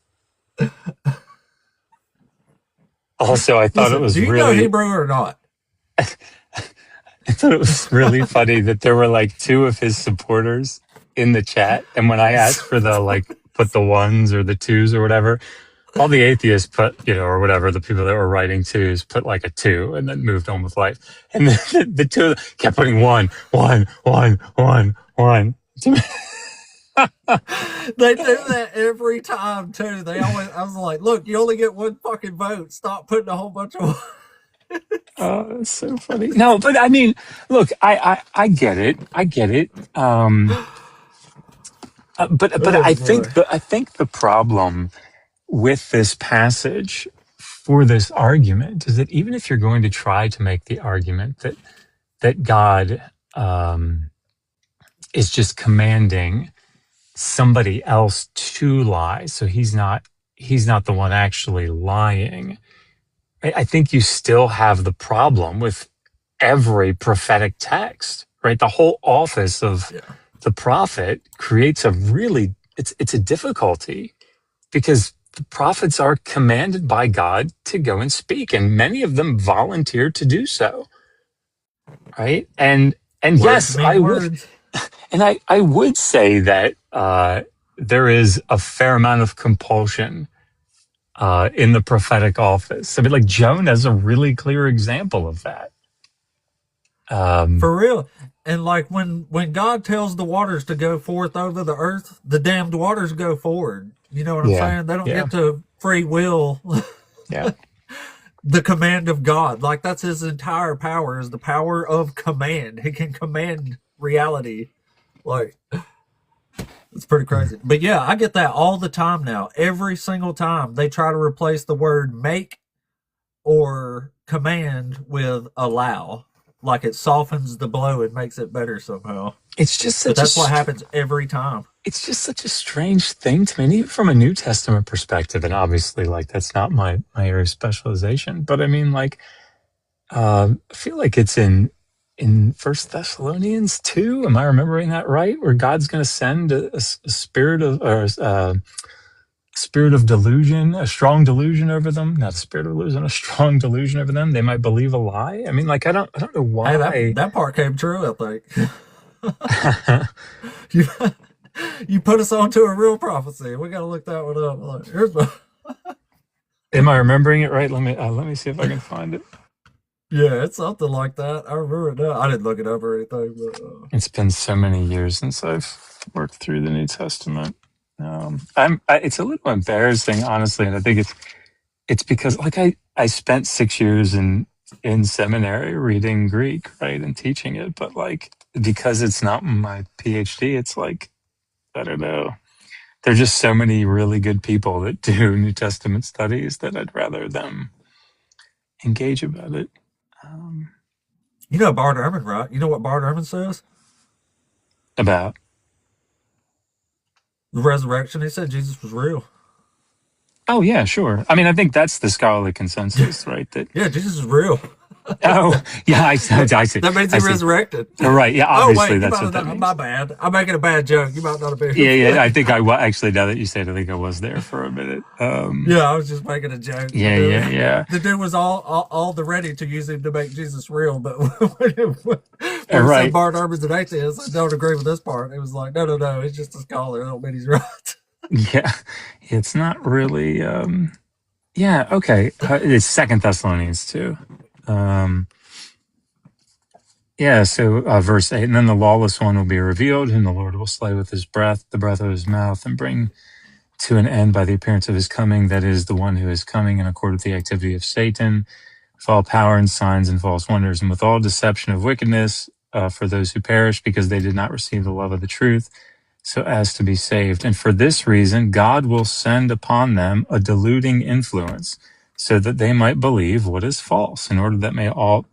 Also, I thought it was do you really. know Hebrew or not? I thought it was really funny that there were like two of his supporters in the chat, and when I asked for the like put the ones or the twos or whatever, all the atheists put, or whatever, the people that were writing twos put like a 2 and then moved on with life. And then the two kept putting 1. They do that every time too. They always. I was like, look, you only get one fucking vote. Stop putting a whole bunch of. Oh, that's so funny. No, but I mean, look, I get it. But I think the problem with this passage for this argument is that even if you're going to try to make the argument that God is just commanding somebody else to lie, so he's not the one actually lying, I think you still have the problem with every prophetic text, right? The whole office of the prophet creates it's a difficulty, because the prophets are commanded by God to go and speak, and many of them volunteer to do so, right? And yes, I would, and I would say that there is a fair amount of compulsion in the prophetic office. I mean, like Jonah is a really clear example of that. For real. And like when God tells the waters to go forth over the earth, the damned waters go forward. You know what I'm saying? They don't get to free will. The command of God. Like that's his entire power, is the power of command. He can command reality. Like it's pretty crazy. But yeah, I get that all the time now. Every single time they try to replace the word make or command with allow. Like it softens the blow and makes it better somehow. It's just such that's what happens every time. It's just such a strange thing to me, and even from a New Testament perspective. And obviously, like that's not my area of specialization. But I mean, like, I feel like it's in 1 Thessalonians 2. Am I remembering that right? Where God's going to send a spirit of spirit of delusion, a strong delusion over them, not a spirit of delusion, a strong delusion over them. They might believe a lie. I mean, like, I don't know why. Hey, that part came true, I think. you put us onto a real prophecy. We got to look that one up. Like, here's my... Am I remembering it right? Let me see if I can find it. Yeah, it's something like that. I remember it now. I didn't look it up or anything, but it's been so many years since I've worked through the New Testament. It's a little embarrassing, honestly, and I think it's because like I spent 6 years in seminary reading Greek, right, and teaching it, but like because it's not my PhD, it's like I don't know. There's just so many really good people that do New Testament studies that I'd rather them engage about it. You know Bart Ehrman, right? You know what Bart Ehrman says about the resurrection? He said Jesus was real. Oh yeah, sure. I mean, I think that's the scholarly consensus, right? That Jesus is real. Oh, yeah, I said. That means he resurrected. Right, yeah, Oh, obviously wait, that's what that means. my bad. I'm making a bad joke. You might not have been. Yeah, I think actually, now that you say it, I think I was there for a minute. Yeah, I was just making a joke. Yeah. The dude was all the ready to use him to make Jesus real, but when he said Bart Ehrman's an atheist, I don't agree with this part. It was like, no, he's just a scholar. I don't mean he's right. Yeah, it's not really. Yeah, okay. It's 2 Thessalonians 2. Yeah, so verse 8, and then the lawless one will be revealed, whom the Lord will slay with his breath, the breath of his mouth, and bring to an end by the appearance of his coming. That is the one who is coming in accord with the activity of Satan, with all power and signs and false wonders, and with all deception of wickedness for those who perish, because they did not receive the love of the truth, so as to be saved. And for this reason, God will send upon them a deluding influence, so that they might believe what is false, in order that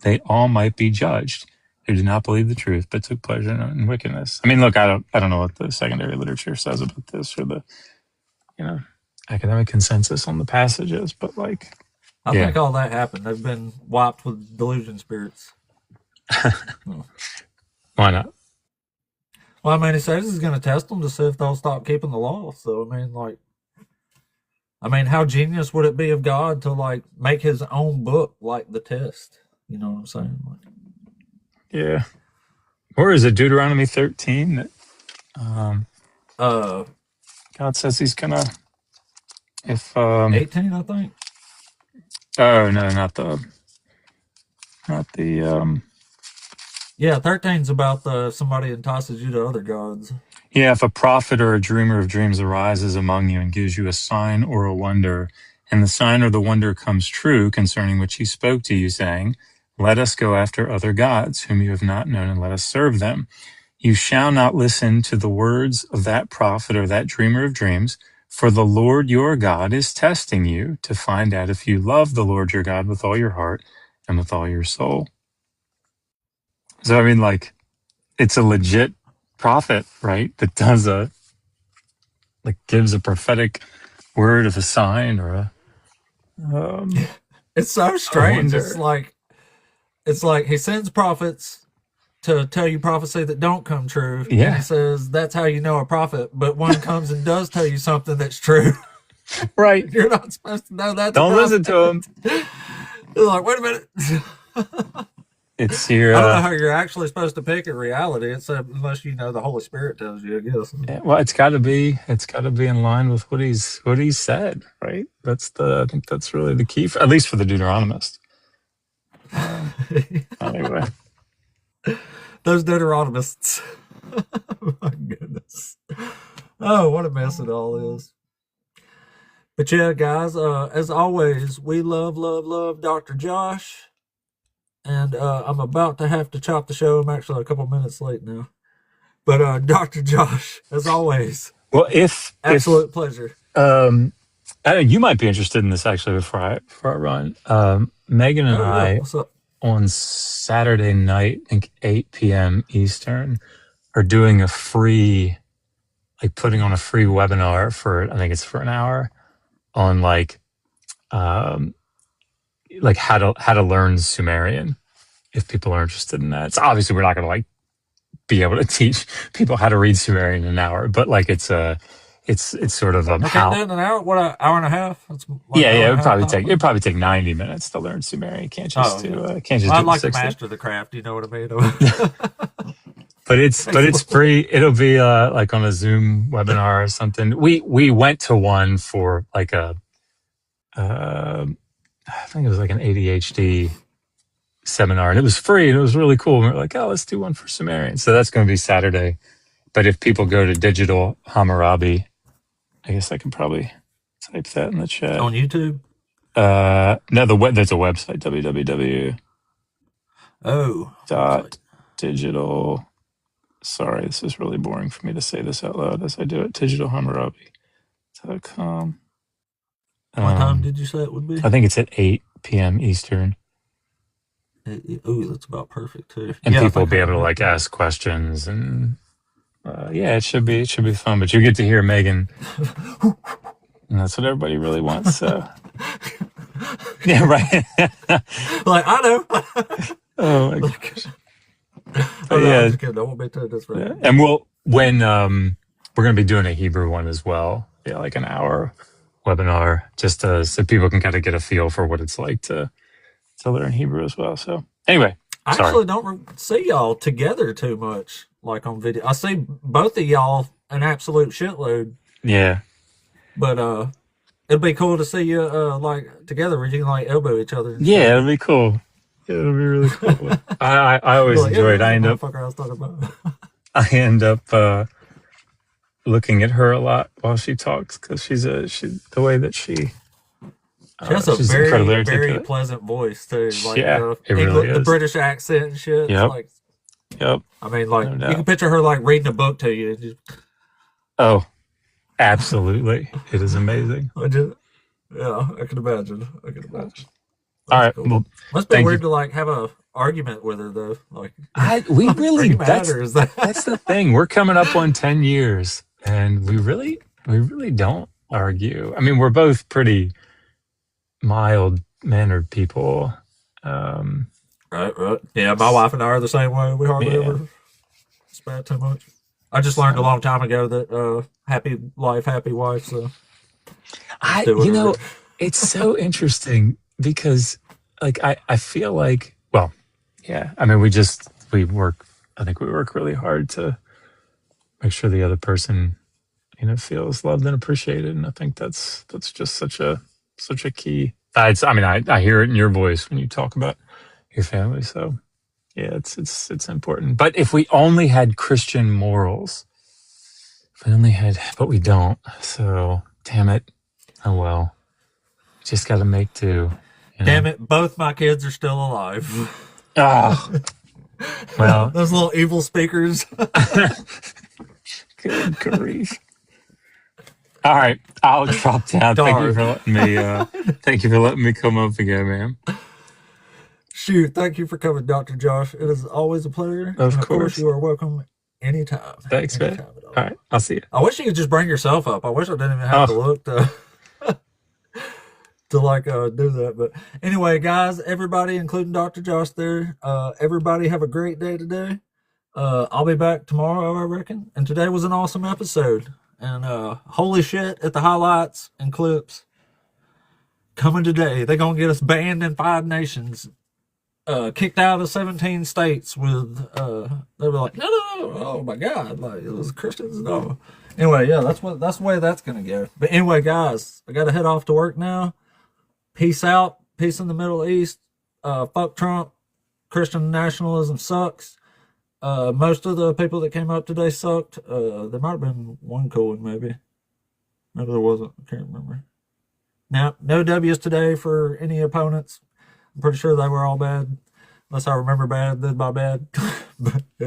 they all might be judged, who did not believe the truth, but took pleasure in wickedness. I mean, look, I don't know what the secondary literature says about this, or the academic consensus on the passages, but like, I think all that happened. They've been wiped with delusion spirits. Why not? Well, I mean, he says he's going to test them to see if they'll stop keeping the law. So, I mean, how genius would it be of God to like make his own book like the test? You know what I'm saying? Yeah. Or is it Deuteronomy 13 that God says he's gonna, if 18, I think. Oh no, not the Yeah, 13's about somebody entices you to other gods. Yeah, if a prophet or a dreamer of dreams arises among you and gives you a sign or a wonder, and the sign or the wonder comes true concerning which he spoke to you, saying, let us go after other gods whom you have not known, and let us serve them. You shall not listen to the words of that prophet or that dreamer of dreams, for the Lord your God is testing you to find out if you love the Lord your God with all your heart and with all your soul. So, I mean, like, it's a legit prophet, right? That does gives a prophetic word of a sign or a, it's so strange. It's like he sends prophets to tell you prophecy that don't come true. Yeah. And he says, that's how you know a prophet, but one comes and does tell you something that's true. Right. You're not supposed to know that. Don't listen to him. You're like, wait a minute. It's your. I don't know how you're actually supposed to pick a reality, except unless you know the Holy Spirit tells you, I guess. Yeah, well, it's got to be in line with what he's said, right? I think that's really the key, at least for the Deuteronomist. Anyway, those Deuteronomists. My goodness. Oh, what a mess it all is. But yeah, guys, as always, we love Dr. Josh. And I'm about to have to chop the show. I'm actually a couple minutes late now. But Dr. Josh, as always, well, absolute pleasure. You might be interested in this actually before I run. Megan and I on Saturday night, I think 8 p.m. Eastern, are doing a free, putting on a free webinar for, I think it's for an hour, on how to learn Sumerian, if people are interested in that. So obviously we're not going to be able to teach people how to read Sumerian in an hour, but it's sort of how in an hour, what, an hour and a half? It'd probably take 90 minutes to learn Sumerian. You can't just do I'd like to master the craft, you know what I mean? But it's free. It'll be on a Zoom webinar or something. We went to one for I think it was an ADHD seminar, and it was free, and it was really cool. And we were like, oh, let's do one for Sumerian. So that's going to be Saturday. But if people go to Digital Hammurabi, I guess I can probably type that in the chat. On YouTube? No, that's a website, www. Digital. Sorry, this is really boring for me to say this out loud as I do it. digitalhammurabi.com. What time did you say it would be? I think it's at 8 p.m. Eastern. Ooh, that's about perfect too. And people will be able to ask questions, and it should be fun. But you get to hear Megan, and that's what everybody really wants. So Yeah, right. Like, I know. Oh my gosh. Oh, no, Yeah. I'm just kidding. I won't be too disrespectful. And when we're going to be doing a Hebrew one as well. Yeah, like an hour webinar, just so people can kind of get a feel for what it's like to learn Hebrew as well. So anyway, I sorry. actually don't see y'all together too much, like on video. I see both of y'all an absolute shitload. Yeah. But it'd be cool to see you like together where you can like elbow each other. And Yeah, stuff. it'll be cool. Yeah, it'll be really cool. I always Like, enjoy it. yeah, I end up motherfucker I was talking about. I end up looking at her a lot while she talks because she the way that She has a she's very, incredibly very articulate. pleasant voice too. Like Yeah, it really the is. British accent and shit. Yep. Like, Yep. I mean, like No you doubt. can picture her like reading a book to you. Just, Oh, absolutely. It is amazing. yeah, I can imagine. That's All right. cool. Well, Must be thank weird you. to like have a argument with her though. Like, We are really you mad or is that? that's the thing. We're coming up on 10 years and we really don't argue. I mean, we're both pretty mild mannered people. Right. Yeah, my wife and I are the same way. We hardly Yeah. ever spat too much. I just learned a long time ago that happy life, happy wife. So You know, it's so interesting because like I feel like, well, yeah, I mean I think we work really hard to make sure the other person, feels loved and appreciated. And I think that's just such a key. I hear it in your voice when you talk about your family. So yeah, it's important. But if we only had Christian morals, but we don't. So damn it. Oh well. Just got to make do. Damn it, both my kids are still alive. Oh, well, those little evil speakers. Good grief. All right, I'll drop down. Thank you for letting me. Thank you for letting me come up again, man. Shoot, thank you for coming, Dr. Josh. It is always a pleasure. Of course, you are welcome anytime. Thanks, man. All right, I'll see you. I wish you could just bring yourself up. I wish I didn't even have to look to do that. But anyway, guys, everybody, including Dr. Josh there, everybody have a great day today. I'll be back tomorrow, I reckon. And today was an awesome episode. And holy shit at the highlights and clips coming today. They're going to get us banned in 5 nations. Kicked out of 17 states with, they were like, no, oh my God, like it was Christians, no. Anyway, yeah, that's the way that's going to go. But anyway, guys, I got to head off to work now. Peace out. Peace in the Middle East. Fuck Trump. Christian nationalism sucks. Most of the people that came up today sucked. There might have been one cool one, maybe. Maybe there wasn't. I can't remember. Now, no W's today for any opponents. I'm pretty sure they were all bad. Unless I remember bad, then my bad. But, yeah.